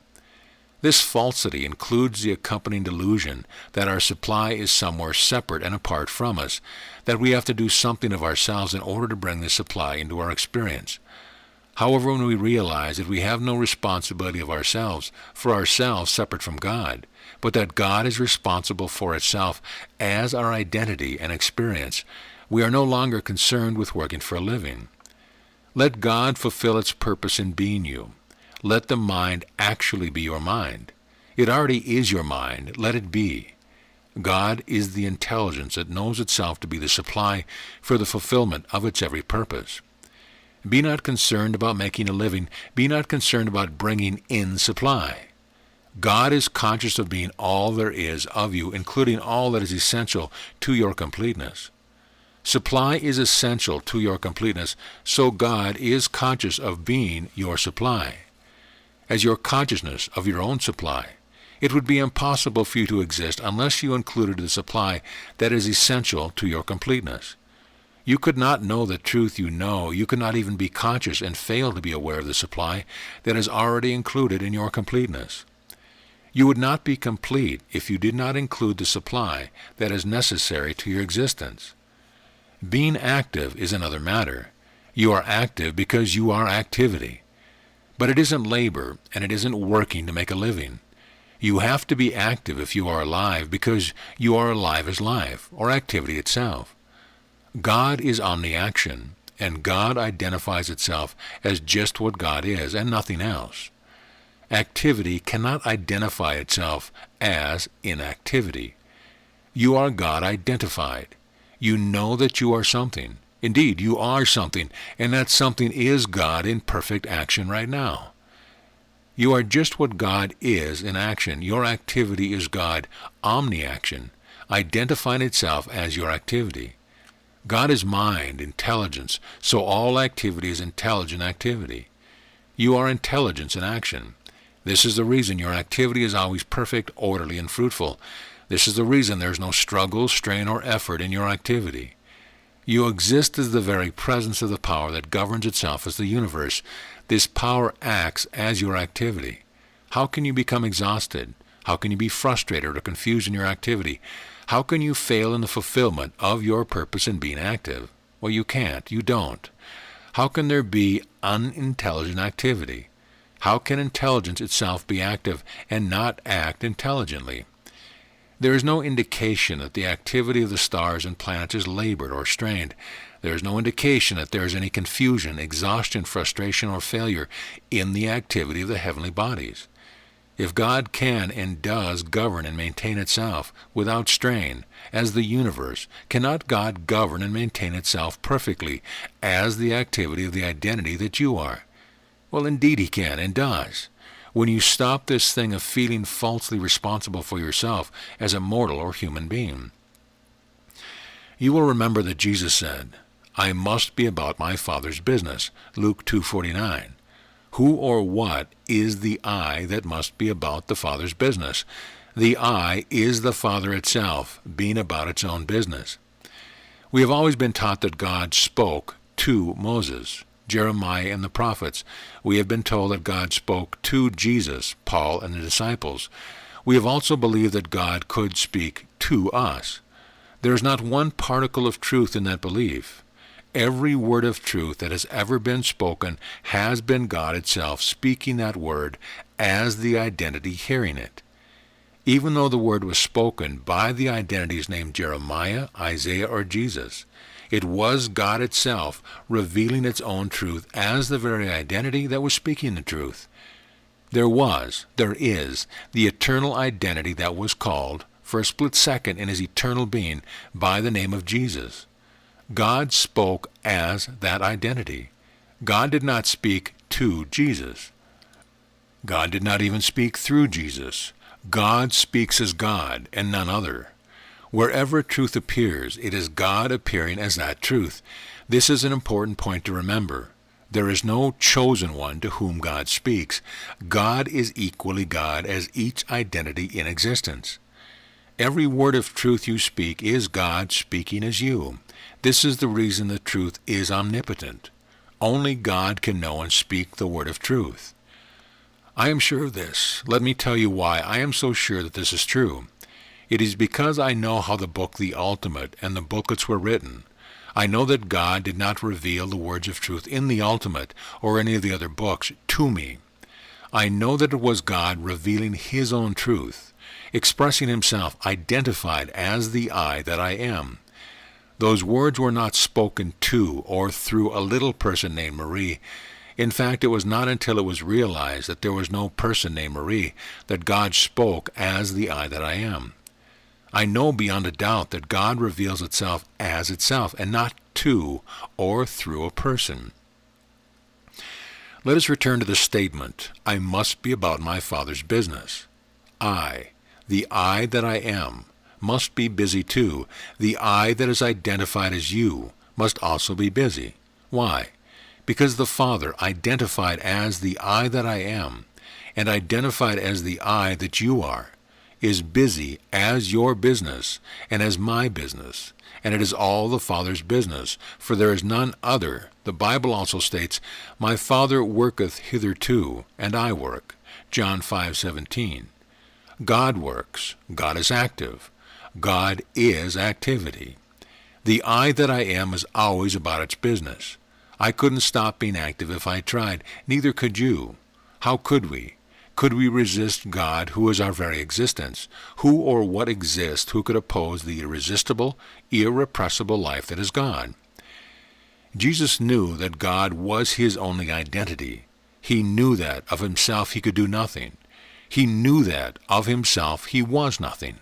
This falsity includes the accompanying delusion that our supply is somewhere separate and apart from us, that we have to do something of ourselves in order to bring the supply into our experience. However, when we realize that we have no responsibility of ourselves, for ourselves separate from God, but that God is responsible for itself as our identity and experience, we are no longer concerned with working for a living. Let God fulfill its purpose in being you. Let the mind actually be your mind. It already is your mind. Let it be. God is the intelligence that knows itself to be the supply for the fulfillment of its every purpose. Be not concerned about making a living. Be not concerned about bringing in supply. God is conscious of being all there is of you, including all that is essential to your completeness. Supply is essential to your completeness, so God is conscious of being your supply. As your consciousness of your own supply, it would be impossible for you to exist unless you included the supply that is essential to your completeness. You could not know the truth you know. You could not even be conscious and fail to be aware of the supply that is already included in your completeness. You would not be complete if you did not include the supply that is necessary to your existence. Being active is another matter. You are active because you are activity. But it isn't labor, and it isn't working to make a living. You have to be active if you are alive, because you are alive as life, or activity itself. God is omni-action, and God identifies itself as just what God is, and nothing else. Activity cannot identify itself as inactivity. You are God identified. You know that you are something. Indeed, you are something, and that something is God in perfect action right now. You are just what God is in action. Your activity is God, omni-action, identifying itself as your activity. God is mind, intelligence, so all activity is intelligent activity. You are intelligence in action. This is the reason your activity is always perfect, orderly, and fruitful. This is the reason there is no struggle, strain, or effort in your activity. You exist as the very presence of the power that governs itself as the universe. This power acts as your activity. How can you become exhausted? How can you be frustrated or confused in your activity? How can you fail in the fulfillment of your purpose in being active? Well, you can't. You don't. How can there be unintelligent activity? How can intelligence itself be active and not act intelligently? There is no indication that the activity of the stars and planets is labored or strained. There is no indication that there is any confusion, exhaustion, frustration, or failure in the activity of the heavenly bodies. If God can and does govern and maintain itself without strain as the universe, cannot God govern and maintain itself perfectly as the activity of the identity that you are? Well, indeed he can and does. When you stop this thing of feeling falsely responsible for yourself as a mortal or human being. You will remember that Jesus said, I must be about my Father's business, Luke 2:49. Who or what is the I that must be about the Father's business? The I is the Father itself, being about its own business. We have always been taught that God spoke to Moses, Jeremiah, and the prophets. We have been told that God spoke to Jesus, Paul, and the disciples. We have also believed that God could speak to us. There is not one particle of truth in that belief. Every word of truth that has ever been spoken has been God itself speaking that word as the identity hearing it. Even though the word was spoken by the identities named Jeremiah, Isaiah, or Jesus, it was God itself revealing its own truth as the very identity that was speaking the truth. There is, the eternal identity that was called, for a split second in his eternal being, by the name of Jesus. God spoke as that identity. God did not speak to Jesus. God did not even speak through Jesus. God speaks as God and none other. Wherever truth appears, it is God appearing as that truth. This is an important point to remember. There is no chosen one to whom God speaks. God is equally God as each identity in existence. Every word of truth you speak is God speaking as you. This is the reason the truth is omnipotent. Only God can know and speak the word of truth. I am sure of this. Let me tell you why I am so sure that this is true. It is because I know how the book The Ultimate and the booklets were written. I know that God did not reveal the words of truth in The Ultimate or any of the other books to me. I know that it was God revealing his own truth, expressing himself identified as the I that I am. Those words were not spoken to or through a little person named Marie. In fact, it was not until it was realized that there was no person named Marie that God spoke as the I that I am. I know beyond a doubt that God reveals itself as itself and not to or through a person. Let us return to the statement, I must be about my Father's business. I, the I that I am, must be busy too. The I that is identified as you must also be busy. Why? Because the Father, identified as the I that I am, and identified as the I that you are, is busy as your business and as my business, and it is all the Father's business, for there is none other. The Bible also states, "My Father worketh hitherto, and I work." John 5:17. God works. God is active. God is activity. The I that I am is always about its business. I couldn't stop being active if I tried. Neither could you. How could we? Could we resist God, who is our very existence? Who or what exists who could oppose the irresistible, irrepressible life that is God? Jesus knew that God was his only identity. He knew that of himself he could do nothing. He knew that of himself he was nothing.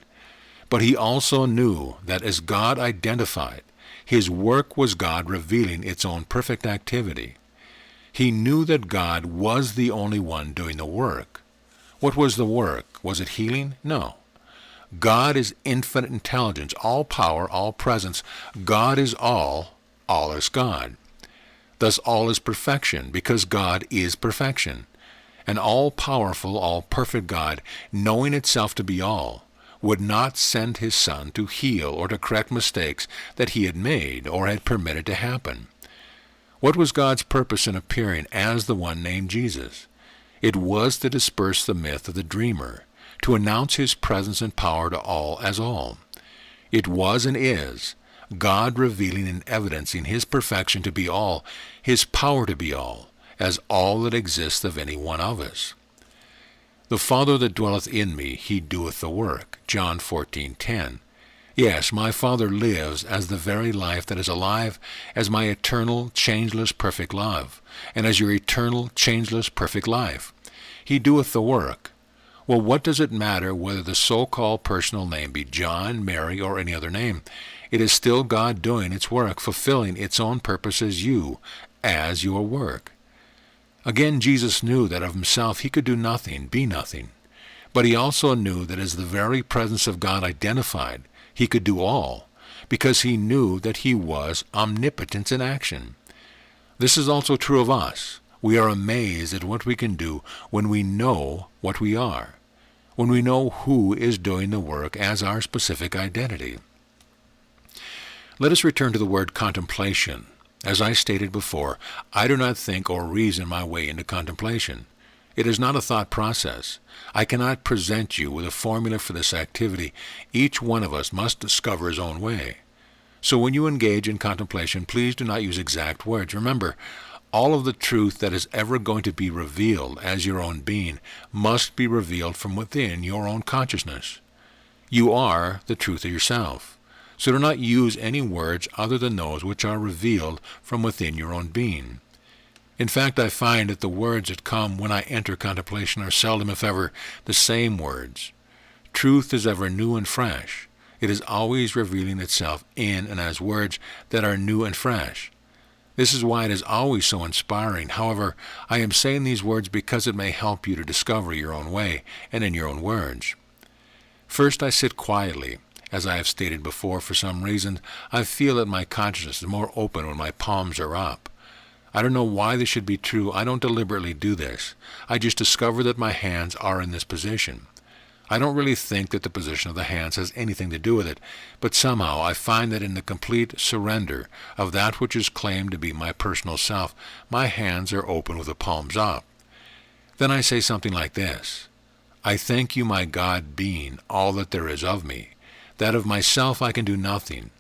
But he also knew that as God identified, his work was God revealing its own perfect activity. He knew that God was the only one doing the work. What was the work? Was it healing? No. God is infinite intelligence, all power, all presence. God is all is God. Thus all is perfection, because God is perfection. An all-powerful, all-perfect God, knowing itself to be all, would not send his Son to heal or to correct mistakes that he had made or had permitted to happen. What was God's purpose in appearing as the one named Jesus? It was to disperse the myth of the dreamer, to announce his presence and power to all as all. It was and is God revealing and evidencing his perfection to be all, his power to be all, as all that exists of any one of us. The Father that dwelleth in me, he doeth the work. John 14:10. Yes, my Father lives as the very life that is alive, as my eternal, changeless, perfect love, and as your eternal, changeless, perfect life. He doeth the work. Well, what does it matter whether the so-called personal name be John, Mary, or any other name? It is still God doing its work, fulfilling its own purpose as you, as your work. Again, Jesus knew that of himself he could do nothing, be nothing. But he also knew that as the very presence of God identified, he could do all, because he knew that he was omnipotence in action. This is also true of us. We are amazed at what we can do when we know what we are, when we know who is doing the work as our specific identity. Let us return to the word contemplation. As I stated before, I do not think or reason my way into contemplation. It is not a thought process. I cannot present you with a formula for this activity. Each one of us must discover his own way. So when you engage in contemplation, please do not use exact words. Remember, all of the truth that is ever going to be revealed as your own being must be revealed from within your own consciousness. You are the truth of yourself. So do not use any words other than those which are revealed from within your own being. In fact, I find that the words that come when I enter contemplation are seldom, if ever, the same words. Truth is ever new and fresh. It is always revealing itself in and as words that are new and fresh. This is why it is always so inspiring. However, I am saying these words because it may help you to discover your own way and in your own words. First, I sit quietly. As I have stated before, for some reason, I feel that my consciousness is more open when my palms are up. I don't know why this should be true. I don't deliberately do this. I just discover that my hands are in this position. I don't really think that the position of the hands has anything to do with it, but somehow I find that in the complete surrender of that which is claimed to be my personal self, my hands are open with the palms up. Then I say something like this: I thank you, my God, being all that there is of me, that of myself I can do nothing,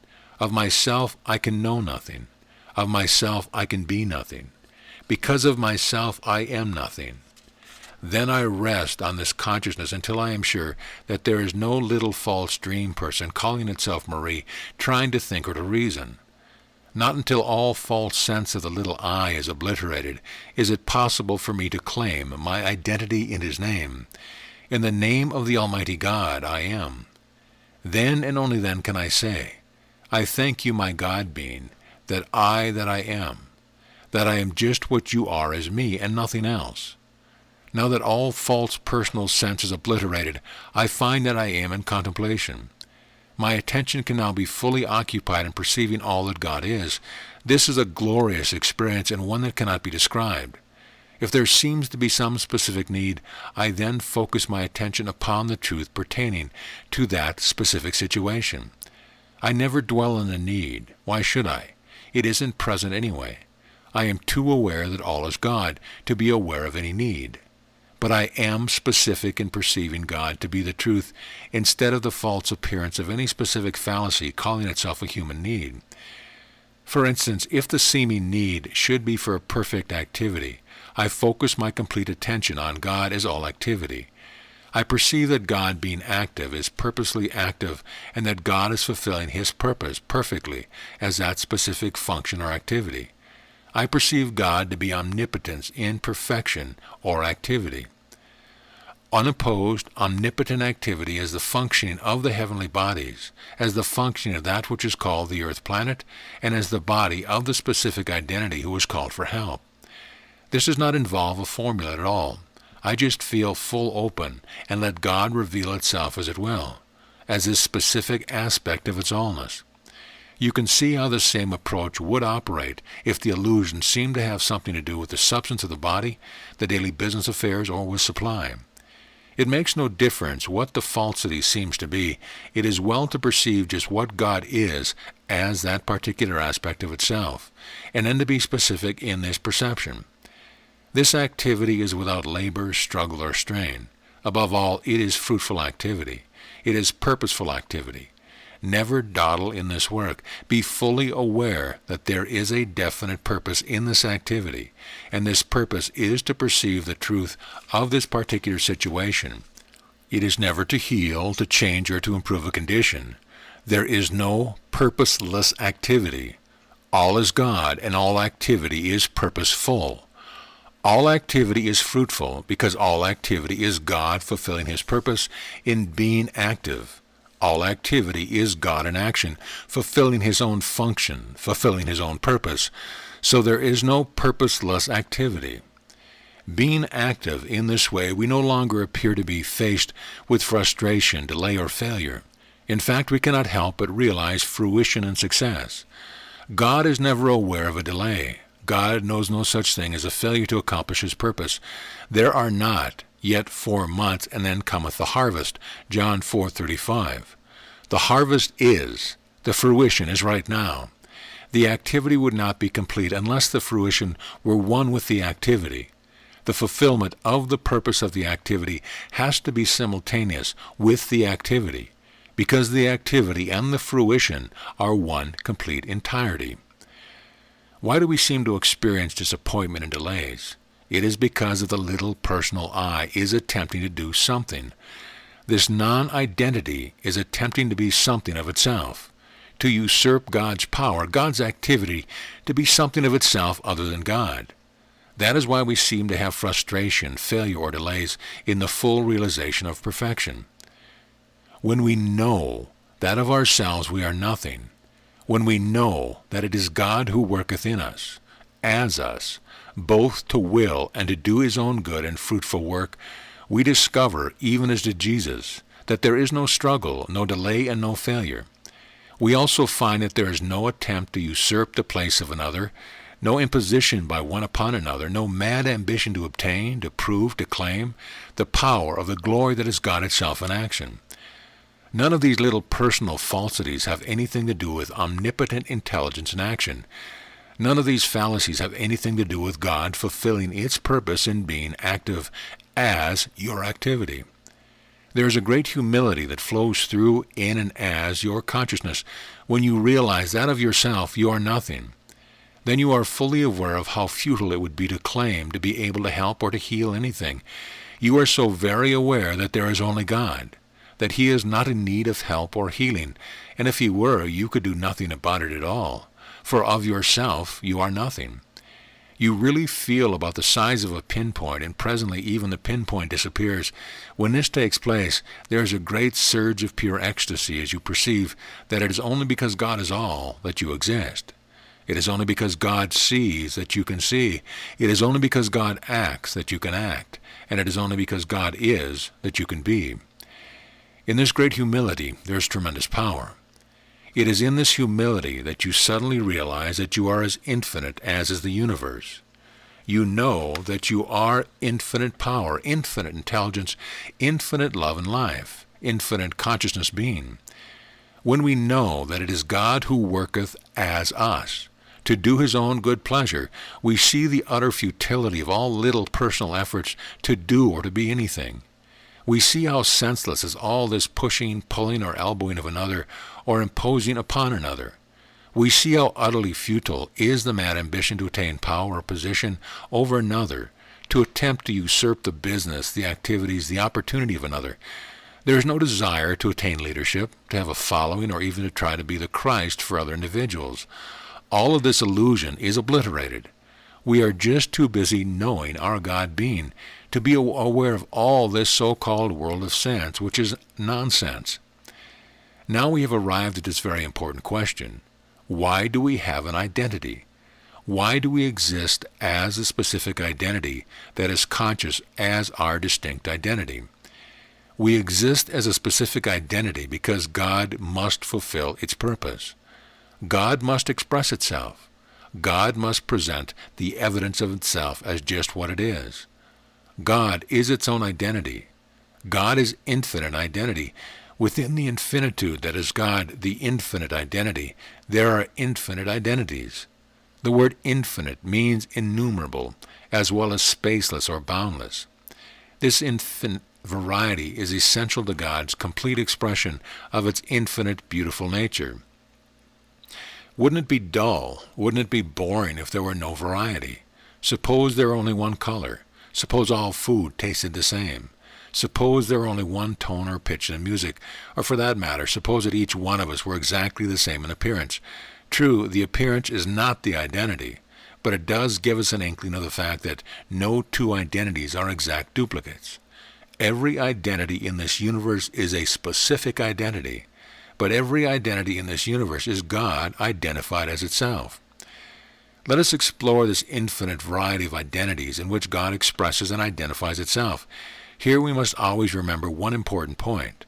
of myself I can know nothing, of myself I can be nothing. Because of myself I am nothing. Then I rest on this consciousness until I am sure that there is no little false dream person calling itself Marie trying to think or to reason. Not until all false sense of the little I is obliterated is it possible for me to claim my identity in his name. In the name of the Almighty God I am. Then and only then can I say, I thank you, my God being, that I am just what you are as me and nothing else. Now that all false personal sense is obliterated, I find that I am in contemplation. My attention can now be fully occupied in perceiving all that God is. This is a glorious experience and one that cannot be described. If there seems to be some specific need, I then focus my attention upon the truth pertaining to that specific situation. I never dwell on the need. Why should I? It isn't present anyway. I am too aware that all is God to be aware of any need. But I am specific in perceiving God to be the truth instead of the false appearance of any specific fallacy calling itself a human need. For instance, if the seeming need should be for a perfect activity, I focus my complete attention on God as all activity. I perceive that God, being active, is purposely active, and that God is fulfilling His purpose perfectly as that specific function or activity. I perceive God to be omnipotence in perfection or activity. Unopposed, omnipotent activity as the functioning of the heavenly bodies, as the functioning of that which is called the earth planet, and as the body of the specific identity who is called for help. This does not involve a formula at all. I just feel full open and let God reveal itself as it will, as this specific aspect of its allness. You can see how the same approach would operate if the illusion seemed to have something to do with the substance of the body, the daily business affairs, or with supply. It makes no difference what the falsity seems to be. It is well to perceive just what God is as that particular aspect of itself, and then to be specific in this perception. This activity is without labor, struggle, or strain. Above all, it is fruitful activity. It is purposeful activity. Never dawdle in this work. Be fully aware that there is a definite purpose in this activity, and this purpose is to perceive the truth of this particular situation. It is never to heal, to change, or to improve a condition. There is no purposeless activity. All is God, and all activity is purposeful. All activity is fruitful because all activity is God fulfilling His purpose in being active. All activity is God in action, fulfilling His own function, fulfilling His own purpose. So there is no purposeless activity. Being active in this way, we no longer appear to be faced with frustration, delay, or failure. In fact, we cannot help but realize fruition and success. God is never aware of a delay. God knows no such thing as a failure to accomplish His purpose. There are not yet 4 months, and then cometh the harvest. John 4:35. The harvest is, the fruition is right now. The activity would not be complete unless the fruition were one with the activity. The fulfillment of the purpose of the activity has to be simultaneous with the activity, because the activity and the fruition are one complete entirety. Why do we seem to experience disappointment and delays? It is because of the little personal I is attempting to do something. This non-identity is attempting to be something of itself, to usurp God's power, God's activity, to be something of itself other than God. That is why we seem to have frustration, failure, or delays in the full realization of perfection. When we know that of ourselves we are nothing, when we know that it is God who worketh in us, as us, both to will and to do His own good and fruitful work, we discover, even as did Jesus, that there is no struggle, no delay, and no failure. We also find that there is no attempt to usurp the place of another, no imposition by one upon another, no mad ambition to obtain, to prove, to claim the power of the glory that is God itself in action. None of these little personal falsities have anything to do with omnipotent intelligence in action. None of these fallacies have anything to do with God fulfilling its purpose in being active as your activity. There is a great humility that flows through, in, and as your consciousness when you realize that of yourself you are nothing. Then you are fully aware of how futile it would be to claim to be able to help or to heal anything. You are so very aware that there is only God, that He is not in need of help or healing, and if He were, you could do nothing about it at all, for of yourself you are nothing. You really feel about the size of a pinpoint, and presently even the pinpoint disappears. When this takes place, there is a great surge of pure ecstasy as you perceive that it is only because God is all that you exist. It is only because God sees that you can see. It is only because God acts that you can act. And it is only because God is that you can be. In this great humility, there is tremendous power. It is in this humility that you suddenly realize that you are as infinite as is the universe. You know that you are infinite power, infinite intelligence, infinite love and life, infinite consciousness being. When we know that it is God who worketh as us, to do his own good pleasure, we see the utter futility of all little personal efforts to do or to be anything. We see how senseless is all this pushing, pulling, or elbowing of another, or imposing upon another. We see how utterly futile is the mad ambition to attain power or position over another, to attempt to usurp the business, the activities, the opportunity of another. There is no desire to attain leadership, to have a following, or even to try to be the Christ for other individuals. All of this illusion is obliterated. We are just too busy knowing our God being to be aware of all this so-called world of sense, which is nonsense. Now we have arrived at this very important question. Why do we have an identity? Why do we exist as a specific identity that is conscious as our distinct identity? We exist as a specific identity because God must fulfill its purpose. God must express itself. God must present the evidence of itself as just what it is. God is its own identity. God is infinite identity. Within the infinitude that is God, the infinite identity, there are infinite identities. The word infinite means innumerable, as well as spaceless or boundless. This infinite variety is essential to God's complete expression of its infinite, beautiful nature. Wouldn't it be dull, wouldn't it be boring if there were no variety? Suppose there were only one color. Suppose all food tasted the same. Suppose there were only one tone or pitch in music, or for that matter, suppose that each one of us were exactly the same in appearance. True, the appearance is not the identity, but it does give us an inkling of the fact that no two identities are exact duplicates. Every identity in this universe is a specific identity, but every identity in this universe is God identified as itself. Let us explore this infinite variety of identities in which God expresses and identifies itself. Here we must always remember one important point.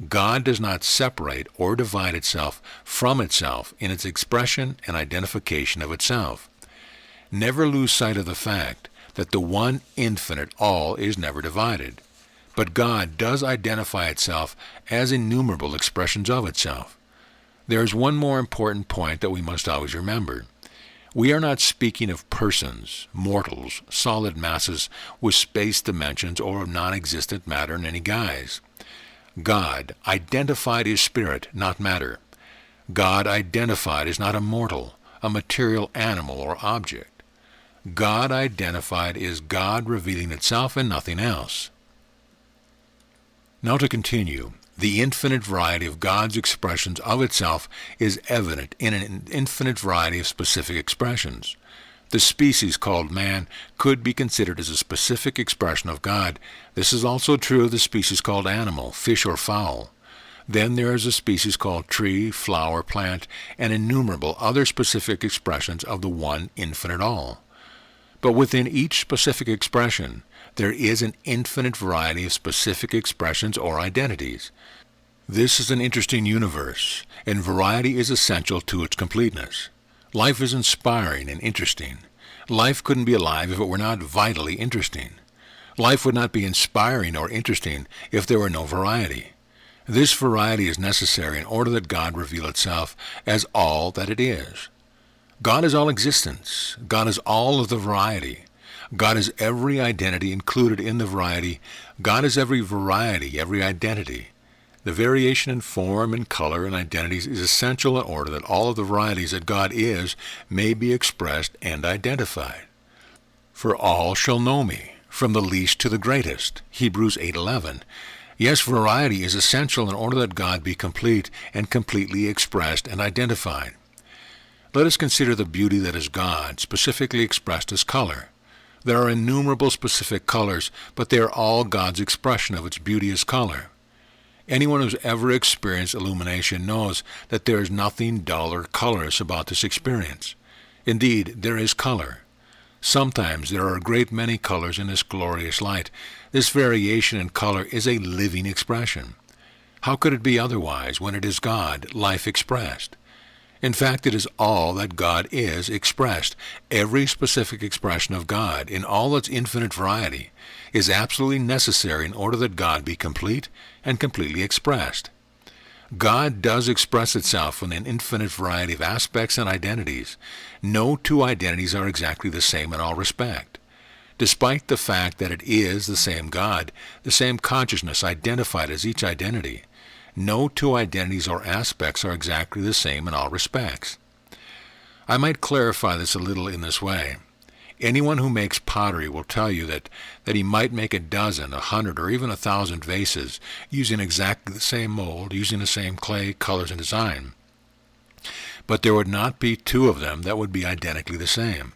God does not separate or divide itself from itself in its expression and identification of itself. Never lose sight of the fact that the one infinite all is never divided. But God does identify itself as innumerable expressions of itself. There is one more important point that we must always remember. We are not speaking of persons, mortals, solid masses with space dimensions or of non-existent matter in any guise. God identified is spirit, not matter. God identified is not a mortal, a material animal or object. God identified is God revealing itself and nothing else. Now to continue. The infinite variety of God's expressions of itself is evident in an infinite variety of specific expressions. The species called man could be considered as a specific expression of God. This is also true of the species called animal, fish or fowl. Then there is a species called tree, flower, plant, and innumerable other specific expressions of the one infinite all. But within each specific expression, there is an infinite variety of specific expressions or identities. This is an interesting universe, and variety is essential to its completeness. Life is inspiring and interesting. Life couldn't be alive if it were not vitally interesting. Life would not be inspiring or interesting if there were no variety. This variety is necessary in order that God reveal itself as all that it is. God is all existence. God is all of the variety. God is every identity included in the variety. God is every variety, every identity. The variation in form and color and identities is essential in order that all of the varieties that God is may be expressed and identified. For all shall know me, from the least to the greatest. Hebrews 8:11. Yes, variety is essential in order that God be complete and completely expressed and identified. Let us consider the beauty that is God, specifically expressed as color. There are innumerable specific colors, but they are all God's expression of its beauty as color. Anyone who's ever experienced illumination knows that there is nothing dull or colorless about this experience. Indeed, there is color. Sometimes there are a great many colors in this glorious light. This variation in color is a living expression. How could it be otherwise when it is God, life expressed? In fact, it is all that God is expressed. Every specific expression of God, in all its infinite variety, is absolutely necessary in order that God be complete and completely expressed. God does express itself in an infinite variety of aspects and identities. No two identities are exactly the same in all respect. Despite the fact that it is the same God, the same consciousness identified as each identity, no two identities or aspects are exactly the same in all respects. I might clarify this a little in this way. Anyone who makes pottery will tell you that he might make a dozen, 100, or even 1,000 vases using exactly the same mold, using the same clay, colors, and design. But there would not be two of them that would be identically the same.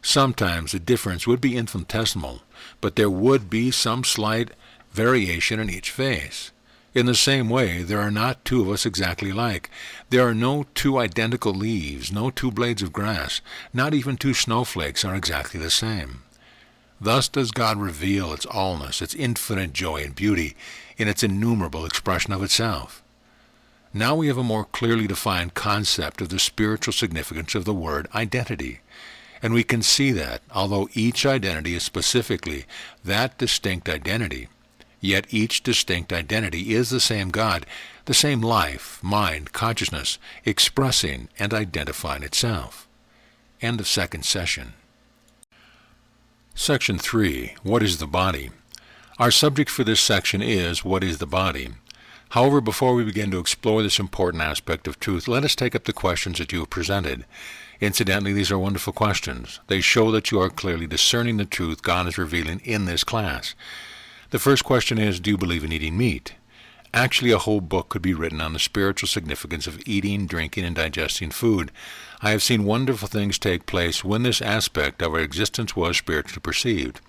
Sometimes the difference would be infinitesimal, but there would be some slight variation in each vase. In the same way, there are not two of us exactly alike. There are no two identical leaves, no two blades of grass, not even two snowflakes are exactly the same. Thus does God reveal its allness, its infinite joy and beauty, in its innumerable expression of itself. Now we have a more clearly defined concept of the spiritual significance of the word identity. And we can see that, although each identity is specifically that distinct identity, yet each distinct identity is the same God, the same life, mind, consciousness, expressing and identifying itself. End of second session. Section 3. What is the body? Our subject for this section is, what is the body? However, before we begin to explore this important aspect of truth, let us take up the questions that you have presented. Incidentally, these are wonderful questions. They show that you are clearly discerning the truth God is revealing in this class. The first question is, do you believe in eating meat? Actually, a whole book could be written on the spiritual significance of eating, drinking, and digesting food. I have seen wonderful things take place when this aspect of our existence was spiritually perceived.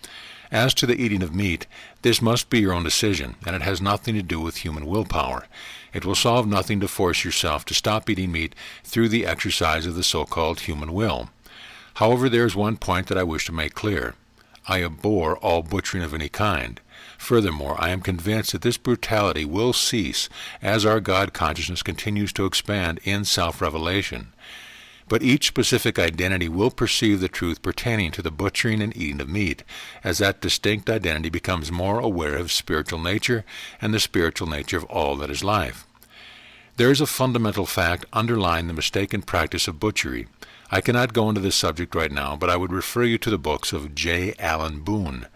As to the eating of meat, this must be your own decision, and it has nothing to do with human willpower. It will solve nothing to force yourself to stop eating meat through the exercise of the so-called human will. However, there is one point that I wish to make clear. I abhor all butchering of any kind. Furthermore, I am convinced that this brutality will cease as our God consciousness continues to expand in self-revelation. But each specific identity will perceive the truth pertaining to the butchering and eating of meat, as that distinct identity becomes more aware of spiritual nature and the spiritual nature of all that is life. There is a fundamental fact underlying the mistaken practice of butchery. I cannot go into this subject right now, but I would refer you to the books of J. Allen Boone.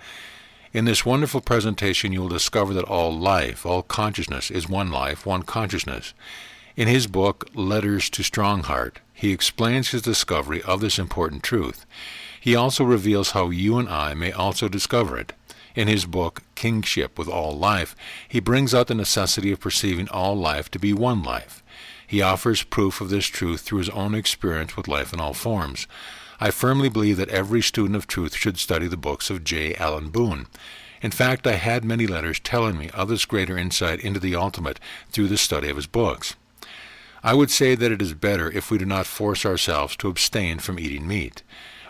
In this wonderful presentation, you will discover that all life, all consciousness, is one life, one consciousness. In his book, Letters to Strongheart, he explains his discovery of this important truth. He also reveals how you and I may also discover it. In his book, Kingship with All Life, he brings out the necessity of perceiving all life to be one life. He offers proof of this truth through his own experience with life in all forms. I firmly believe that every student of truth should study the books of J. Allen Boone. In fact, I had many letters telling me of this greater insight into the ultimate through the study of his books. I would say that it is better if we do not force ourselves to abstain from eating meat.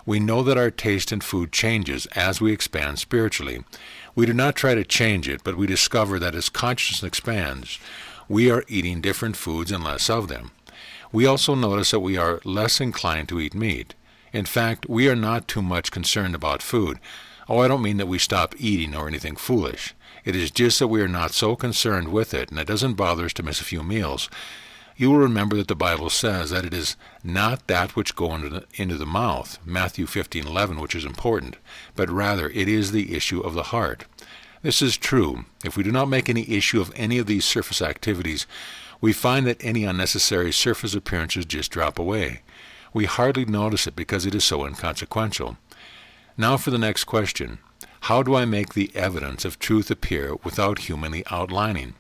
We know that our taste in food changes as we expand spiritually. We do not try to change it, but we discover that as consciousness expands, we are eating different foods and less of them. We also notice that we are less inclined to eat meat. In fact, we are not too much concerned about food. Oh, I don't mean that we stop eating or anything foolish. It is just that we are not so concerned with it, and it doesn't bother us to miss a few meals. You will remember that the Bible says that it is not that which go into the mouth, Matthew 15:11, which is important, but rather it is the issue of the heart. This is true. If we do not make any issue of any of these surface activities, we find that any unnecessary surface appearances just drop away. We hardly notice it because it is so inconsequential. Now for the next question. How do I make the evidence of truth appear without humanly outlining?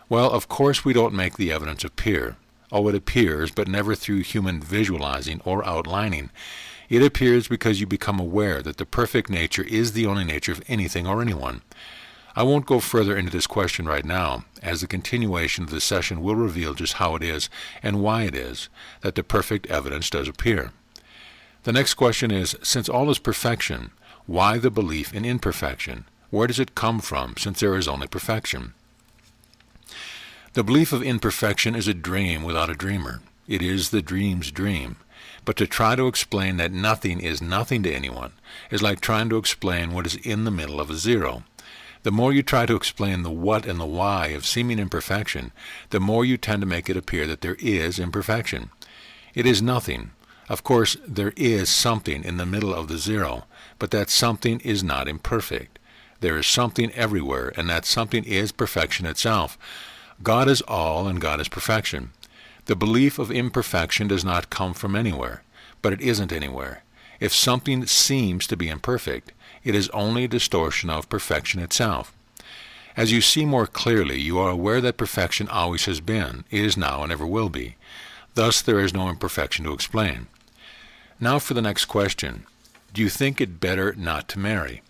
Well, of course we don't make the evidence appear. Oh, it appears, but never through human visualizing or outlining. It appears because you become aware that the perfect nature is the only nature of anything or anyone. I won't go further into this question right now, as the continuation of the session will reveal just how it is and why it is that the perfect evidence does appear. The next question is, since all is perfection, why the belief in imperfection? Where does it come from, since there is only perfection? The belief of imperfection is a dream without a dreamer. It is the dream's dream. But to try to explain that nothing is nothing to anyone is like trying to explain what is in the middle of a zero. The more you try to explain the what and the why of seeming imperfection, the more you tend to make it appear that there is imperfection. It is nothing. Of course, there is something in the middle of the zero, but that something is not imperfect. There is something everywhere, and that something is perfection itself. God is all, and God is perfection. The belief of imperfection does not come from anywhere, but it isn't anywhere. If something seems to be imperfect, it is only a distortion of perfection itself. As you see more clearly, you are aware that perfection always has been, is now, and ever will be. Thus there is no imperfection to explain. Now for the next question. Do you think it better not to marry?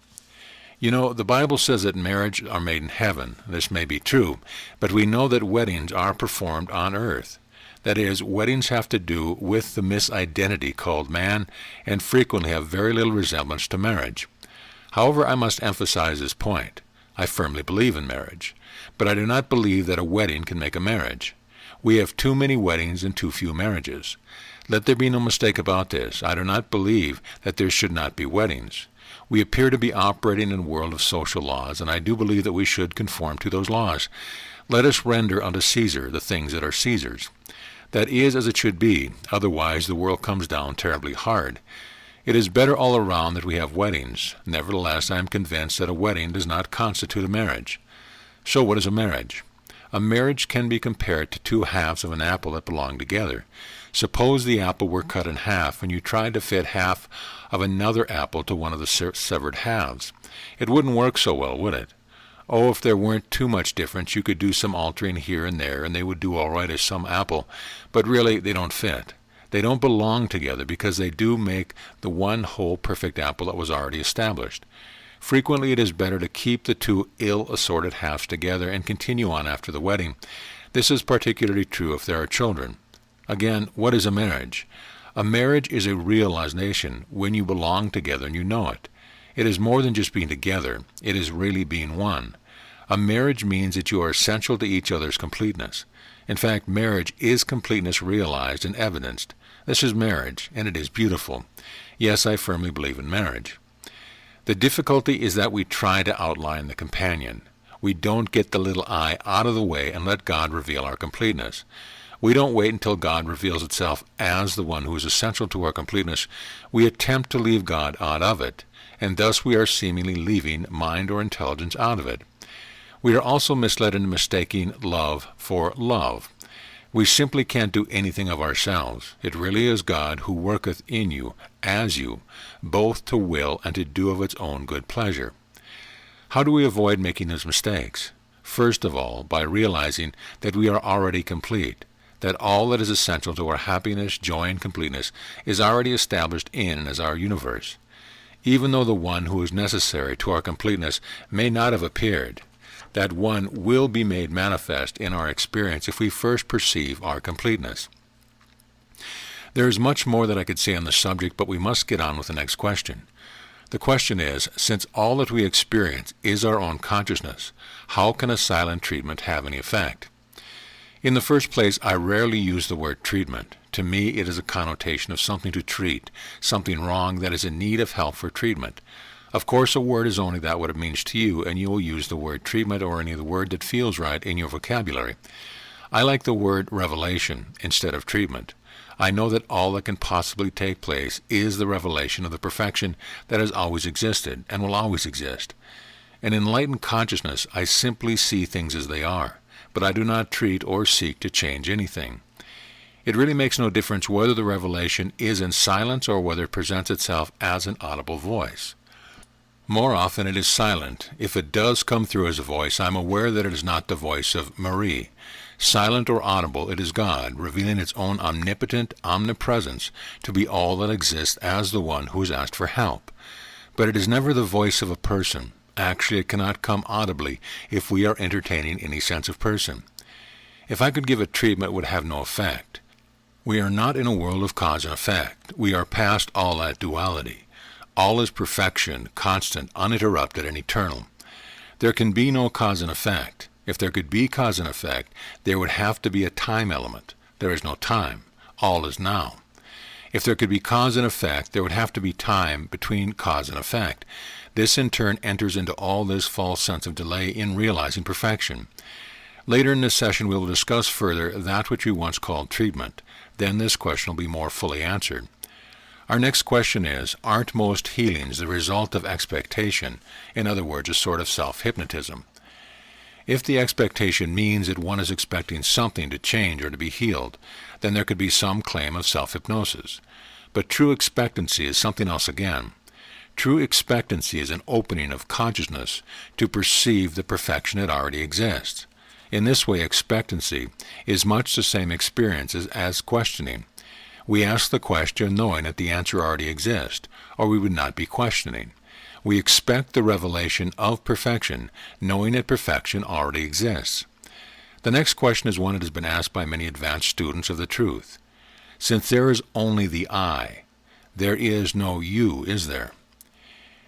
You know, the Bible says that marriage are made in heaven. This may be true, but we know that weddings are performed on earth. That is, weddings have to do with the misidentity called man, and frequently have very little resemblance to marriage. However, I must emphasize this point. I firmly believe in marriage, but I do not believe that a wedding can make a marriage. We have too many weddings and too few marriages. Let there be no mistake about this. I do not believe that there should not be weddings. We appear to be operating in a world of social laws, and I do believe that we should conform to those laws. Let us render unto Caesar the things that are Caesar's. That is as it should be, otherwise the world comes down terribly hard. It is better all around that we have weddings. Nevertheless, I am convinced that a wedding does not constitute a marriage. So what is a marriage? A marriage can be compared to two halves of an apple that belong together. Suppose the apple were cut in half, and you tried to fit half of another apple to one of the severed halves. It wouldn't work so well, would it? Oh, if there weren't too much difference, you could do some altering here and there, and they would do all right as some apple. But really, they don't fit. They don't belong together because they do make the one whole perfect apple that was already established. Frequently it is better to keep the two ill-assorted halves together and continue on after the wedding. This is particularly true if there are children. Again, what is a marriage? A marriage is a realization when you belong together and you know it. It is more than just being together. It is really being one. A marriage means that you are essential to each other's completeness. In fact, marriage is completeness realized and evidenced. This is marriage, and it is beautiful. Yes, I firmly believe in marriage. The difficulty is that we try to outline the companion. We don't get the little I out of the way and let God reveal our completeness. We don't wait until God reveals itself as the one who is essential to our completeness. We attempt to leave God out of it, and thus we are seemingly leaving mind or intelligence out of it. We are also misled into mistaking love for love. We simply can't do anything of ourselves. It really is God who worketh in you, as you, both to will and to do of its own good pleasure. How do we avoid making those mistakes? First of all, by realizing that we are already complete, that all that is essential to our happiness, joy, and completeness is already established in and as our universe. Even though the one who is necessary to our completeness may not have appeared, that one will be made manifest in our experience if we first perceive our completeness. There is much more that I could say on the subject, but we must get on with the next question. The question is, since all that we experience is our own consciousness, how can a silent treatment have any effect? In the first place, I rarely use the word treatment. To me, it is a connotation of something to treat, something wrong that is in need of help for treatment. Of course, a word is only that what it means to you, and you will use the word treatment or any other word that feels right in your vocabulary. I like the word revelation instead of treatment. I know that all that can possibly take place is the revelation of the perfection that has always existed and will always exist. In enlightened consciousness, I simply see things as they are, but I do not treat or seek to change anything. It really makes no difference whether the revelation is in silence or whether it presents itself as an audible voice. More often it is silent. If it does come through as a voice, I am aware that it is not the voice of Marie. Silent or audible, it is God, revealing its own omnipotent omnipresence to be all that exists as the one who is asked for help. But it is never the voice of a person. Actually, it cannot come audibly if we are entertaining any sense of person. If I could give a treatment, it would have no effect. We are not in a world of cause and effect. We are past all that duality. All is perfection, constant, uninterrupted, and eternal. There can be no cause and effect. If there could be cause and effect, there would have to be a time element. There is no time. All is now. If there could be cause and effect, there would have to be time between cause and effect. This in turn enters into all this false sense of delay in realizing perfection. Later in this session we will discuss further that which we once called treatment. Then this question will be more fully answered. Our next question is, aren't most healings the result of expectation? In other words, a sort of self-hypnotism. If the expectation means that one is expecting something to change or to be healed, then there could be some claim of self-hypnosis. But true expectancy is something else again. True expectancy is an opening of consciousness to perceive the perfection that already exists. In this way, expectancy is much the same experience as questioning. We ask the question knowing that the answer already exists, or we would not be questioning. We expect the revelation of perfection, knowing that perfection already exists. The next question is one that has been asked by many advanced students of the truth. Since there is only the I, there is no you, is there?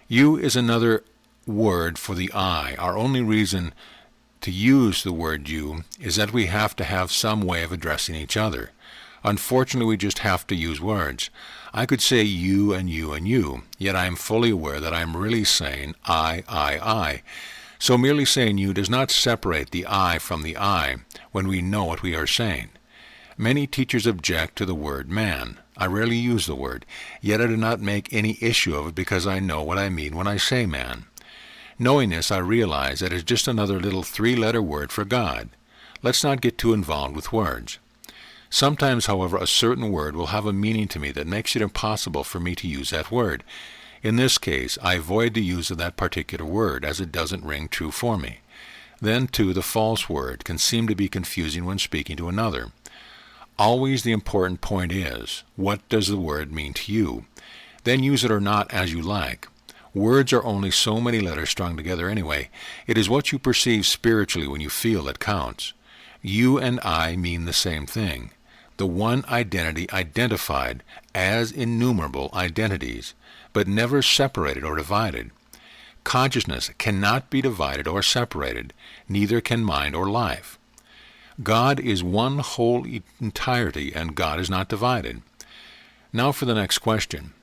You is another word for the I. Our only reason to use the word you is that we have to have some way of addressing each other. Unfortunately, we just have to use words. I could say you and you and you, yet I am fully aware that I am really saying I. So merely saying you does not separate the I from the I when we know what we are saying. Many teachers object to the word man. I rarely use the word, yet I do not make any issue of it because I know what I mean when I say man. Knowing this, I realize that it is just another little three-letter word for God. Let's not get too involved with words. Sometimes, however, a certain word will have a meaning to me that makes it impossible for me to use that word. In this case, I avoid the use of that particular word, as it doesn't ring true for me. Then, too, the false word can seem to be confusing when speaking to another. Always the important point is, what does the word mean to you? Then use it or not as you like. Words are only so many letters strung together anyway. It is what you perceive spiritually when you feel that counts. You and I mean the same thing. The one identity identified as innumerable identities, but never separated or divided. Consciousness cannot be divided or separated, neither can mind or life. God is one whole entirety, and God is not divided. Now for the next question.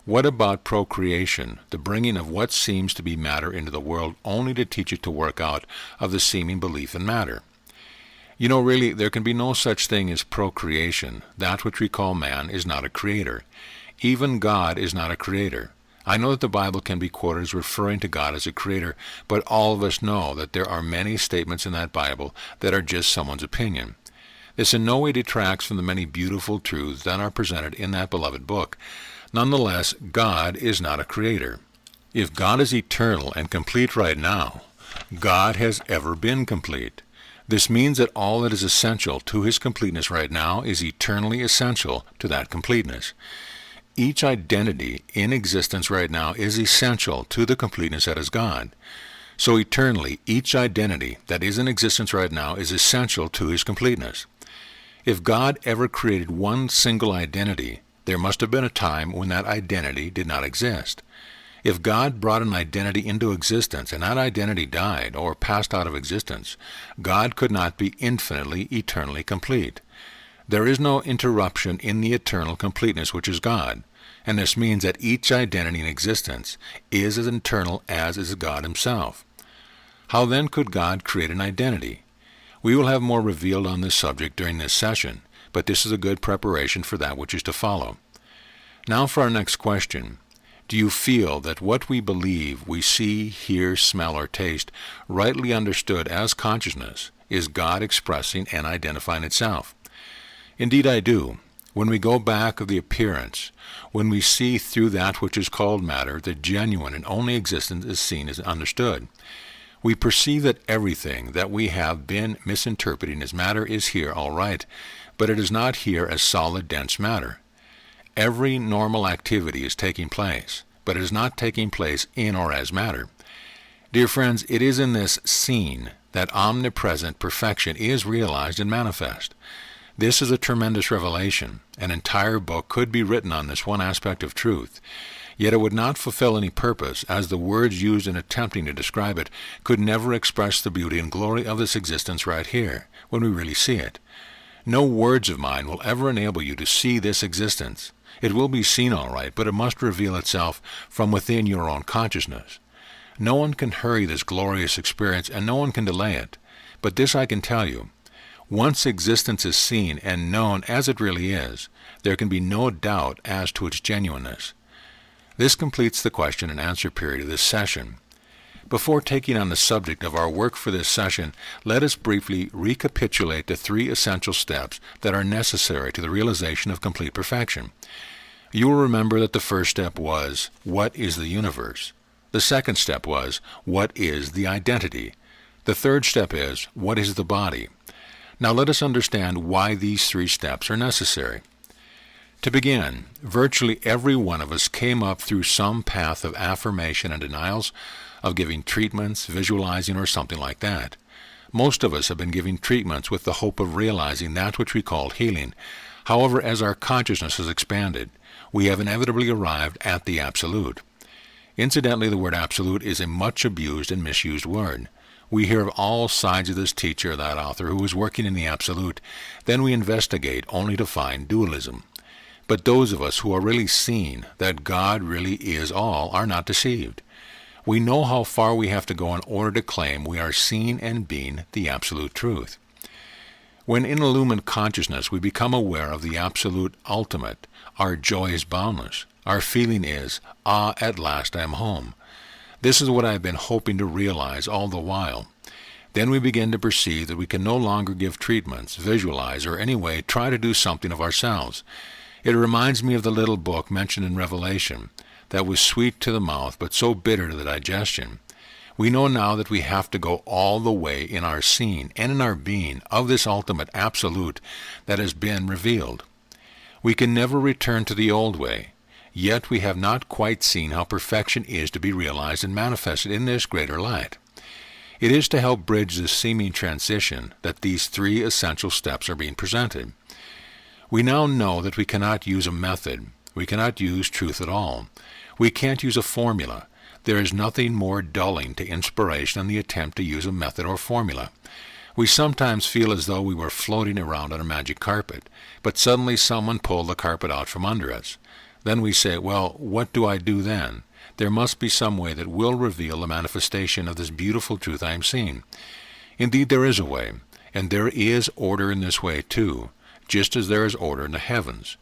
What about procreation, the bringing of what seems to be matter into the world only to teach it to work out of the seeming belief in matter? You know, really, there can be no such thing as procreation. That which we call man is not a creator. Even God is not a creator. I know that the Bible can be quoted as referring to God as a creator, but all of us know that there are many statements in that Bible that are just someone's opinion. This in no way detracts from the many beautiful truths that are presented in that beloved book. Nonetheless, God is not a creator. If God is eternal and complete right now, God has ever been complete. This means that all that is essential to his completeness right now is eternally essential to that completeness. Each identity in existence right now is essential to the completeness that is God. So eternally, each identity that is in existence right now is essential to his completeness. If God ever created one single identity, there must have been a time when that identity did not exist. If God brought an identity into existence and that identity died or passed out of existence, God could not be infinitely, eternally complete. There is no interruption in the eternal completeness which is God, and this means that each identity in existence is as eternal as is God himself. How then could God create an identity? We will have more revealed on this subject during this session, but this is a good preparation for that which is to follow. Now for our next question. Do you feel that what we believe, we see, hear, smell, or taste, rightly understood as consciousness, is God expressing and identifying itself? Indeed I do. When we go back of the appearance, when we see through that which is called matter, the genuine and only existence is seen as understood. We perceive that everything that we have been misinterpreting as matter is here all right, but it is not here as solid, dense matter. Every normal activity is taking place, but it is not taking place in or as matter. Dear friends, it is in this scene that omnipresent perfection is realized and manifest. This is a tremendous revelation. An entire book could be written on this one aspect of truth. Yet it would not fulfill any purpose, as the words used in attempting to describe it could never express the beauty and glory of this existence right here, when we really see it. No words of mine will ever enable you to see this existence. It will be seen all right, but it must reveal itself from within your own consciousness. No one can hurry this glorious experience, and no one can delay it. But this I can tell you. Once existence is seen and known as it really is, there can be no doubt as to its genuineness. This completes the question and answer period of this session. Before taking on the subject of our work for this session, let us briefly recapitulate the 3 essential steps that are necessary to the realization of complete perfection. You will remember that the first step was, what is the universe? The second step was, what is the identity? The third step is, what is the body? Now let us understand why these 3 steps are necessary. To begin, virtually every one of us came up through some path of affirmation and denials, of giving treatments, visualizing, or something like that. Most of us have been giving treatments with the hope of realizing that which we call healing. However, as our consciousness has expanded, we have inevitably arrived at the absolute. Incidentally, the word absolute is a much abused and misused word. We hear of all sides of this teacher or that author who is working in the absolute. Then we investigate only to find dualism. But those of us who are really seeing that God really is all are not deceived. We know how far we have to go in order to claim we are seeing and being the absolute truth. When in illumined consciousness we become aware of the absolute ultimate, our joy is boundless. Our feeling is, at last I am home. This is what I have been hoping to realize all the while. Then we begin to perceive that we can no longer give treatments, visualize, or anyway try to do something of ourselves. It reminds me of the little book mentioned in Revelation that was sweet to the mouth but so bitter to the digestion. We know now that we have to go all the way in our seeing and in our being of this ultimate absolute that has been revealed. We can never return to the old way, yet we have not quite seen how perfection is to be realized and manifested in this greater light. It is to help bridge this seeming transition that these 3 essential steps are being presented. We now know that we cannot use a method. We cannot use truth at all. We can't use a formula. There is nothing more dulling to inspiration than the attempt to use a method or formula. We sometimes feel as though we were floating around on a magic carpet, but suddenly someone pulled the carpet out from under us. Then we say, well, what do I do then? There must be some way that will reveal the manifestation of this beautiful truth I am seeing. Indeed, there is a way, and there is order in this way too, just as there is order in the heavens.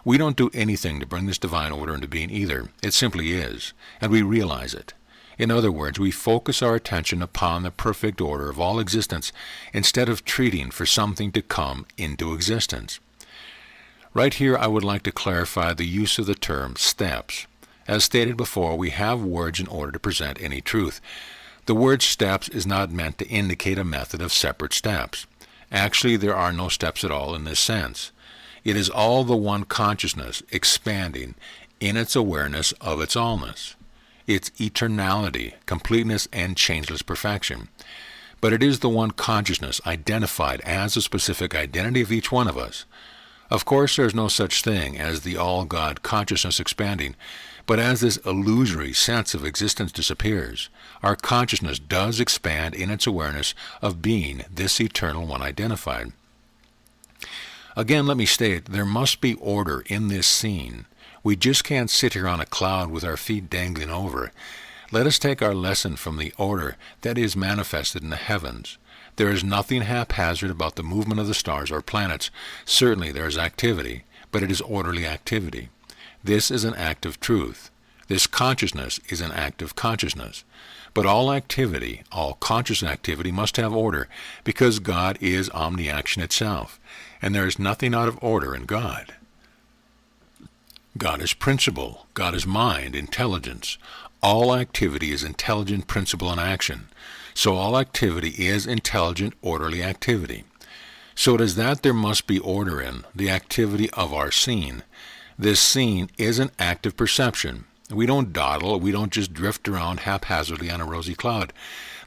We don't do anything to bring this divine order into being either. It simply is, and we realize it. In other words, we focus our attention upon the perfect order of all existence instead of treating for something to come into existence. Right here I would like to clarify the use of the term steps. As stated before, we have words in order to present any truth. The word steps is not meant to indicate a method of separate steps. Actually, there are no steps at all in this sense. It is all the one consciousness expanding in its awareness of its allness, its eternality, completeness, and changeless perfection. But it is the one consciousness identified as the specific identity of each one of us. Of course, there is no such thing as the all-God consciousness expanding, but as this illusory sense of existence disappears, our consciousness does expand in its awareness of being this eternal one identified. Again, let me state, there must be order in this scene. We just can't sit here on a cloud with our feet dangling over. Let us take our lesson from the order that is manifested in the heavens. There is nothing haphazard about the movement of the stars or planets. Certainly there is activity, but it is orderly activity. This is an act of truth. This consciousness is an act of consciousness. But all activity, all conscious activity must have order, because God is omni-action itself, and there is nothing out of order in God. God is principle. God is mind, intelligence. All activity is intelligent principle and action. So all activity is intelligent, orderly activity. So it is that there must be order in the activity of our scene. This scene is an act of perception. We don't dawdle, we don't just drift around haphazardly on a rosy cloud.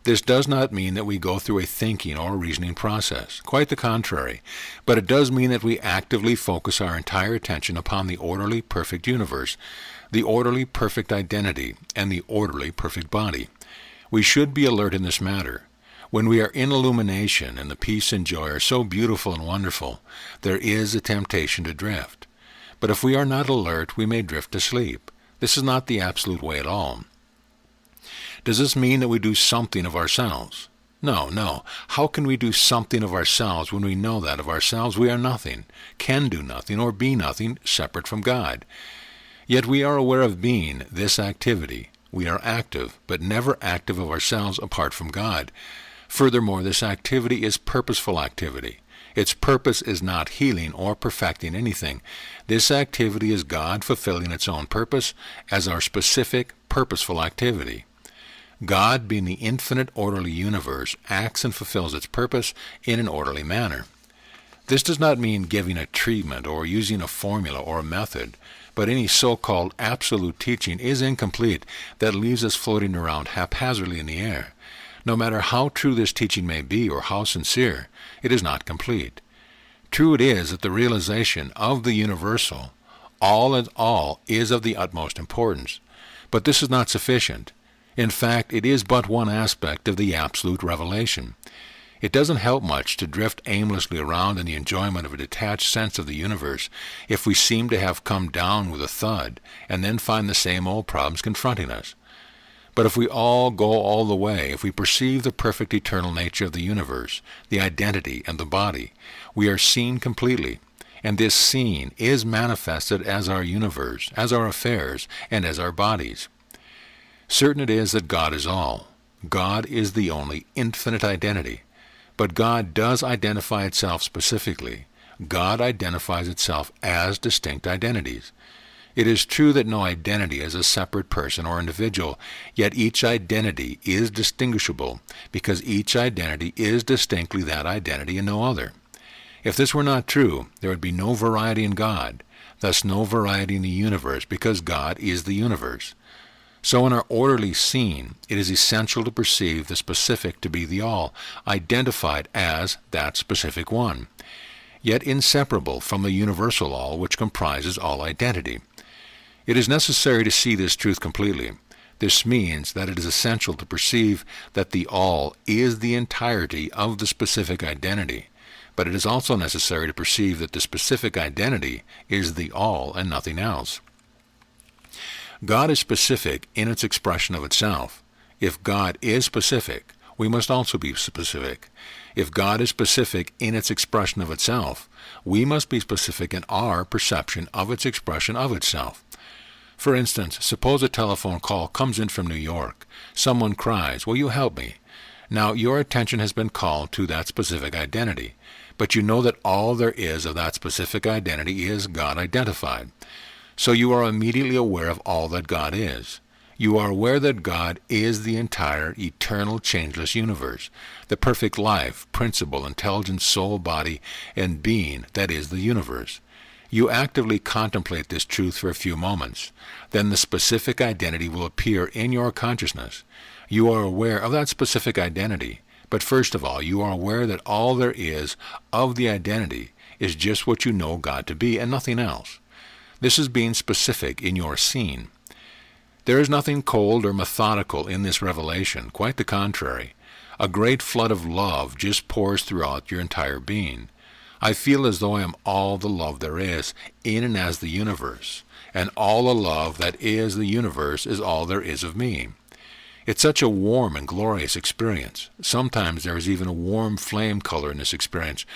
This does not mean that we go through a thinking or a reasoning process. Quite the contrary. But it does mean that we actively focus our entire attention upon the orderly, perfect universe. the orderly perfect identity and the orderly perfect body. We should be alert in this matter. When we are in illumination and the peace and joy are so beautiful and wonderful, there is a temptation to drift. But if we are not alert, we may drift to sleep. This is not the absolute way at all. Does this mean that we do something of ourselves? No. How can we do something of ourselves when we know that of ourselves we are nothing, can do nothing, or be nothing separate from God? Yet we are aware of being this activity. We are active, but never active of ourselves apart from God. Furthermore, this activity is purposeful activity. Its purpose is not healing or perfecting anything. This activity is God fulfilling its own purpose as our specific, purposeful activity. God, being the infinite orderly universe, acts and fulfills its purpose in an orderly manner. This does not mean giving a treatment or using a formula or a method, but any so-called absolute teaching is incomplete that leaves us floating around haphazardly in the air. No matter how true this teaching may be or how sincere, it is not complete. True it is that the realization of the universal, all in all, is of the utmost importance. But this is not sufficient. In fact, it is but one aspect of the absolute revelation. It doesn't help much to drift aimlessly around in the enjoyment of a detached sense of the universe if we seem to have come down with a thud and then find the same old problems confronting us. But if we all go all the way, if we perceive the perfect eternal nature of the universe, the identity and the body, we are seen completely, and this seen is manifested as our universe, as our affairs, and as our bodies. Certain it is that God is all. God is the only infinite identity. But God does identify itself specifically. God identifies itself as distinct identities. It is true that no identity is a separate person or individual, yet each identity is distinguishable because each identity is distinctly that identity and no other. If this were not true, there would be no variety in God, thus no variety in the universe because God is the universe. So in our orderly scene, it is essential to perceive the specific to be the all, identified as that specific one, yet inseparable from the universal all which comprises all identity. It is necessary to see this truth completely. This means that it is essential to perceive that the all is the entirety of the specific identity, but it is also necessary to perceive that the specific identity is the all and nothing else. God is specific in its expression of itself. If God is specific, we must also be specific. If God is specific in its expression of itself, we must be specific in our perception of its expression of itself. For instance, suppose a telephone call comes in from New York. Someone cries, "Will you help me?" Now, your attention has been called to that specific identity, but you know that all there is of that specific identity is God identified. So you are immediately aware of all that God is. You are aware that God is the entire, eternal, changeless universe, the perfect life, principle, intelligence, soul, body, and being that is the universe. You actively contemplate this truth for a few moments. Then the specific identity will appear in your consciousness. You are aware of that specific identity, but first of all, you are aware that all there is of the identity is just what you know God to be and nothing else. This is being specific in your scene. There is nothing cold or methodical in this revelation, quite the contrary. A great flood of love just pours throughout your entire being. I feel as though I am all the love there is, in and as the universe, and all the love that is the universe is all there is of me. It's such a warm and glorious experience. Sometimes there is even a warm flame color in this experience,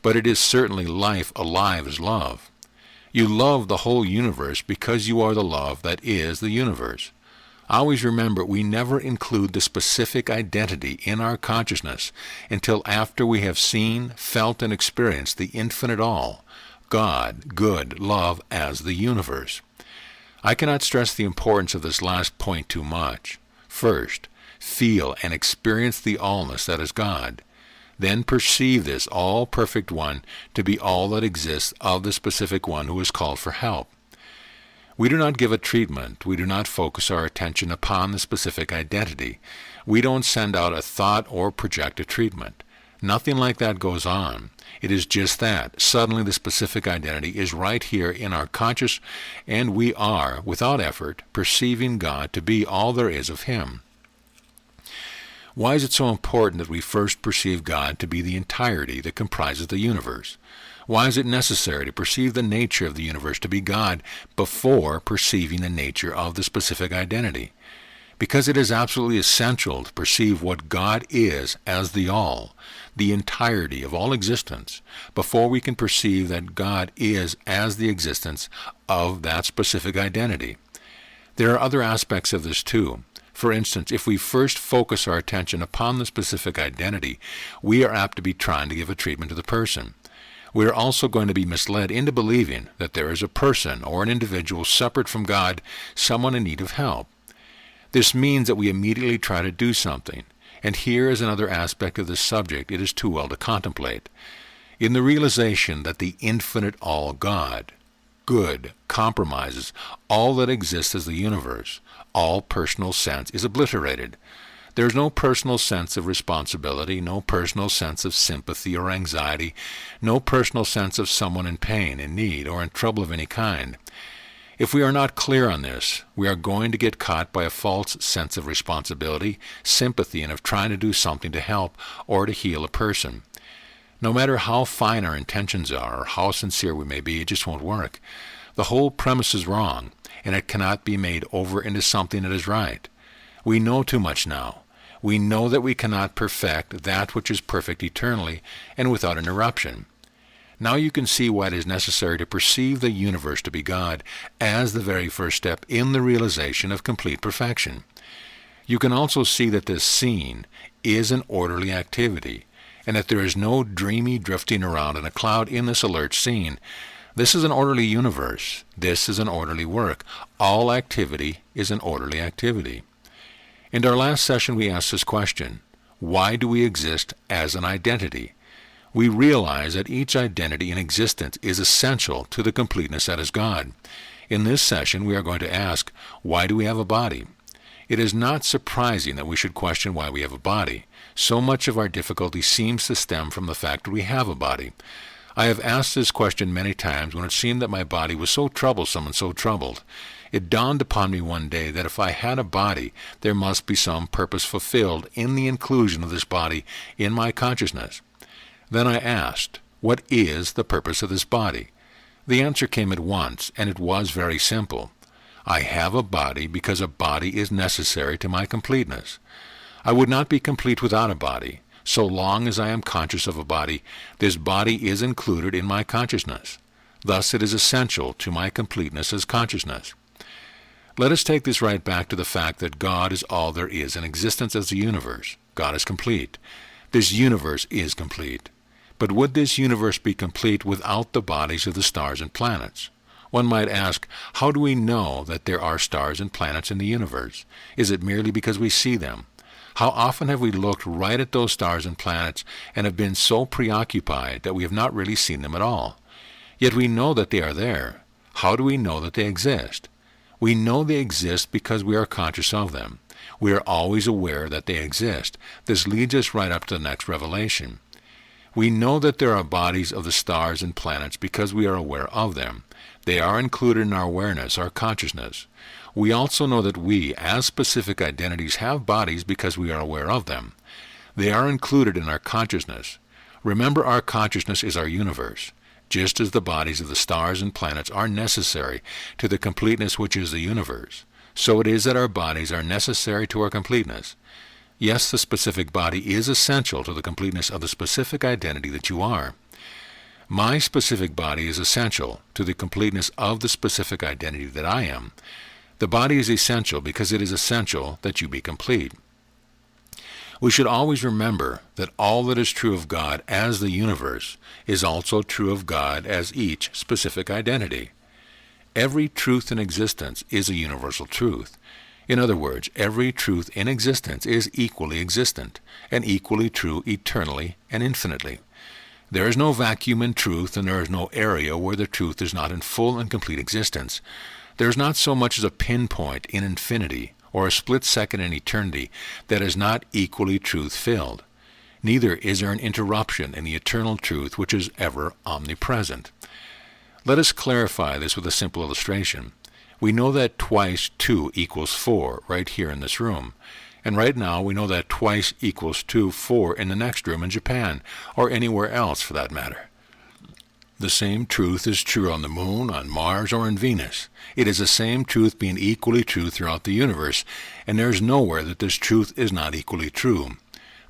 but it is certainly life alive as love. You love the whole universe because you are the love that is the universe. Always remember, we never include the specific identity in our consciousness until after we have seen, felt, and experienced the infinite all, God, good, love, as the universe. I cannot stress the importance of this last point too much. First, feel and experience the allness that is God. Then perceive this all-perfect one to be all that exists of the specific one who is called for help. We do not give a treatment. We do not focus our attention upon the specific identity. We don't send out a thought or project a treatment. Nothing like that goes on. It is just that. Suddenly the specific identity is right here in our conscious, and we are, without effort, perceiving God to be all there is of Him. Why is it so important that we first perceive God to be the entirety that comprises the universe? Why is it necessary to perceive the nature of the universe to be God before perceiving the nature of the specific identity? Because it is absolutely essential to perceive what God is as the all, the entirety of all existence, before we can perceive that God is as the existence of that specific identity. There are other aspects of this too. For instance, if we first focus our attention upon the specific identity, we are apt to be trying to give a treatment to the person. We are also going to be misled into believing that there is a person or an individual separate from God, someone in need of help. This means that we immediately try to do something, and here is another aspect of this subject it is too well to contemplate. In the realization that the infinite all God, good, compromises all that exists as the universe, all personal sense is obliterated. There is no personal sense of responsibility, no personal sense of sympathy or anxiety, no personal sense of someone in pain, in need, or in trouble of any kind. If we are not clear on this, we are going to get caught by a false sense of responsibility, sympathy, and of trying to do something to help or to heal a person. No matter how fine our intentions are or how sincere we may be, it just won't work. The whole premise is wrong, and it cannot be made over into something that is right. We know too much now. We know that we cannot perfect that which is perfect eternally and without interruption. Now you can see why it is necessary to perceive the universe to be God as the very first step in the realization of complete perfection. You can also see that this scene is an orderly activity, and that there is no dreamy drifting around in a cloud in this alert scene. This is an orderly universe. This is an orderly work. All activity is an orderly activity. In our last session we asked this question: why do we exist as an identity? We realize that each identity in existence is essential to the completeness that is God. In this session we are going to ask, why do we have a body? It is not surprising that we should question why we have a body. So much of our difficulty seems to stem from the fact that we have a body. I have asked this question many times when it seemed that my body was so troublesome and so troubled. It dawned upon me one day that if I had a body, there must be some purpose fulfilled in the inclusion of this body in my consciousness. Then I asked, what is the purpose of this body? The answer came at once, and it was very simple. I have a body because a body is necessary to my completeness. I would not be complete without a body. So long as I am conscious of a body, this body is included in my consciousness. Thus it is essential to my completeness as consciousness. Let us take this right back to the fact that God is all there is in existence as the universe. God is complete. This universe is complete. But would this universe be complete without the bodies of the stars and planets? One might ask, how do we know that there are stars and planets in the universe? Is it merely because we see them? How often have we looked right at those stars and planets and have been so preoccupied that we have not really seen them at all? Yet we know that they are there. How do we know that they exist? We know they exist because we are conscious of them. We are always aware that they exist. This leads us right up to the next revelation. We know that there are bodies of the stars and planets because we are aware of them. They are included in our awareness, our consciousness. We also know that we, as specific identities, have bodies because we are aware of them. They are included in our consciousness. Remember, our consciousness is our universe. Just as the bodies of the stars and planets are necessary to the completeness which is the universe, so it is that our bodies are necessary to our completeness. Yes, the specific body is essential to the completeness of the specific identity that you are. My specific body is essential to the completeness of the specific identity that I am. The body is essential because it is essential that you be complete. We should always remember that all that is true of God as the universe is also true of God as each specific identity. Every truth in existence is a universal truth. In other words, every truth in existence is equally existent and equally true eternally and infinitely. There is no vacuum in truth, and there is no area where the truth is not in full and complete existence. There is not so much as a pinpoint in infinity or a split second in eternity that is not equally truth-filled. Neither is there an interruption in the eternal truth which is ever omnipresent. Let us clarify this with a simple illustration. We know that twice 2 equals 4 right here in this room. And right now we know that twice equals 4 in the next room in Japan, or anywhere else for that matter. The same truth is true on the moon, on Mars, or in Venus. It is the same truth being equally true throughout the universe, and there is nowhere that this truth is not equally true.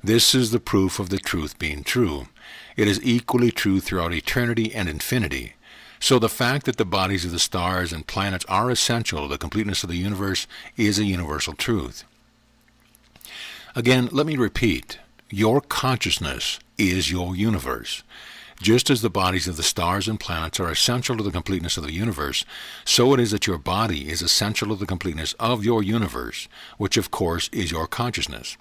This is the proof of the truth being true. It is equally true throughout eternity and infinity. So the fact that the bodies of the stars and planets are essential to the completeness of the universe is a universal truth. Again, let me repeat, your consciousness is your universe. Just as the bodies of the stars and planets are essential to the completeness of the universe, so it is that your body is essential to the completeness of your universe, which of course is your consciousness.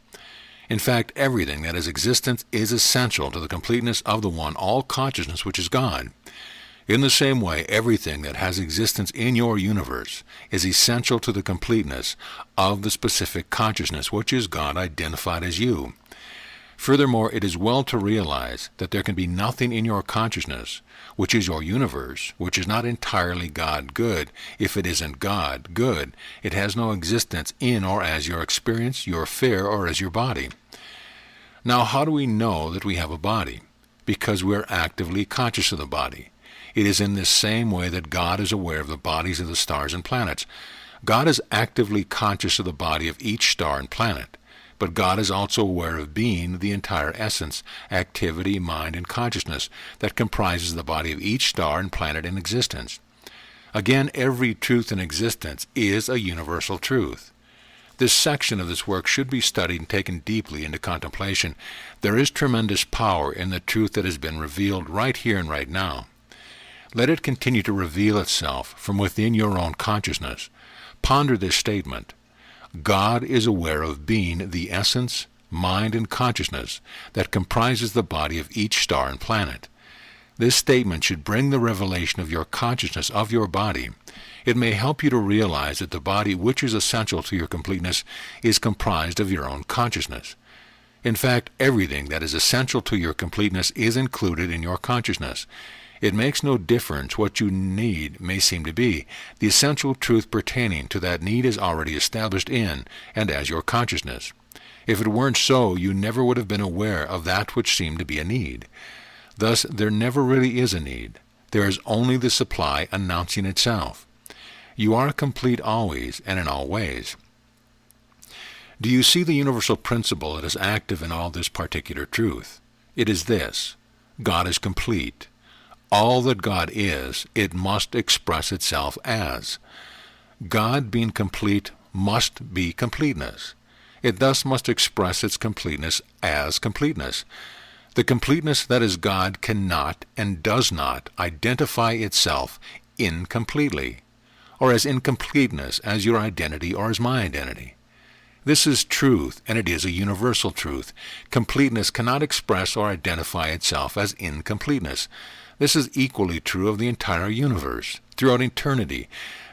In fact, everything that is existence is essential to the completeness of the one all-consciousness which is God. In the same way, everything that has existence in your universe is essential to the completeness of the specific consciousness which is God identified as you. Furthermore, it is well to realize that there can be nothing in your consciousness, which is your universe, which is not entirely God good. If it isn't God good, it has no existence in or as your experience, your affair, or as your body. Now, how do we know that we have a body? Because we are actively conscious of the body. It is in this same way that God is aware of the bodies of the stars and planets. God is actively conscious of the body of each star and planet, but God is also aware of being, the entire essence, activity, mind, and consciousness that comprises the body of each star and planet in existence. Again, every truth in existence is a universal truth. This section of this work should be studied and taken deeply into contemplation. There is tremendous power in the truth that has been revealed right here and right now. Let it continue to reveal itself from within your own consciousness. Ponder this statement. God is aware of being, the essence, mind, and consciousness that comprises the body of each star and planet. This statement should bring the revelation of your consciousness of your body. It may help you to realize that the body which is essential to your completeness is comprised of your own consciousness. In fact, everything that is essential to your completeness is included in your consciousness. It makes no difference what you need may seem to be. The essential truth pertaining to that need is already established in and as your consciousness. If it weren't so, you never would have been aware of that which seemed to be a need. Thus, there never really is a need. There is only the supply announcing itself. You are complete always and in all ways. Do you see the universal principle that is active in all this particular truth? It is this: God is complete. All that God is, it must express itself as. God being complete must be completeness. It thus must express its completeness as completeness. The completeness that is God cannot and does not identify itself incompletely, or as incompleteness as your identity or as my identity. This is truth, and it is a universal truth. Completeness cannot express or identify itself as incompleteness. This is equally true of the entire universe. Throughout eternity,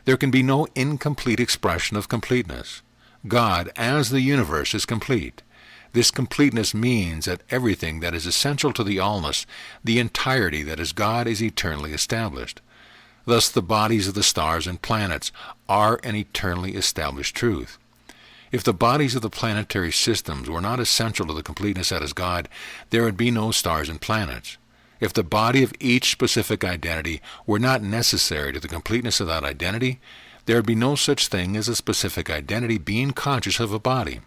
there can be no incomplete expression of completeness. God, as the universe, is complete. This completeness means that everything that is essential to the allness, the entirety that is God, is eternally established. Thus the bodies of the stars and planets are an eternally established truth. If the bodies of the planetary systems were not essential to the completeness that is God, there would be no stars and planets. If the body of each specific identity were not necessary to the completeness of that identity, there would be no such thing as a specific identity being conscious of a body.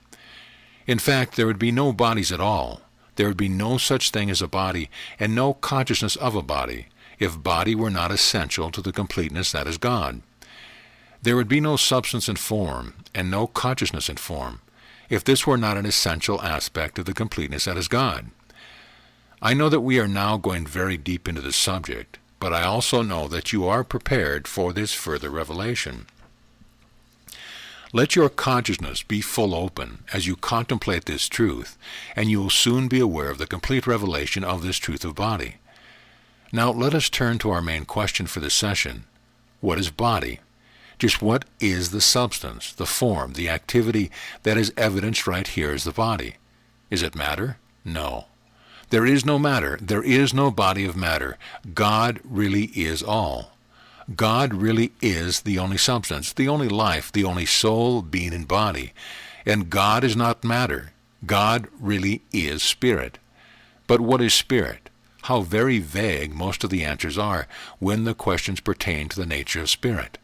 In fact, there would be no bodies at all. There would be no such thing as a body and no consciousness of a body if body were not essential to the completeness that is God. There would be no substance and form and no consciousness and form if this were not an essential aspect of the completeness that is God. I know that we are now going very deep into this subject, but I also know that you are prepared for this further revelation. Let your consciousness be full open as you contemplate this truth, and you will soon be aware of the complete revelation of this truth of body. Now let us turn to our main question for this session. What is body? Just what is the substance, the form, the activity that is evidenced right here as the body? Is it matter? No. There is no matter. There is no body of matter. God really is all. God really is the only substance, the only life, the only soul, being, and body. And God is not matter. God really is spirit. But what is spirit? How very vague most of the answers are when the questions pertain to the nature of spirit.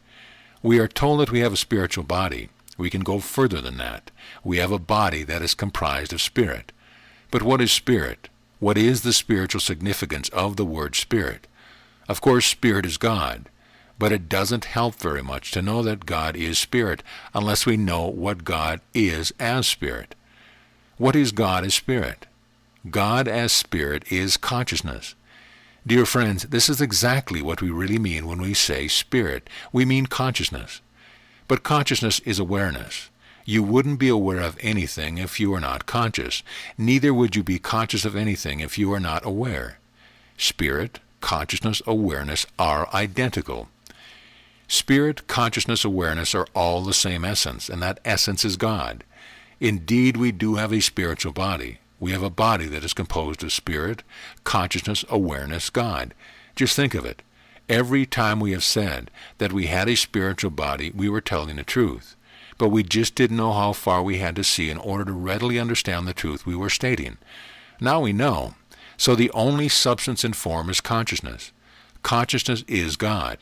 We are told that we have a spiritual body. We can go further than that. We have a body that is comprised of spirit. But what is spirit? What is the spiritual significance of the word spirit? Of course, spirit is God. But it doesn't help very much to know that God is spirit unless we know what God is as spirit. What is God as spirit? God as spirit is consciousness. Dear friends, this is exactly what we really mean when we say spirit. We mean consciousness. But consciousness is awareness. You wouldn't be aware of anything if you were not conscious. Neither would you be conscious of anything if you are not aware. Spirit, consciousness, awareness are identical. Spirit, consciousness, awareness are all the same essence, and that essence is God. Indeed, we do have a spiritual body. We have a body that is composed of spirit, consciousness, awareness, God. Just think of it. Every time we have said that we had a spiritual body, we were telling the truth. But we just didn't know how far we had to see in order to readily understand the truth we were stating. Now we know. So the only substance in form is consciousness. Consciousness is God.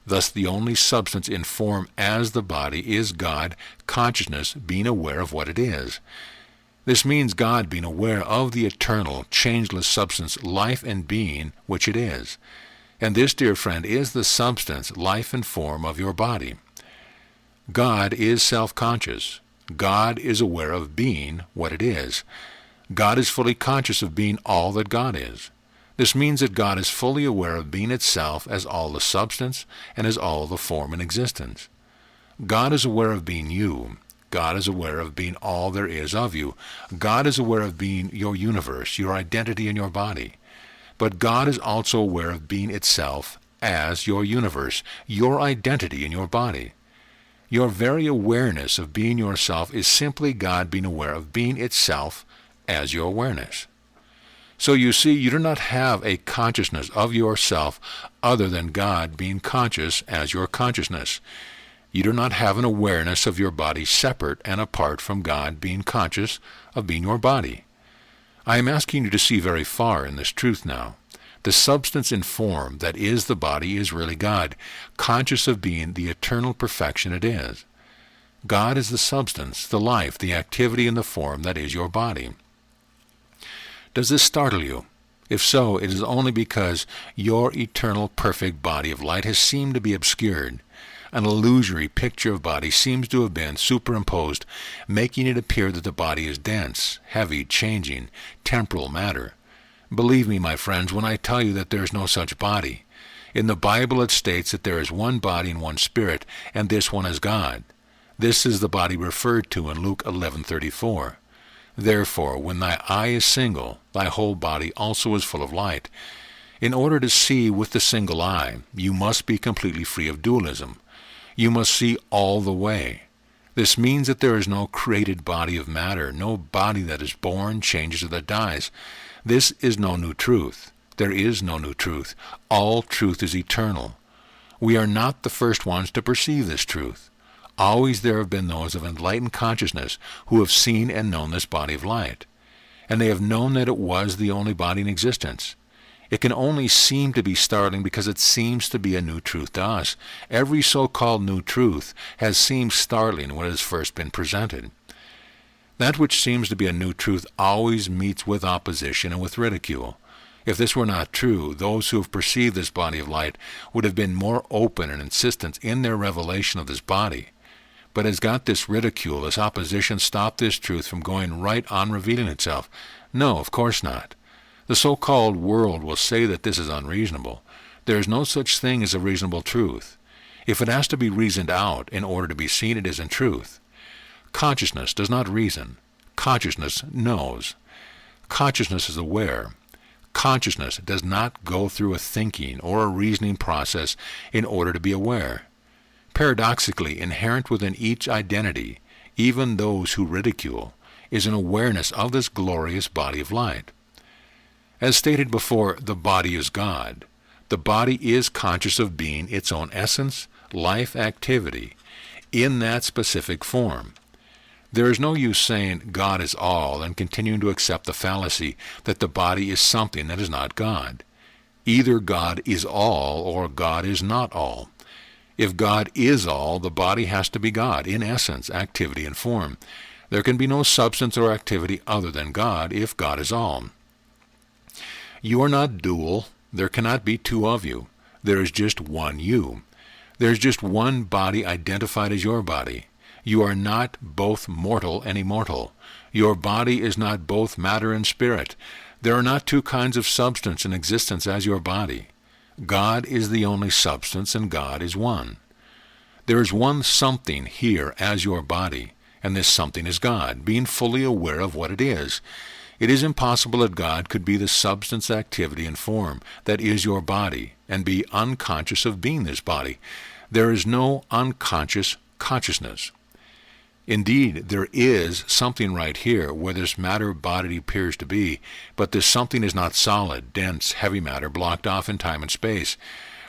Thus the only substance in form as the body is God, consciousness being aware of what it is. This means God being aware of the eternal, changeless substance, life and being, which it is. And this, dear friend, is the substance, life and form of your body. God is self-conscious. God is aware of being what it is. God is fully conscious of being all that God is. This means that God is fully aware of being itself as all the substance and as all the form in existence. God is aware of being you. God is aware of being all there is of you. God is aware of being your universe, your identity in your body. But God is also aware of being itself as your universe, your identity in your body. Your very awareness of being yourself is simply God being aware of being itself as your awareness. So you see, you do not have a consciousness of yourself other than God being conscious as your consciousness. You do not have an awareness of your body separate and apart from God being conscious of being your body. I am asking you to see very far in this truth now. The substance in form that is the body is really God, conscious of being the eternal perfection it is. God is the substance, the life, the activity, and the form that is your body. Does this startle you? If so, it is only because your eternal perfect body of light has seemed to be obscured. An illusory picture of body seems to have been superimposed, making it appear that the body is dense, heavy, changing, temporal matter. Believe me, my friends, when I tell you that there is no such body. In the Bible it states that there is one body and one spirit, and this one is God. This is the body referred to in Luke 11:34. Therefore, when thy eye is single, thy whole body also is full of light. In order to see with the single eye, you must be completely free of dualism. You must see all the way. This means that there is no created body of matter, no body that is born, changes, or that dies. This is no new truth. There is no new truth. All truth is eternal. We are not the first ones to perceive this truth. Always there have been those of enlightened consciousness who have seen and known this body of light. And they have known that it was the only body in existence. It can only seem to be startling because it seems to be a new truth to us. Every so-called new truth has seemed startling when it has first been presented. That which seems to be a new truth always meets with opposition and with ridicule. If this were not true, those who have perceived this body of light would have been more open and insistent in their revelation of this body. But has got this ridicule, this opposition, stopped this truth from going right on revealing itself? No, of course not. The so-called world will say that this is unreasonable. There is no such thing as a reasonable truth. If it has to be reasoned out in order to be seen, it isn't truth. Consciousness does not reason. Consciousness knows. Consciousness is aware. Consciousness does not go through a thinking or a reasoning process in order to be aware. Paradoxically, inherent within each identity, even those who ridicule, is an awareness of this glorious body of light. As stated before, the body is God. The body is conscious of being its own essence, life, activity, in that specific form. There is no use saying God is all and continuing to accept the fallacy that the body is something that is not God. Either God is all or God is not all. If God is all, the body has to be God in essence, activity, and form. There can be no substance or activity other than God if God is all. You are not dual. There cannot be two of you. There is just one you. There is just one body identified as your body. You are not both mortal and immortal. Your body is not both matter and spirit. There are not two kinds of substance in existence as your body. God is the only substance, and God is one. There is one something here as your body, and this something is God, being fully aware of what it is. It is impossible that God could be the substance, activity, and form that is your body, and be unconscious of being this body. There is no unconscious consciousness. Indeed, there is something right here where this matter body appears to be, but this something is not solid, dense, heavy matter blocked off in time and space.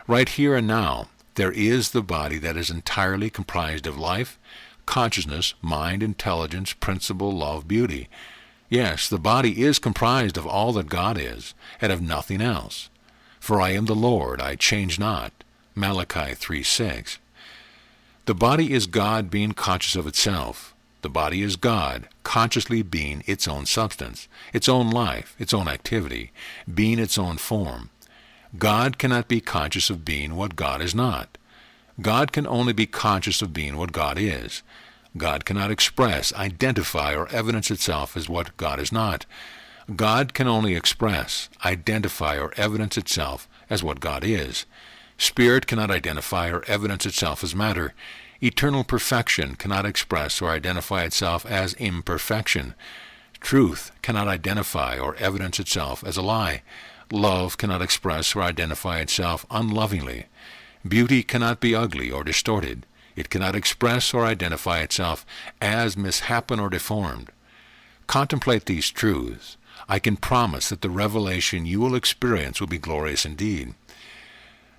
Right here and now, there is the body that is entirely comprised of life, consciousness, mind, intelligence, principle, love, beauty. Yes, the body is comprised of all that God is, and of nothing else. For I am the Lord, I change not. Malachi 3:6. The body is God being conscious of itself. The body is God consciously being its own substance, its own life, its own activity, being its own form. God cannot be conscious of being what God is not. God can only be conscious of being what God is. God cannot express, identify, or evidence itself as what God is not. God can only express, identify, or evidence itself as what God is. Spirit cannot identify or evidence itself as matter. Eternal perfection cannot express or identify itself as imperfection. Truth cannot identify or evidence itself as a lie. Love cannot express or identify itself unlovingly. Beauty cannot be ugly or distorted. It cannot express or identify itself as mishapen or deformed. Contemplate these truths. I can promise that the revelation you will experience will be glorious indeed.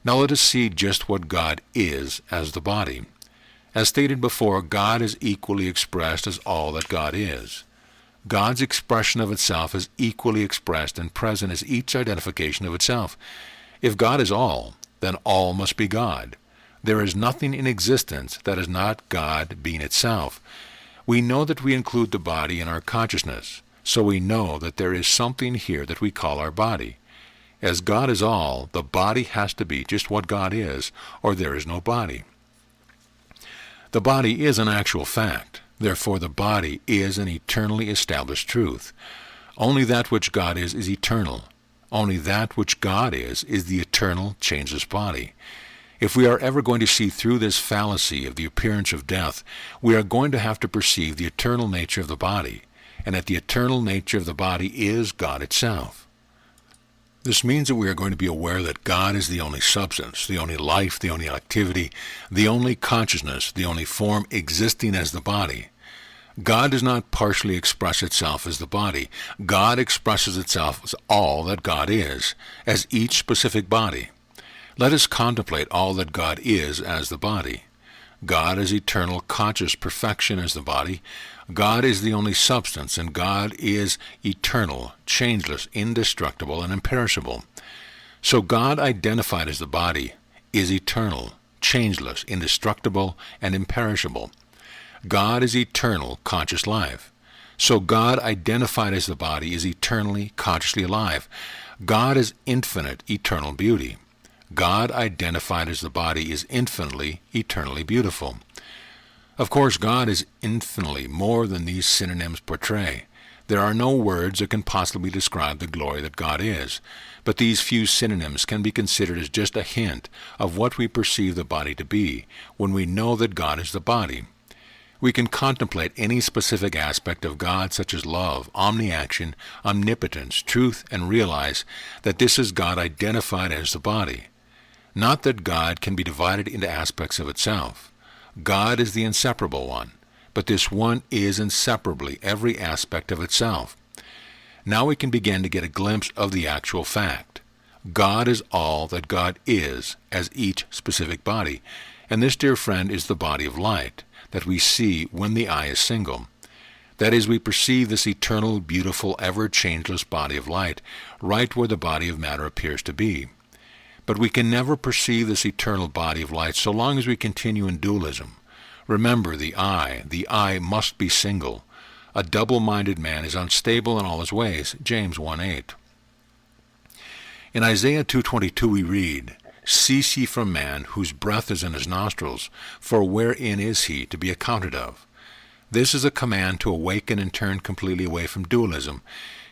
Now let us see just what God is as the body. As stated before, God is equally expressed as all that God is. God's expression of itself is equally expressed and present as each identification of itself. If God is all, then all must be God. There is nothing in existence that is not God being itself. We know that we include the body in our consciousness, so we know that there is something here that we call our body. As God is all, the body has to be just what God is, or there is no body. The body is an actual fact. Therefore, the body is an eternally established truth. Only that which God is eternal. Only that which God is the eternal, changeless body. If we are ever going to see through this fallacy of the appearance of death, we are going to have to perceive the eternal nature of the body, and that the eternal nature of the body is God itself. This means that we are going to be aware that God is the only substance, the only life, the only activity, the only consciousness, the only form existing as the body. God does not partially express itself as the body. God expresses itself as all that God is, as each specific body. Let us contemplate all that God is as the body. God is eternal, conscious perfection as the body. God is the only substance, and God is eternal, changeless, indestructible, and imperishable. So God, identified as the body, is eternal, changeless, indestructible, and imperishable. God is eternal, conscious life. So God, identified as the body, is eternally, consciously alive. God is infinite, eternal beauty. God, identified as the body, is infinitely, eternally beautiful. Of course, God is infinitely more than these synonyms portray. There are no words that can possibly describe the glory that God is, but these few synonyms can be considered as just a hint of what we perceive the body to be when we know that God is the body. We can contemplate any specific aspect of God, such as love, omni-action, omnipotence, truth, and realize that this is God identified as the body. Not that God can be divided into aspects of itself. God is the inseparable one, but this one is inseparably every aspect of itself. Now we can begin to get a glimpse of the actual fact. God is all that God is as each specific body, and this, dear friend, is the body of light that we see when the eye is single. That is, we perceive this eternal, beautiful, ever-changeless body of light right where the body of matter appears to be. But we can never perceive this eternal body of light so long as we continue in dualism. Remember, the eye must be single. A double-minded man is unstable in all his ways, James 1:8. In Isaiah 2:22 we read, "Cease ye from man, whose breath is in his nostrils, for wherein is he to be accounted of?" This is a command to awaken and turn completely away from dualism.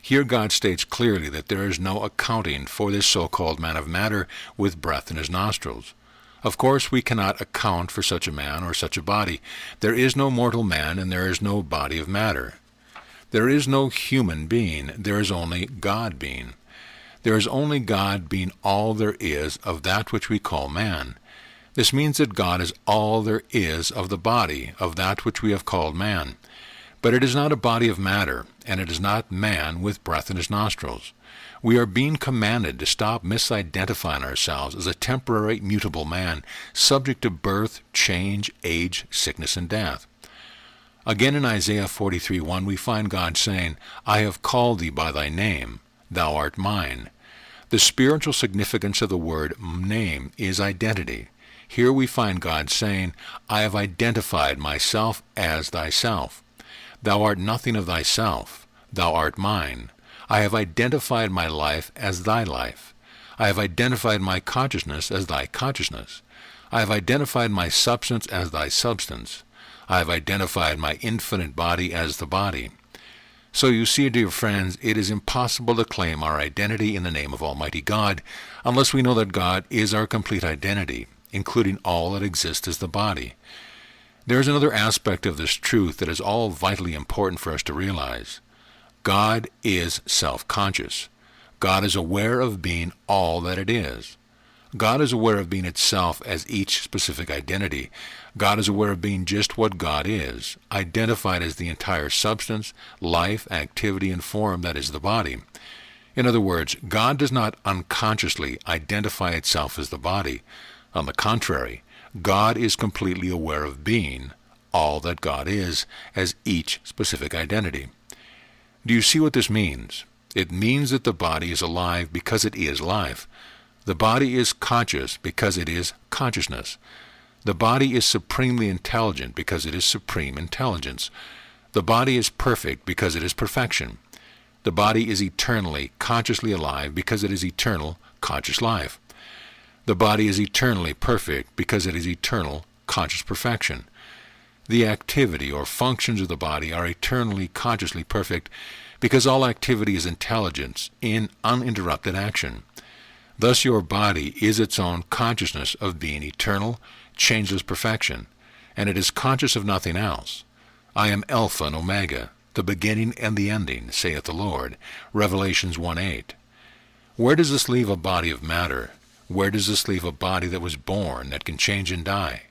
Here God states clearly that there is no accounting for this so-called man of matter with breath in his nostrils. Of course, we cannot account for such a man or such a body. There is no mortal man and there is no body of matter. There is no human being. There is only God being. There is only God being all there is of that which we call man. This means that God is all there is of the body of that which we have called man. But it is not a body of matter, and it is not man with breath in his nostrils. We are being commanded to stop misidentifying ourselves as a temporary, mutable man, subject to birth, change, age, sickness, and death. Again in Isaiah 43:1 we find God saying, "I have called thee by thy name, thou art mine." The spiritual significance of the word name is identity. Here we find God saying, "I have identified myself as thyself. Thou art nothing of thyself. Thou art mine. I have identified my life as thy life. I have identified my consciousness as thy consciousness. I have identified my substance as thy substance. I have identified my infinite body as the body." So you see, dear friends, it is impossible to claim our identity in the name of Almighty God unless we know that God is our complete identity, including all that exists as the body. There is another aspect of this truth that is all vitally important for us to realize. God is self-conscious. God is aware of being all that it is. God is aware of being itself as each specific identity. God is aware of being just what God is, identified as the entire substance, life, activity, and form that is the body. In other words, God does not unconsciously identify itself as the body. On the contrary, God is completely aware of being all that God is as each specific identity. Do you see what this means? It means that the body is alive because it is life. The body is conscious because it is consciousness. The body is supremely intelligent because it is supreme intelligence. The body is perfect because it is perfection. The body is eternally, consciously alive because it is eternal, conscious life. The body is eternally perfect because it is eternal, conscious perfection. The activity or functions of the body are eternally, consciously perfect because all activity is intelligence in uninterrupted action. Thus your body is its own consciousness of being eternal, changeless perfection, and it is conscious of nothing else. "I am Alpha and Omega, the beginning and the ending, saith the Lord." Revelations 1:8. Where does this leave a body of matter? Where does this leave a body that was born, that can change and die?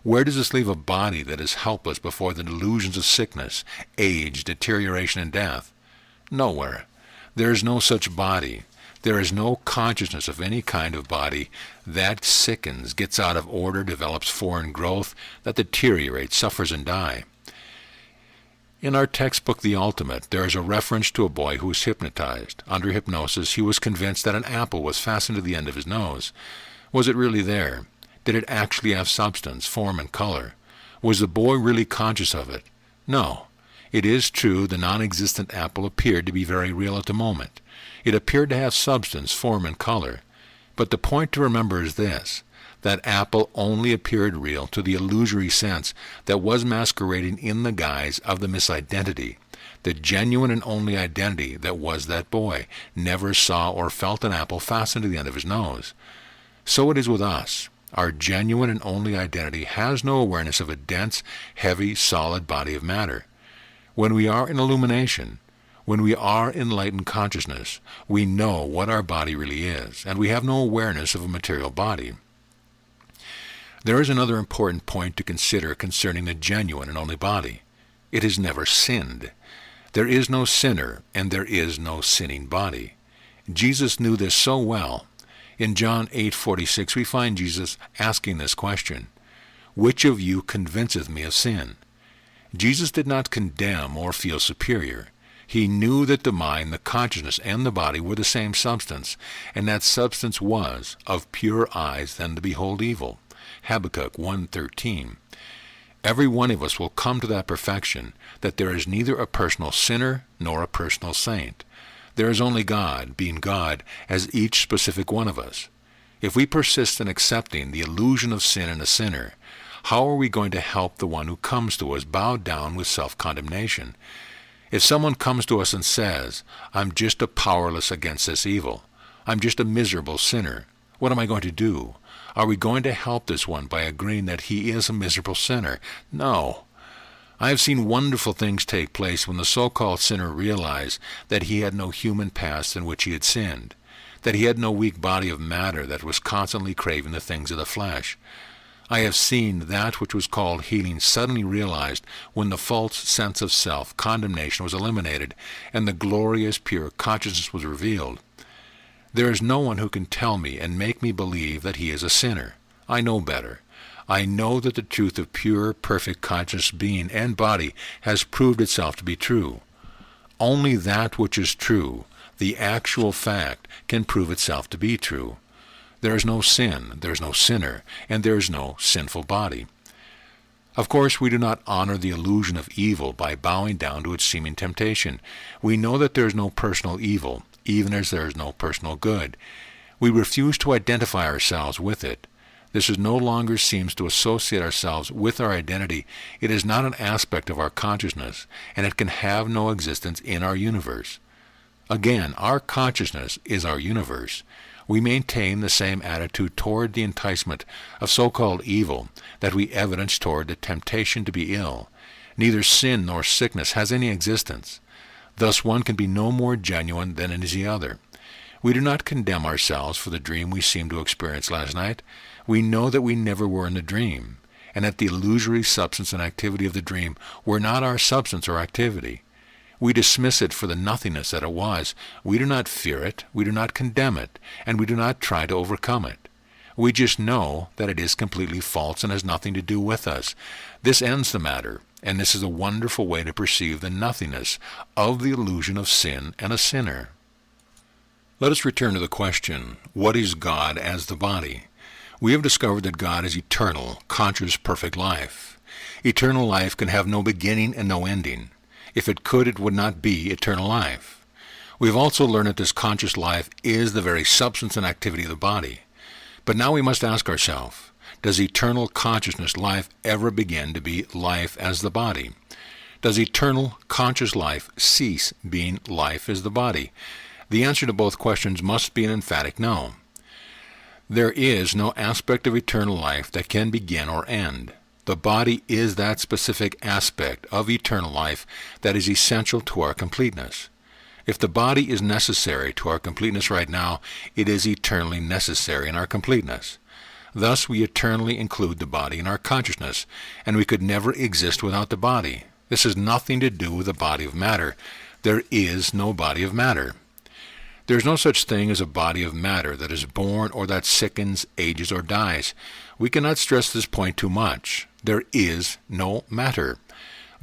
Where does this leave a body that is helpless before the delusions of sickness, age, deterioration, and death? Nowhere. There is no such body. There is no consciousness of any kind of body that sickens, gets out of order, develops foreign growth, that deteriorates, suffers, and die. In our textbook, The Ultimate, there is a reference to a boy who was hypnotized. Under hypnosis, he was convinced that an apple was fastened to the end of his nose. Was it really there? Did it actually have substance, form, and color? Was the boy really conscious of it? No. It is true the non-existent apple appeared to be very real at the moment. It appeared to have substance, form, and color. But the point to remember is this: that apple only appeared real to the illusory sense that was masquerading in the guise of the misidentity. The genuine and only identity that was that boy never saw or felt an apple fastened to the end of his nose. So it is with us. Our genuine and only identity has no awareness of a dense, heavy, solid body of matter. When we are in illumination, when we are enlightened consciousness, we know what our body really is, and we have no awareness of a material body. There is another important point to consider concerning the genuine and only body. It has never sinned. There is no sinner, and there is no sinning body. Jesus knew this so well. In John 8:46 we find Jesus asking this question, "Which of you convinceth me of sin?" Jesus did not condemn or feel superior. He knew that the mind, the consciousness, and the body were the same substance, and that substance was of purer eyes than to behold evil. Habakkuk 1:13. Every one of us will come to that perfection, that there is neither a personal sinner nor a personal saint. There is only God, being God, as each specific one of us. If we persist in accepting the illusion of sin and a sinner, how are we going to help the one who comes to us bowed down with self-condemnation? If someone comes to us and says, "I'm just powerless against this evil. I'm just a miserable sinner. What am I going to do?" Are we going to help this one by agreeing that he is a miserable sinner? No. I have seen wonderful things take place when the so-called sinner realized that he had no human past in which he had sinned, that he had no weak body of matter that was constantly craving the things of the flesh. I have seen that which was called healing suddenly realized when the false sense of self-condemnation was eliminated and the glorious pure consciousness was revealed. There is no one who can tell me and make me believe that he is a sinner. I know better. I know that the truth of pure, perfect conscious being and body has proved itself to be true. Only that which is true, the actual fact, can prove itself to be true. There is no sin, there is no sinner, and there is no sinful body. Of course, we do not honor the illusion of evil by bowing down to its seeming temptation. We know that there is no personal evil, even as there is no personal good. We refuse to identify ourselves with it. This no longer seems to associate ourselves with our identity. It is not an aspect of our consciousness, and it can have no existence in our universe. Again, our consciousness is our universe. We maintain the same attitude toward the enticement of so-called evil that we evidence toward the temptation to be ill. Neither sin nor sickness has any existence. Thus one can be no more genuine than is the other. We do not condemn ourselves for the dream we seemed to experience last night. We know that we never were in the dream, and that the illusory substance and activity of the dream were not our substance or activity. We dismiss it for the nothingness that it was. We do not fear it, we do not condemn it, and we do not try to overcome it. We just know that it is completely false and has nothing to do with us. This ends the matter, and this is a wonderful way to perceive the nothingness of the illusion of sin and a sinner. Let us return to the question, what is God as the body? We have discovered that God is eternal, conscious, perfect life. Eternal life can have no beginning and no ending. If it could, it would not be eternal life. We have also learned that this conscious life is the very substance and activity of the body. But now we must ask ourselves, does eternal consciousness life ever begin to be life as the body? Does eternal conscious life cease being life as the body? The answer to both questions must be an emphatic no. There is no aspect of eternal life that can begin or end. The body is that specific aspect of eternal life that is essential to our completeness. If the body is necessary to our completeness right now, it is eternally necessary in our completeness. Thus we eternally include the body in our consciousness, and we could never exist without the body. This has nothing to do with the body of matter. There is no body of matter. There is no such thing as a body of matter that is born or that sickens, ages, or dies. We cannot stress this point too much. There is no matter.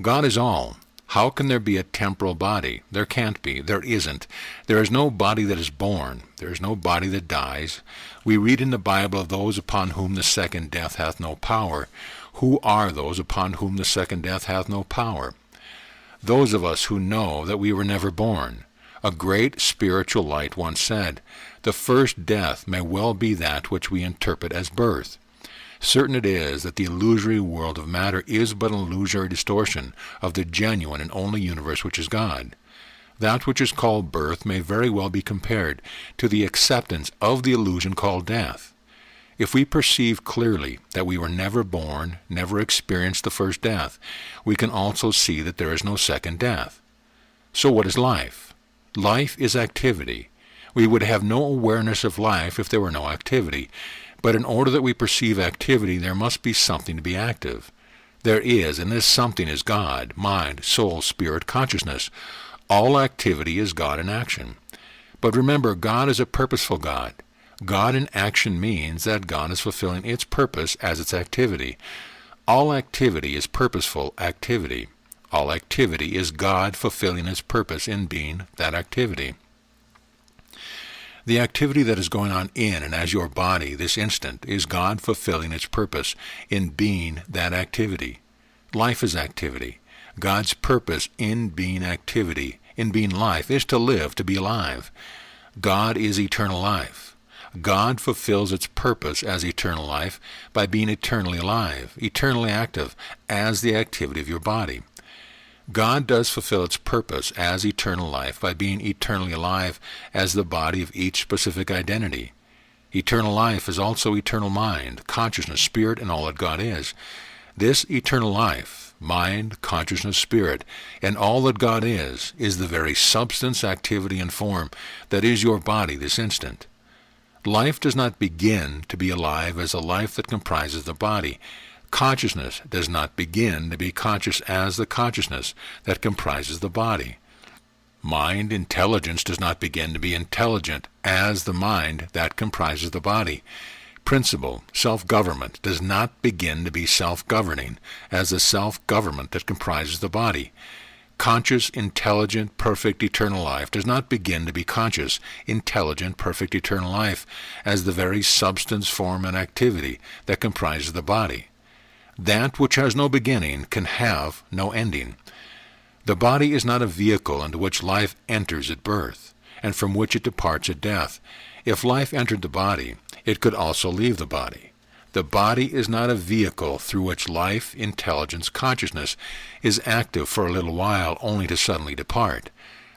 God is all. How can there be a temporal body? There can't be. There isn't. There is no body that is born. There is no body that dies. We read in the Bible of those upon whom the second death hath no power. Who are those upon whom the second death hath no power? Those of us who know that we were never born. A great spiritual light once said, "The first death may well be that which we interpret as birth." Certain it is that the illusory world of matter is but an illusory distortion of the genuine and only universe which is God. That which is called birth may very well be compared to the acceptance of the illusion called death. If we perceive clearly that we were never born, never experienced the first death, we can also see that there is no second death. So what is life? Life is activity. We would have no awareness of life if there were no activity. But in order that we perceive activity, there must be something to be active. There is, and this something is God, mind, soul, spirit, consciousness. All activity is God in action. But remember, God is a purposeful God. God in action means that God is fulfilling its purpose as its activity. All activity is purposeful activity. All activity is God fulfilling its purpose in being that activity. The activity that is going on in and as your body this instant is God fulfilling its purpose in being that activity. Life is activity. God's purpose in being activity, in being life, is to live, to be alive. God is eternal life. God fulfills its purpose as eternal life by being eternally alive, eternally active, as the activity of your body. God does fulfill its purpose as eternal life by being eternally alive as the body of each specific identity. Eternal life is also eternal mind, consciousness, spirit, and all that God is. This eternal life, mind, consciousness, spirit, and all that God is the very substance, activity, and form that is your body this instant. Life does not begin to be alive as a life that comprises the body. Consciousness does not begin to be conscious as the consciousness that comprises the body. Mind, intelligence, does not begin to be intelligent as the mind that comprises the body. Principle, self-government, does not begin to be self-governing as the self-government that comprises the body. Conscious, intelligent, perfect, eternal life does not begin to be conscious, intelligent, perfect, eternal life as the very substance, form, and activity that comprises the body. That which has no beginning can have no ending. The body is not a vehicle into which life enters at birth, and from which it departs at death. If life entered the body, it could also leave the body. The body is not a vehicle through which life, intelligence, consciousness is active for a little while only to suddenly depart.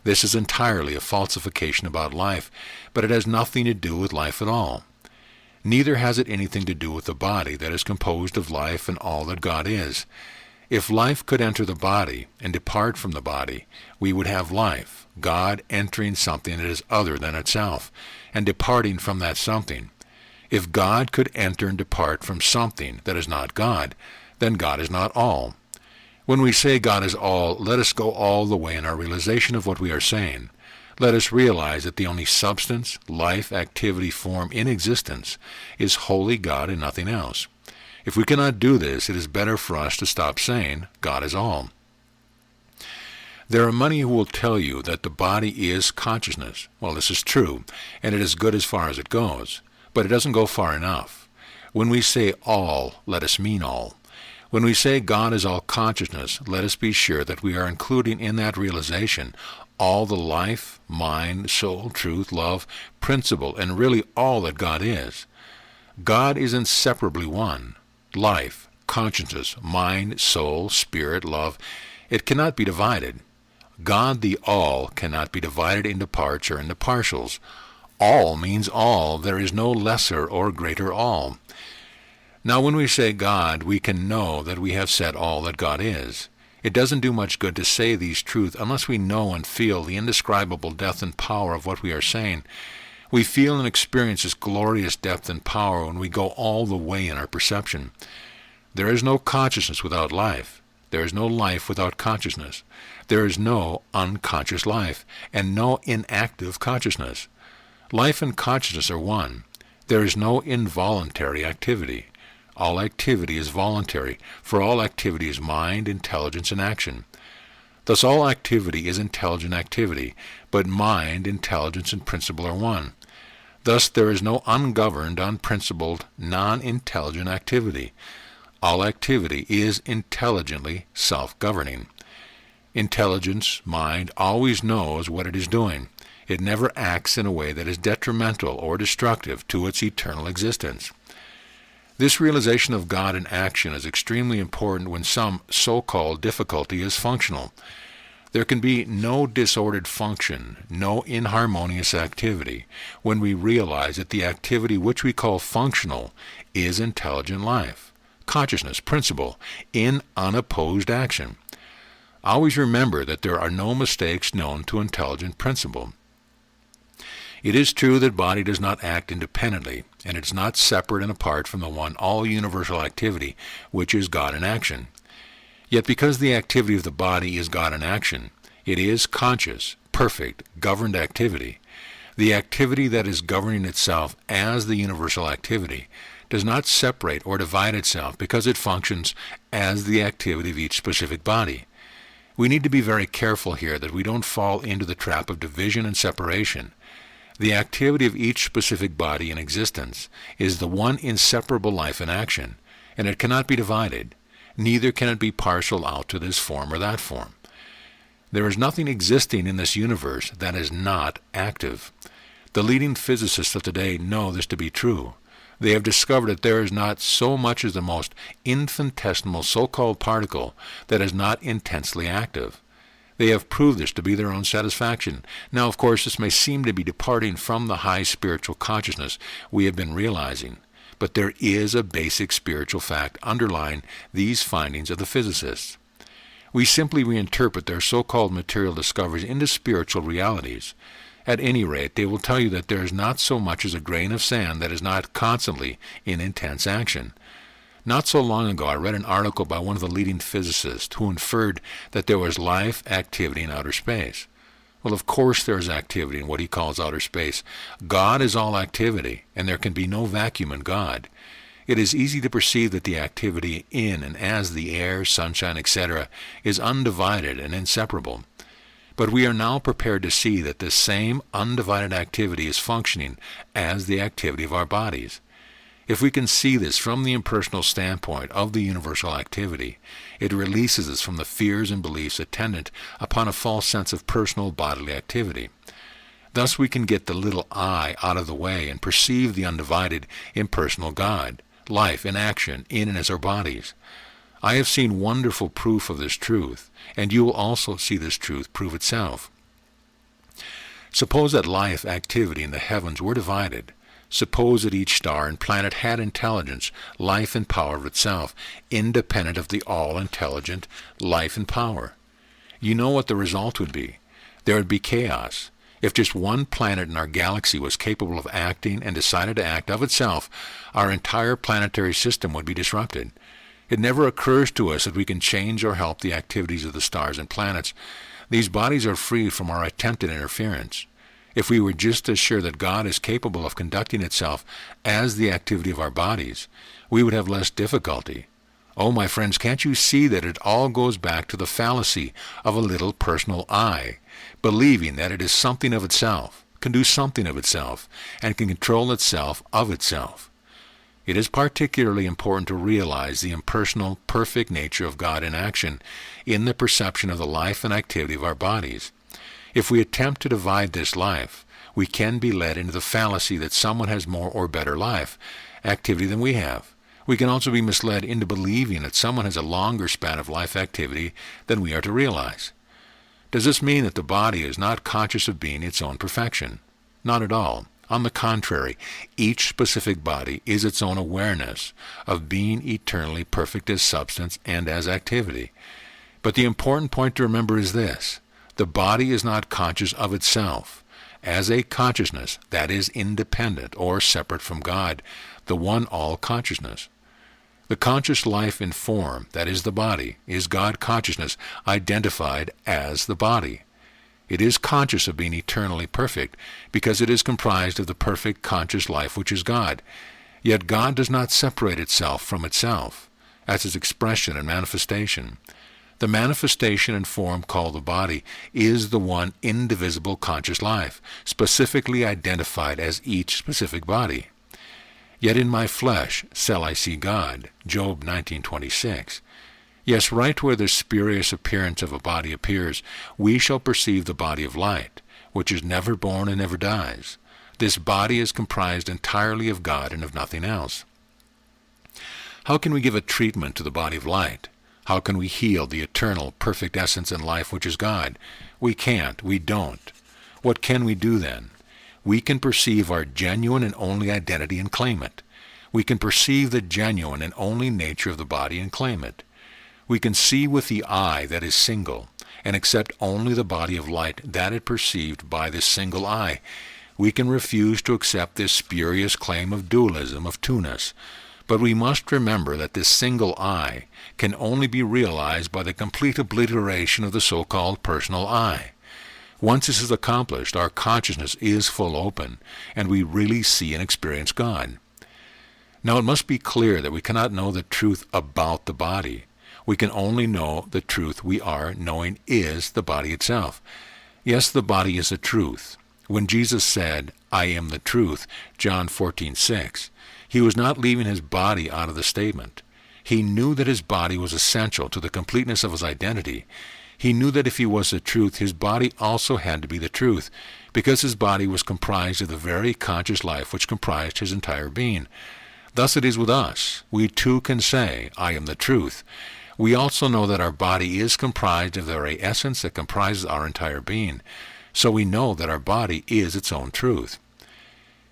This is entirely a falsification about life, but it has nothing to do with life at all. Neither has it anything to do with the body that is composed of life and all that God is. If life could enter the body and depart from the body, we would have life, God entering something that is other than itself, and departing from that something. If God could enter and depart from something that is not God, then God is not all. When we say God is all, let us go all the way in our realization of what we are saying. Let us realize that the only substance, life, activity, form in existence is wholly God and nothing else. If we cannot do this, it is better for us to stop saying God is all. There are many who will tell you that the body is consciousness. Well, this is true, and it is good as far as it goes, but it doesn't go far enough. When we say all, let us mean all. When we say God is all consciousness, let us be sure that we are including in that realization all the life, mind, soul, truth, love, principle, and really all that God is. God is inseparably one. Life, consciousness, mind, soul, spirit, love, it cannot be divided. God the all cannot be divided into parts or into partials. All means all. There is no lesser or greater all. Now when we say God, we can know that we have said all that God is. It doesn't do much good to say these truths unless we know and feel the indescribable depth and power of what we are saying. We feel and experience this glorious depth and power when we go all the way in our perception. There is no consciousness without life. There is no life without consciousness. There is no unconscious life, and no inactive consciousness. Life and consciousness are one. There is no involuntary activity. All activity is voluntary, for all activity is mind, intelligence, and action. Thus all activity is intelligent activity, but mind, intelligence, and principle are one. Thus there is no ungoverned, unprincipled, non-intelligent activity. All activity is intelligently self-governing. Intelligence, mind, always knows what it is doing. It never acts in a way that is detrimental or destructive to its eternal existence. This realization of God in action is extremely important when some so-called difficulty is functional. There can be no disordered function, no inharmonious activity, when we realize that the activity which we call functional is intelligent life, consciousness, principle, in unopposed action. Always remember that there are no mistakes known to intelligent principle. It is true that body does not act independently, and it is not separate and apart from the one all-universal activity, which is God in action. Yet because the activity of the body is God in action, it is conscious, perfect, governed activity. The activity that is governing itself as the universal activity does not separate or divide itself because it functions as the activity of each specific body. We need to be very careful here that we don't fall into the trap of division and separation. The activity of each specific body in existence is the one inseparable life in action, and it cannot be divided. Neither can it be parceled out to this form or that form. There is nothing existing in this universe that is not active. The leading physicists of today know this to be true. They have discovered that there is not so much as the most infinitesimal so-called particle that is not intensely active. They have proved this to be their own satisfaction. Now, of course, this may seem to be departing from the high spiritual consciousness we have been realizing, but there is a basic spiritual fact underlying these findings of the physicists. We simply reinterpret their so-called material discoveries into spiritual realities. At any rate, they will tell you that there is not so much as a grain of sand that is not constantly in intense action. Not so long ago, I read an article by one of the leading physicists who inferred that there was life activity in outer space. Well, of course there is activity in what he calls outer space. God is all activity, and there can be no vacuum in God. It is easy to perceive that the activity in and as the air, sunshine, etc. is undivided and inseparable. But we are now prepared to see that this same undivided activity is functioning as the activity of our bodies. If we can see this from the impersonal standpoint of the universal activity, it releases us from the fears and beliefs attendant upon a false sense of personal bodily activity. Thus we can get the little I out of the way and perceive the undivided, impersonal God, life in action in and as our bodies. I have seen wonderful proof of this truth, and you will also see this truth prove itself. Suppose that life activity in the heavens were divided. Suppose that each star and planet had intelligence, life and power of itself, independent of the all-intelligent life and power. You know what the result would be. There would be chaos. If just one planet in our galaxy was capable of acting and decided to act of itself, our entire planetary system would be disrupted. It never occurs to us that we can change or help the activities of the stars and planets. These bodies are free from our attempted interference. If we were just as sure that God is capable of conducting itself as the activity of our bodies, we would have less difficulty. Oh, my friends, can't you see that it all goes back to the fallacy of a little personal I, believing that it is something of itself, can do something of itself, and can control itself of itself? It is particularly important to realize the impersonal, perfect nature of God in action in the perception of the life and activity of our bodies. If we attempt to divide this life, we can be led into the fallacy that someone has more or better life activity than we have. We can also be misled into believing that someone has a longer span of life activity than we are to realize. Does this mean that the body is not conscious of being its own perfection? Not at all. On the contrary, each specific body is its own awareness of being eternally perfect as substance and as activity. But the important point to remember is this. The body is not conscious of itself as a consciousness that is independent or separate from God, the one all-consciousness. The conscious life in form, that is the body, is God consciousness identified as the body. It is conscious of being eternally perfect because it is comprised of the perfect conscious life which is God. Yet God does not separate itself from itself as its expression and manifestation. The manifestation and form called the body is the one indivisible conscious life, specifically identified as each specific body. Yet in my flesh shall I see God, Job 19:26. Yes, right where the spurious appearance of a body appears, we shall perceive the body of light, which is never born and never dies. This body is comprised entirely of God and of nothing else. How can we give a treatment to the body of light? How can we heal the eternal, perfect essence and life which is God? We can't. We don't. What can we do then? We can perceive our genuine and only identity and claim it. We can perceive the genuine and only nature of the body and claim it. We can see with the eye that is single and accept only the body of light that is perceived by this single eye. We can refuse to accept this spurious claim of dualism, of two-ness. But we must remember that this single I can only be realized by the complete obliteration of the so-called personal I. Once this is accomplished, our consciousness is full open, and we really see and experience God. Now it must be clear that we cannot know the truth about the body. We can only know the truth we are knowing is the body itself. Yes, the body is the truth. When Jesus said, "I am the truth," John 14:6, he was not leaving his body out of the statement. He knew that his body was essential to the completeness of his identity. He knew that if he was the truth, his body also had to be the truth, because his body was comprised of the very conscious life which comprised his entire being. Thus it is with us. We too can say, "I am the truth." We also know that our body is comprised of the very essence that comprises our entire being. So we know that our body is its own truth.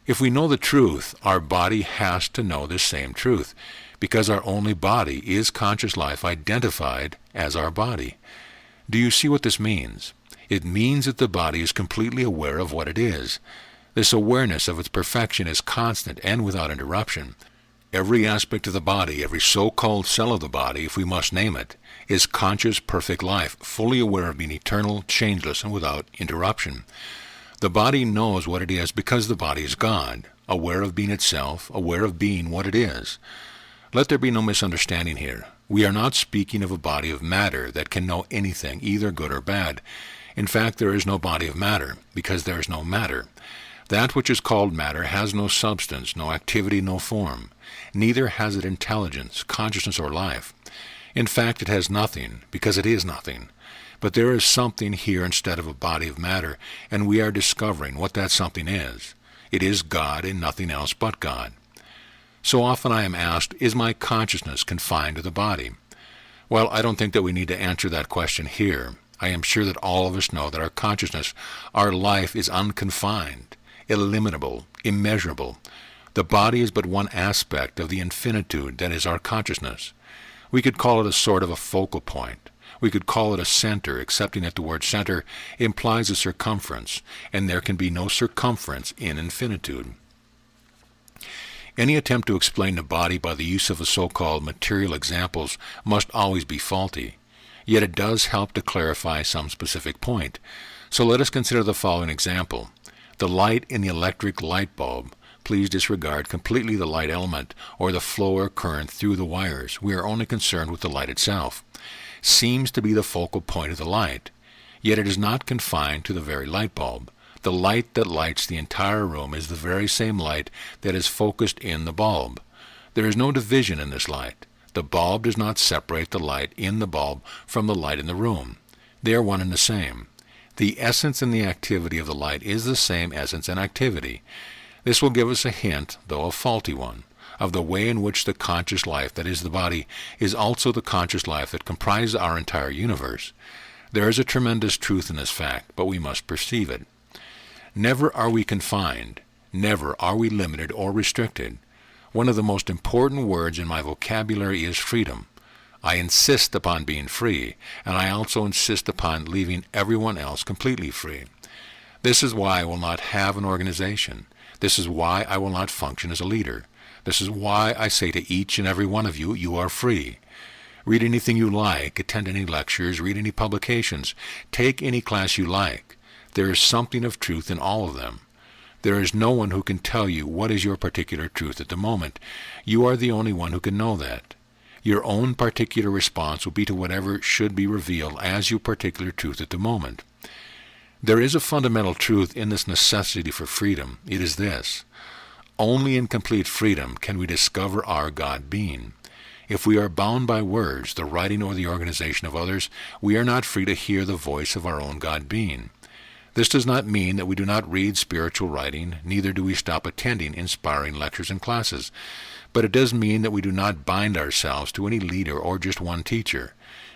If we know the truth, our body has to know this same truth, because our only body is conscious life identified as our body. Do you see what this means? It means that the body is completely aware of what it is. This awareness of its perfection is constant and without interruption. Every aspect of the body, every so-called cell of the body, if we must name it, is conscious, perfect life, fully aware of being eternal, changeless, and without interruption. The body knows what it is because the body is God, aware of being itself, aware of being what it is. Let there be no misunderstanding here. We are not speaking of a body of matter that can know anything, either good or bad. In fact, there is no body of matter, because there is no matter. That which is called matter has no substance, no activity, no form. Neither has it intelligence, consciousness, or life. In fact, it has nothing, because it is nothing. But there is something here instead of a body of matter, and we are discovering what that something is. It is God and nothing else but God. So often I am asked, is my consciousness confined to the body? Well, I don't think that we need to answer that question here. I am sure that all of us know that our consciousness, our life, is unconfined, illimitable, immeasurable. The body is but one aspect of the infinitude that is our consciousness. We could call it a sort of a focal point. We could call it a center, excepting that the word center implies a circumference, and there can be no circumference in infinitude. Any attempt to explain the body by the use of the so-called material examples must always be faulty. Yet it does help to clarify some specific point. So let us consider the following example. The light in the electric light bulb. Please disregard completely the light element or the flow or current through the wires. We are only concerned with the light itself. Seems to be the focal point of the light. Yet it is not confined to the very light bulb. The light that lights the entire room is the very same light that is focused in the bulb. There is no division in this light. The bulb does not separate the light in the bulb from the light in the room. They are one and the same. The essence and the activity of the light is the same essence and activity. This will give us a hint, though a faulty one, of the way in which the conscious life that is the body is also the conscious life that comprises our entire universe. There is a tremendous truth in this fact, but we must perceive it. Never are we confined. Never are we limited or restricted. One of the most important words in my vocabulary is freedom. I insist upon being free, and I also insist upon leaving everyone else completely free. This is why I will not have an organization. This is why I will not function as a leader. This is why I say to each and every one of you, you are free. Read anything you like, attend any lectures, read any publications, take any class you like. There is something of truth in all of them. There is no one who can tell you what is your particular truth at the moment. You are the only one who can know that. Your own particular response will be to whatever should be revealed as your particular truth at the moment. There is a fundamental truth in this necessity for freedom. It is this. Only in complete freedom can we discover our God being. If we are bound by words, the writing or the organization of others, we are not free to hear the voice of our own God being. This does not mean that we do not read spiritual writing, neither do we stop attending inspiring lectures and classes. But it does mean that we do not bind ourselves to any leader or just one teacher.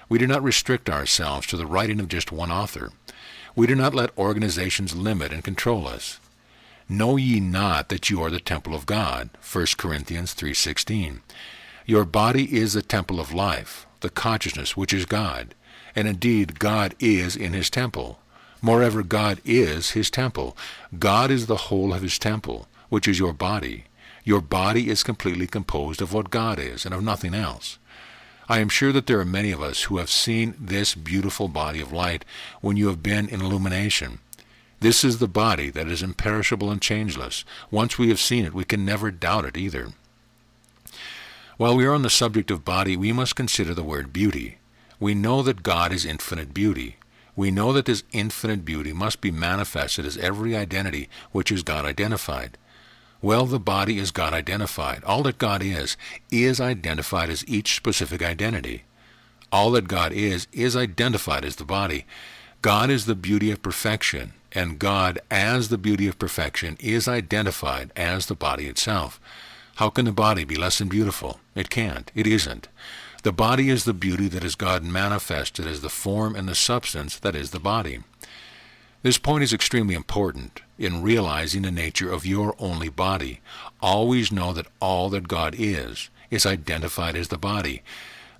We do not restrict ourselves to the writing of just one author. We do not let organizations limit and control us. Know ye not that you are the temple of God, 1 Corinthians 3:16. Your body is the temple of life, the consciousness which is God, and indeed God is in his temple. Moreover, God is his temple. God is the whole of his temple, which is your body. Your body is completely composed of what God is and of nothing else. I am sure that there are many of us who have seen this beautiful body of light when you have been in illumination. This is the body that is imperishable and changeless. Once we have seen it, we can never doubt it either. While we are on the subject of body, we must consider the word beauty. We know that God is infinite beauty. We know that this infinite beauty must be manifested as every identity which is God identified. Well, the body is God identified. All that God is identified as each specific identity. All that God is identified as the body. God is the beauty of perfection, and God, as the beauty of perfection, is identified as the body itself. How can the body be less than beautiful? It can't. It isn't. The body is the beauty that is God manifested as the form and the substance that is the body. This point is extremely important in realizing the nature of your only body. Always know that all that God is identified as the body.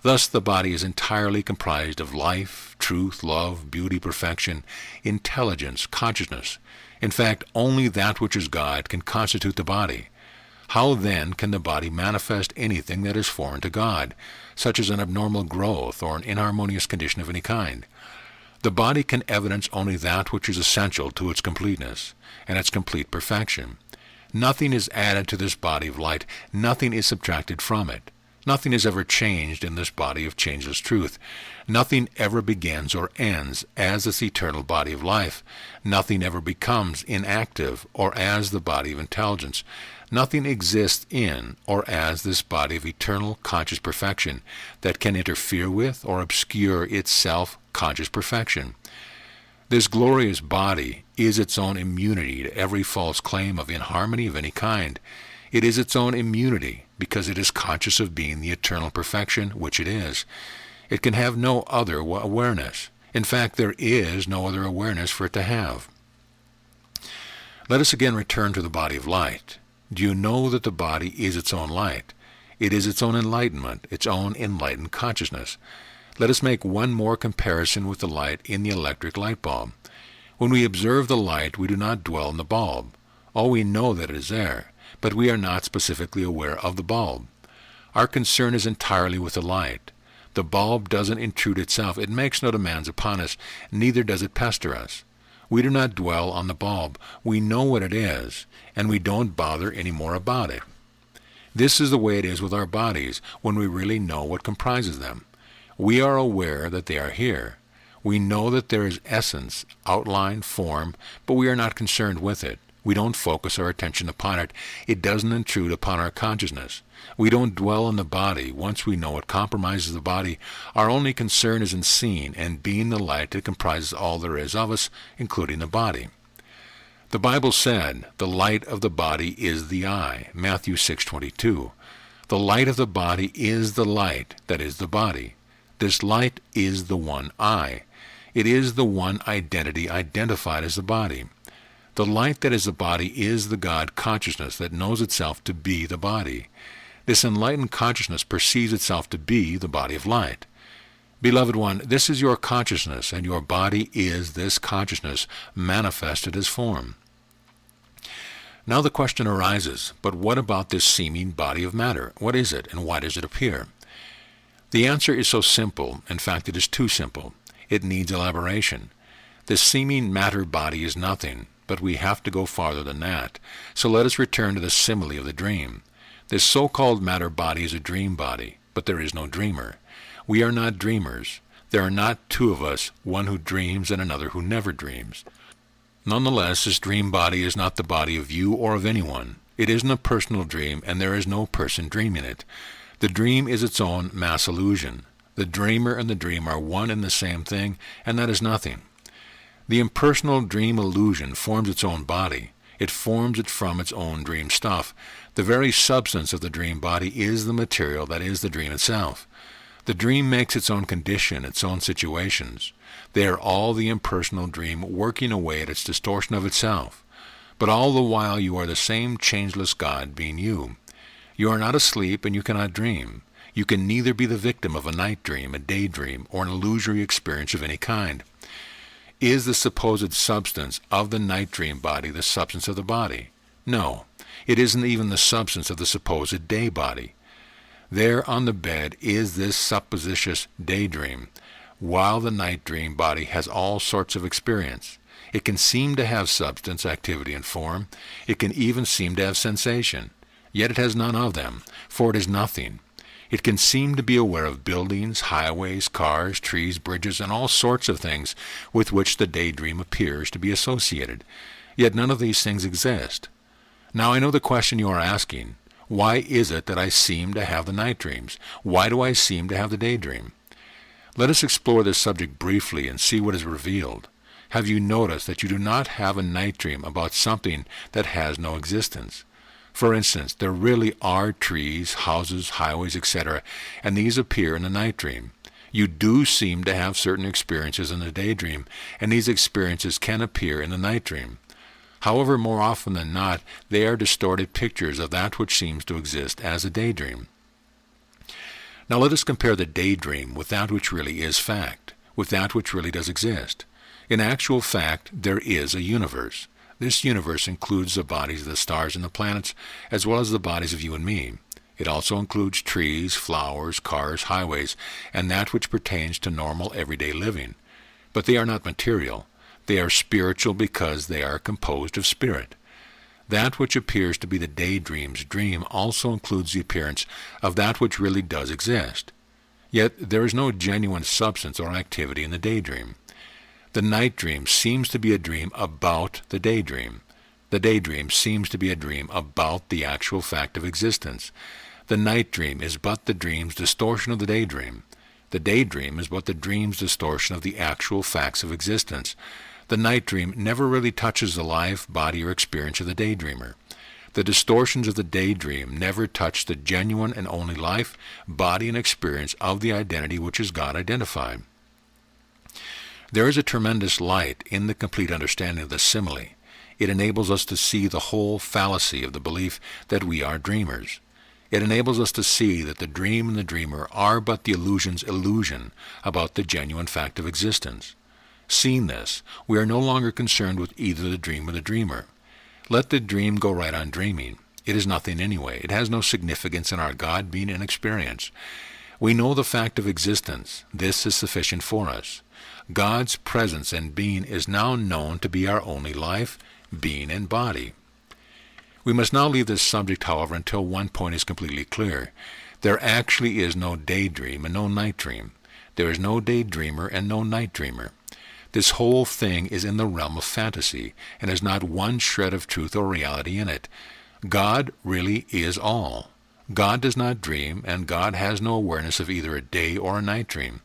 Thus, the body is entirely comprised of life, truth, love, beauty, perfection, intelligence, consciousness. In fact, only that which is God can constitute the body. How then can the body manifest anything that is foreign to God, such as an abnormal growth or an inharmonious condition of any kind? The body can evidence only that which is essential to its completeness and its complete perfection. Nothing is added to this body of light. Nothing is subtracted from it. Nothing is ever changed in this body of changeless truth. Nothing ever begins or ends as this eternal body of life. Nothing ever becomes inactive or as the body of intelligence. Nothing exists in or as this body of eternal conscious perfection that can interfere with or obscure its self-conscious perfection. This glorious body is its own immunity to every false claim of inharmony of any kind. It is its own immunity because it is conscious of being the eternal perfection which it is. It can have no other awareness. In fact, there is no other awareness for it to have. Let us again return to the body of light. Do you know that the body is its own light? It is its own enlightenment, its own enlightened consciousness. Let us make one more comparison with the light in the electric light bulb. When we observe the light, we do not dwell on the bulb. Oh, we know that it is there, but we are not specifically aware of the bulb. Our concern is entirely with the light. The bulb doesn't intrude itself. It makes no demands upon us, neither does it pester us. We do not dwell on the bulb. We know what it is, and we don't bother any more about it. This is the way it is with our bodies when we really know what comprises them. We are aware that they are here. We know that there is essence, outline, form, but we are not concerned with it. We don't focus our attention upon it. It doesn't intrude upon our consciousness. We don't dwell on the body. Once we know what compromises the body, our only concern is in seeing and being the light that comprises all there is of us, including the body. The Bible said, "The light of the body is the eye," Matthew 6:22. The light of the body is the light that is the body. This light is the one eye. It is the one identity identified as the body. The light that is the body is the God consciousness that knows itself to be the body. This enlightened consciousness perceives itself to be the body of light. Beloved one, this is your consciousness, and your body is this consciousness manifested as form. Now the question arises, but what about this seeming body of matter? What is it, and why does it appear? The answer is so simple. In fact, it is too simple. It needs elaboration. This seeming matter body is nothing, but we have to go farther than that. So let us return to the simile of the dream. This so-called matter body is a dream body, but there is no dreamer. We are not dreamers. There are not two of us, one who dreams and another who never dreams. Nonetheless, this dream body is not the body of you or of anyone. It isn't a personal dream, and there is no person dreaming it. The dream is its own mass illusion. The dreamer and the dream are one and the same thing, and that is nothing. The impersonal dream illusion forms its own body. It forms it from its own dream stuff. The very substance of the dream body is the material that is the dream itself. The dream makes its own condition, its own situations. They are all the impersonal dream working away at its distortion of itself. But all the while you are the same changeless God being you. You are not asleep and you cannot dream. You can neither be the victim of a night dream, a daydream, or an illusory experience of any kind. Is the supposed substance of the night dream body the substance of the body? No. It isn't even the substance of the supposed day body. There on the bed is this supposititious daydream, while the night dream body has all sorts of experience. It can seem to have substance, activity, and form. It can even seem to have sensation. Yet it has none of them, for it is nothing. It can seem to be aware of buildings, highways, cars, trees, bridges, and all sorts of things with which the daydream appears to be associated. Yet none of these things exist. Now I know the question you are asking. Why is it that I seem to have the night dreams? Why do I seem to have the daydream? Let us explore this subject briefly and see what is revealed. Have you noticed that you do not have a night dream about something that has no existence? For instance, there really are trees, houses, highways, etc., and these appear in the night dream. You do seem to have certain experiences in the daydream, and these experiences can appear in the night dream. However, more often than not, they are distorted pictures of that which seems to exist as a daydream. Now let us compare the daydream with that which really is fact, with that which really does exist. In actual fact, there is a universe. This universe includes the bodies of the stars and the planets, as well as the bodies of you and me. It also includes trees, flowers, cars, highways, and that which pertains to normal everyday living. But they are not material. They are spiritual because they are composed of spirit. That which appears to be the daydream's dream also includes the appearance of that which really does exist. Yet there is no genuine substance or activity in the daydream. The night dream seems to be a dream about the daydream. The daydream seems to be a dream about the actual fact of existence. The night dream is but the dream's distortion of the daydream. The daydream is but the dream's distortion of the actual facts of existence. The night dream never really touches the life, body, or experience of the daydreamer. The distortions of the daydream never touch the genuine and only life, body, and experience of the identity which is God identified. There is a tremendous light in the complete understanding of the simile. It enables us to see the whole fallacy of the belief that we are dreamers. It enables us to see that the dream and the dreamer are but the illusion's illusion about the genuine fact of existence. Seeing this, we are no longer concerned with either the dream or the dreamer. Let the dream go right on dreaming. It is nothing anyway. It has no significance in our God being and experience. We know the fact of existence. This is sufficient for us. God's presence and being is now known to be our only life, being, and body. We must now leave this subject, however, until one point is completely clear. There actually is no daydream and no night dream. There is no daydreamer and no night dreamer. This whole thing is in the realm of fantasy, and has not one shred of truth or reality in it. God really is all. God does not dream, and God has no awareness of either a day or a night dream.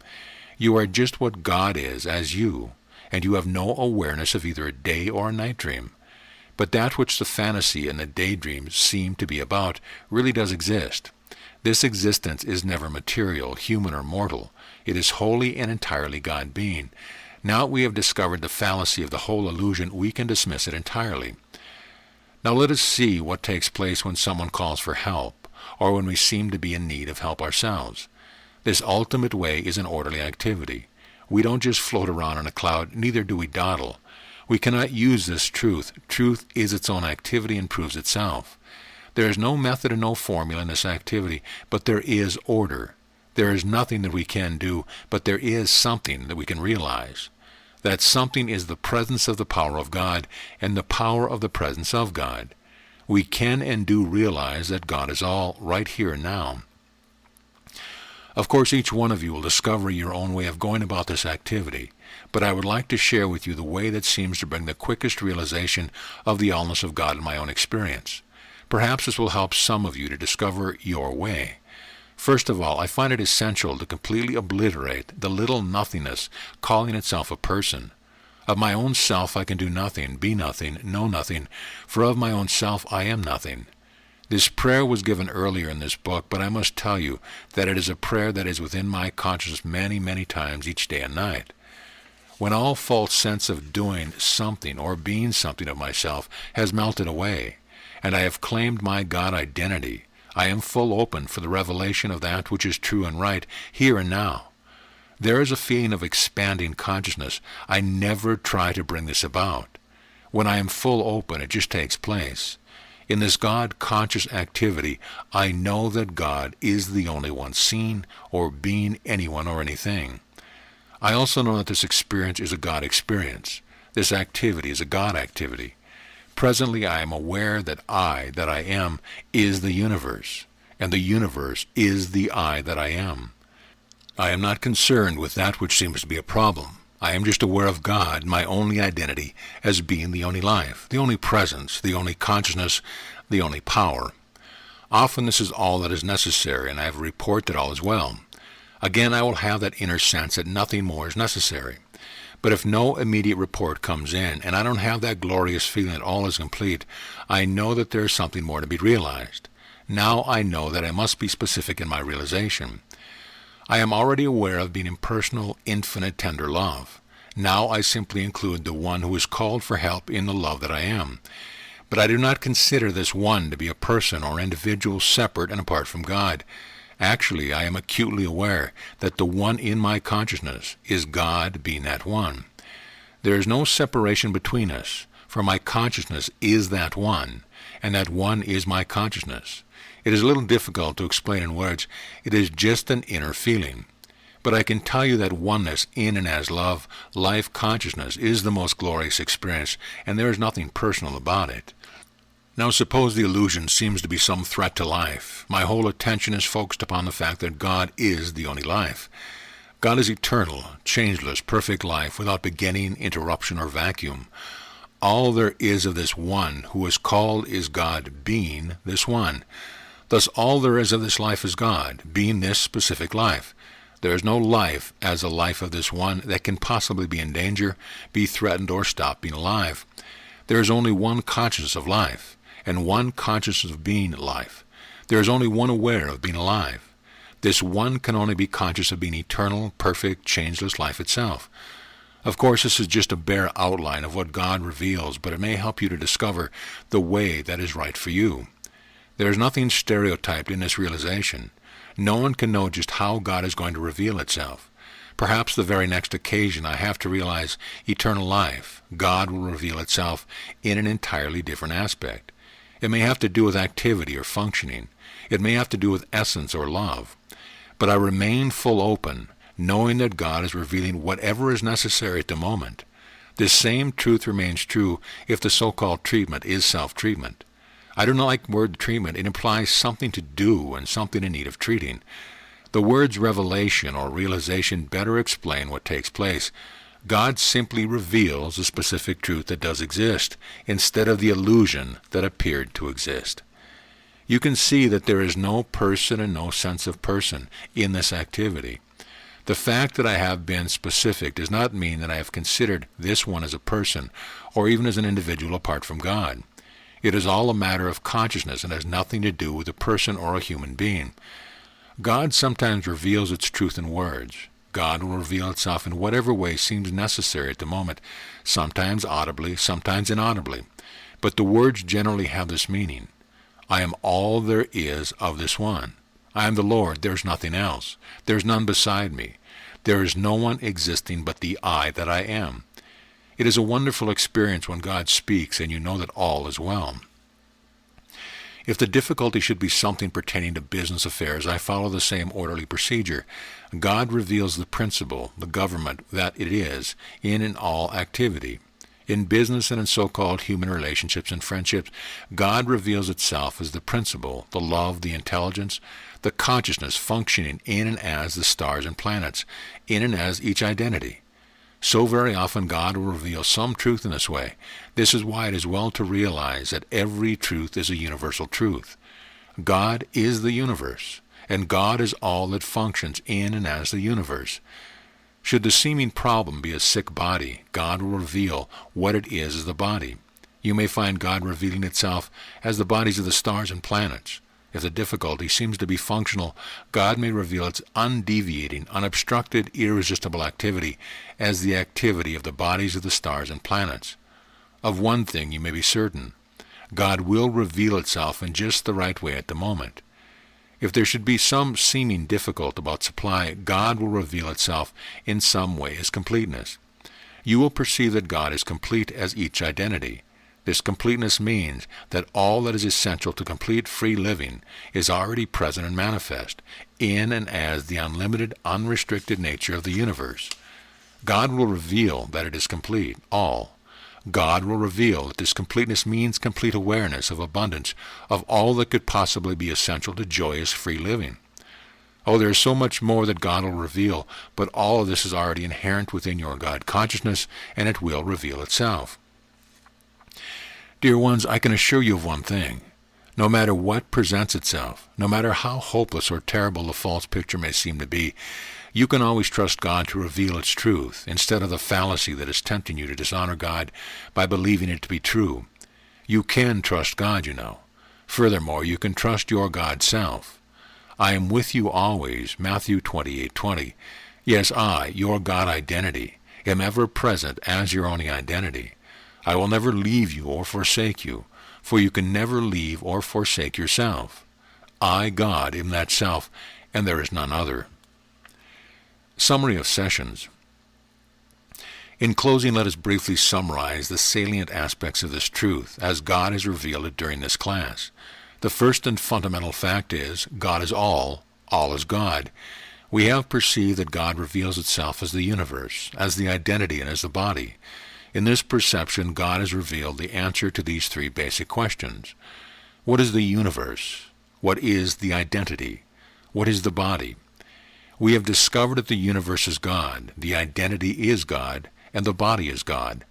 You are just what God is as you, and you have no awareness of either a day or a night dream. But that which the fantasy and the daydream seem to be about really does exist. This existence is never material, human, or mortal. It is wholly and entirely God being. Now we have discovered the fallacy of the whole illusion, we can dismiss it entirely. Now let us see what takes place when someone calls for help, or when we seem to be in need of help ourselves. This ultimate way is an orderly activity. We don't just float around on a cloud, neither do we dawdle. We cannot use this truth. Truth is its own activity and proves itself. There is no method and no formula in this activity, but there is order. There is nothing that we can do, but there is something that we can realize. That something is the presence of the power of God and the power of the presence of God. We can and do realize that God is all right here and now. Of course, each one of you will discover your own way of going about this activity, but I would like to share with you the way that seems to bring the quickest realization of the allness of God in my own experience. Perhaps this will help some of you to discover your way. First of all, I find it essential to completely obliterate the little nothingness calling itself a person. Of my own self I can do nothing, be nothing, know nothing, for of my own self I am nothing. This prayer was given earlier in this book, but I must tell you that it is a prayer that is within my consciousness many, many times each day and night. When all false sense of doing something or being something of myself has melted away, and I have claimed my God identity, I am full open for the revelation of that which is true and right here and now. There is a feeling of expanding consciousness. I never try to bring this about. When I am full open, it just takes place. In this God-conscious activity, I know that God is the only one seen or being anyone or anything. I also know that this experience is a God experience. This activity is a God activity. Presently I am aware that I am, is the universe, and the universe is the I that I am. I am not concerned with that which seems to be a problem. I am just aware of God, my only identity, as being the only life, the only presence, the only consciousness, the only power. Often this is all that is necessary, and I have a report that all is well. Again, I will have that inner sense that nothing more is necessary. But if no immediate report comes in, and I don't have that glorious feeling that all is complete, I know that there is something more to be realized. Now I know that I must be specific in my realization. I am already aware of being impersonal, infinite, tender love. Now I simply include the one who is called for help in the love that I am. But I do not consider this one to be a person or individual separate and apart from God. Actually, I am acutely aware that the one in my consciousness is God being that one. There is no separation between us, for my consciousness is that one, and that one is my consciousness. It is a little difficult to explain in words. It is just an inner feeling. But I can tell you that oneness in and as love, life consciousness, is the most glorious experience, and there is nothing personal about it. Now suppose the illusion seems to be some threat to life. My whole attention is focused upon the fact that God is the only life. God is eternal, changeless, perfect life, without beginning, interruption, or vacuum. All there is of this one who is called is God being this one. Thus all there is of this life is God, being this specific life. There is no life as the life of this one that can possibly be in danger, be threatened, or stop being alive. There is only one consciousness of life, and one consciousness of being life. There is only one aware of being alive. This one can only be conscious of being eternal, perfect, changeless life itself. Of course, this is just a bare outline of what God reveals, but it may help you to discover the way that is right for you. There is nothing stereotyped in this realization. No one can know just how God is going to reveal itself. Perhaps the very next occasion I have to realize eternal life, God will reveal itself in an entirely different aspect. It may have to do with activity or functioning. It may have to do with essence or love. But I remain full open, knowing that God is revealing whatever is necessary at the moment. This same truth remains true if the so-called treatment is self-treatment. I do not like the word treatment. It implies something to do and something in need of treating. The words revelation or realization better explain what takes place. God simply reveals a specific truth that does exist, instead of the illusion that appeared to exist. You can see that there is no person and no sense of person in this activity. The fact that I have been specific does not mean that I have considered this one as a person, or even as an individual apart from God. It is all a matter of consciousness and has nothing to do with a person or a human being. God sometimes reveals its truth in words. God will reveal itself in whatever way seems necessary at the moment, sometimes audibly, sometimes inaudibly. But the words generally have this meaning. I am all there is of this one. I am the Lord, there is nothing else. There is none beside me. There is no one existing but the I that I am. It is a wonderful experience when God speaks and you know that all is well. If the difficulty should be something pertaining to business affairs, I follow the same orderly procedure. God reveals the principle, the government that it is, in all activity. In business and in so-called human relationships and friendships, God reveals itself as the principle, the love, the intelligence, the consciousness functioning in and as the stars and planets, in and as each identity. So very often God will reveal some truth in this way. This is why it is well to realize that every truth is a universal truth. God is the universe, and God is all that functions in and as the universe. Should the seeming problem be a sick body, God will reveal what it is as the body. You may find God revealing itself as the bodies of the stars and planets. If the difficulty seems to be functional, God may reveal its undeviating, unobstructed, irresistible activity as the activity of the bodies of the stars and planets. Of one thing you may be certain. God will reveal itself in just the right way at the moment. If there should be some seeming difficulty about supply, God will reveal itself in some way as completeness. You will perceive that God is complete as each identity. This completeness means that all that is essential to complete free living is already present and manifest in and as the unlimited, unrestricted nature of the universe. God will reveal that it is complete, all. God will reveal that this completeness means complete awareness of abundance of all that could possibly be essential to joyous free living. Oh, there is so much more that God will reveal, but all of this is already inherent within your God consciousness, and it will reveal itself. Dear ones, I can assure you of one thing. No matter what presents itself, no matter how hopeless or terrible the false picture may seem to be, you can always trust God to reveal its truth, instead of the fallacy that is tempting you to dishonor God by believing it to be true. You can trust God, you know. Furthermore, you can trust your God self. I am with you always, Matthew 28:20. Yes, I, your God identity, am ever present as your only identity. I will never leave you or forsake you, for you can never leave or forsake yourself. I, God, am that self, and there is none other. Summary of sessions. In closing, let us briefly summarize the salient aspects of this truth as God has revealed it during this class. The first and fundamental fact is, God is all is God. We have perceived that God reveals itself as the universe, as the identity, and as the body. In this perception, God has revealed the answer to these three basic questions. What is the universe? What is the identity? What is the body? We have discovered that the universe is God, the identity is God, and the body is God.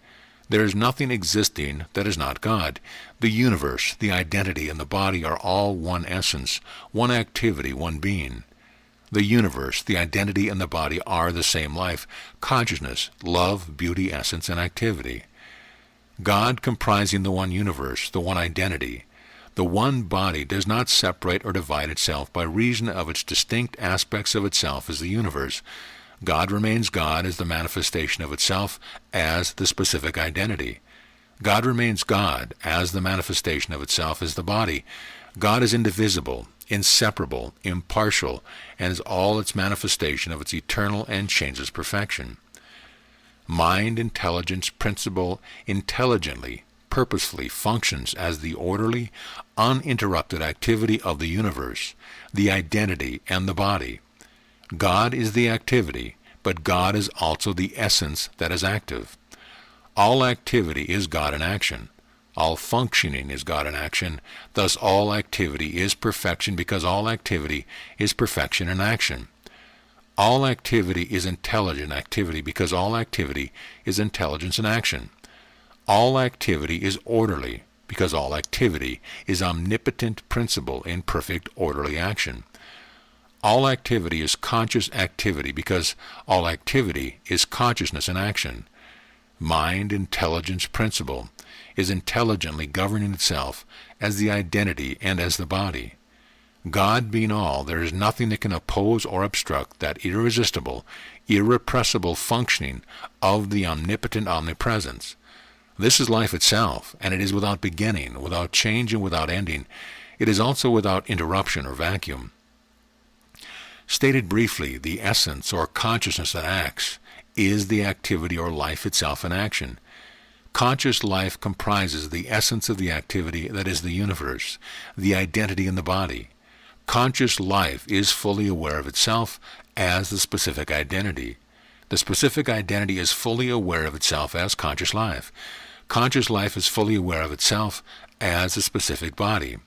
There is nothing existing that is not God. The universe, the identity, and the body are all one essence, one activity, one being. The universe, the identity, and the body are the same life, consciousness, love, beauty, essence, and activity. God comprising the one universe, the one identity. The one body does not separate or divide itself by reason of its distinct aspects of itself as the universe. God remains God as the manifestation of itself as the specific identity. God remains God as the manifestation of itself as the body. God is indivisible, inseparable, impartial, and is all its manifestation of its eternal and changeless perfection. Mind, intelligence, principle, intelligently, purposefully functions as the orderly, uninterrupted activity of the universe, the identity, and the body. God is the activity, but God is also the essence that is active. All activity is God in action. All functioning is God in action. Thus all activity is perfection because all activity is perfection in action. All activity is intelligent activity because all activity is intelligence in action. All activity is orderly because all activity is omnipotent principle in perfect orderly action. All activity is conscious activity because all activity is consciousness in action. Mind, intelligence, principle is intelligently governing itself as the identity and as the body. God being all, there is nothing that can oppose or obstruct that irresistible, irrepressible functioning of the omnipotent omnipresence. This is life itself, and it is without beginning, without change, and without ending. It is also without interruption or vacuum. Stated briefly, the essence or consciousness that acts is the activity or life itself in action. Conscious life comprises the essence of the activity that is the universe, the identity in the body. Conscious life is fully aware of itself as the specific identity. The specific identity is fully aware of itself as conscious life. Conscious life is fully aware of itself as the specific body.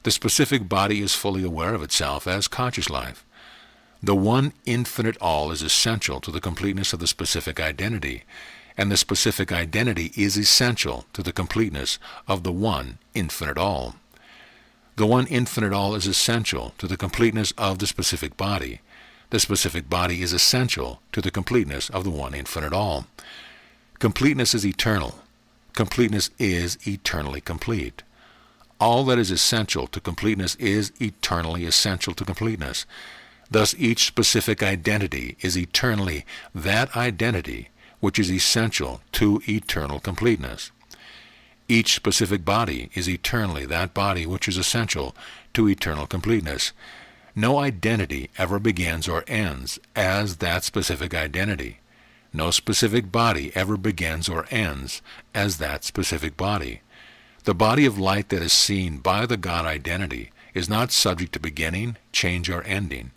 The specific body is fully aware of itself as conscious life. The one infinite all is essential to the completeness of the specific identity, and the specific identity is essential to the completeness of the one infinite all. The one infinite all is essential to the completeness of the specific body. The specific body is essential to the completeness of the one infinite all. Completeness is eternal. Completeness is eternally complete. All that is essential to completeness is eternally essential to completeness. Thus each specific identity is eternally that identity which is essential to eternal completeness. Each specific body is eternally that body which is essential to eternal completeness. No identity ever begins or ends as that specific identity. No specific body ever begins or ends as that specific body. The body of light that is seen by the God identity is not subject to beginning, change, or ending.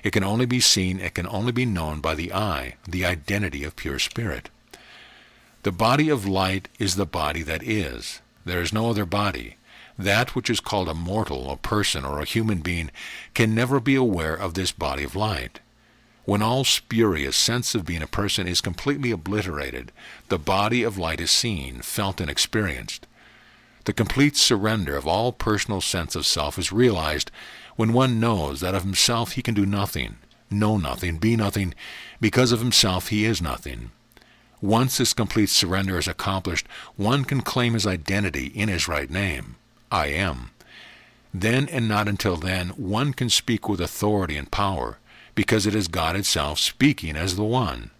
It can only be seen, it can only be known by the I, the identity of pure spirit. The body of light is the body that is. There is no other body. That which is called a mortal, a person, or a human being can never be aware of this body of light. When all spurious sense of being a person is completely obliterated, the body of light is seen, felt, and experienced. The complete surrender of all personal sense of self is realized when one knows that of himself he can do nothing, know nothing, be nothing. Because of himself he is nothing. Once this complete surrender is accomplished, one can claim his identity in his right name, I am. Then and not until then, one can speak with authority and power, because it is God itself speaking as the One.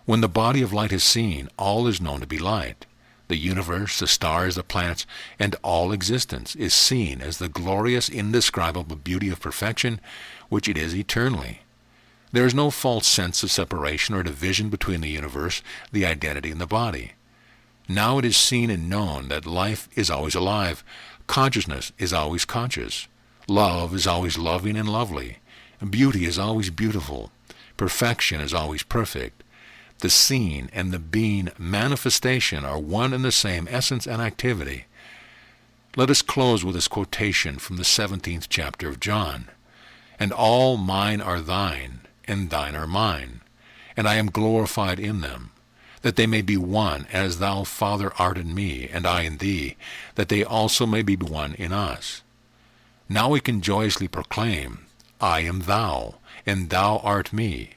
When the body of light is seen, all is known to be light. The universe, the stars, the planets, and all existence is seen as the glorious, indescribable beauty of perfection, which it is eternally. There is no false sense of separation or division between the universe, the identity, and the body. Now it is seen and known that life is always alive, consciousness is always conscious, love is always loving and lovely, beauty is always beautiful, perfection is always perfect. The seen and the being manifestation are one and the same essence and activity. Let us close with this quotation from the 17th chapter of John. And all mine are thine, and thine are mine, and I am glorified in them, that they may be one, as thou, Father, art in me, and I in thee, that they also may be one in us. Now we can joyously proclaim, I am thou, and thou art me.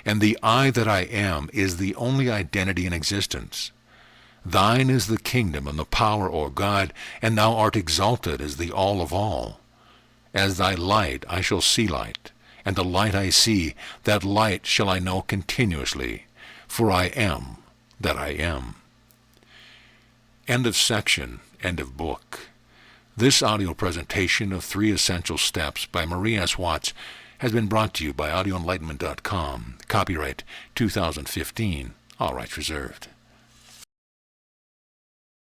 And the I that I am is the only identity in existence. Thine is the kingdom and the power, O God, and thou art exalted as the all of all. As thy light I shall see light, and the light I see, that light shall I know continuously, for I am that I am. End of section, end of book. This audio presentation of 3 Essential Steps by Marie S. Watts has been brought to you by audioenlightenment.com. Copyright 2015. All rights reserved.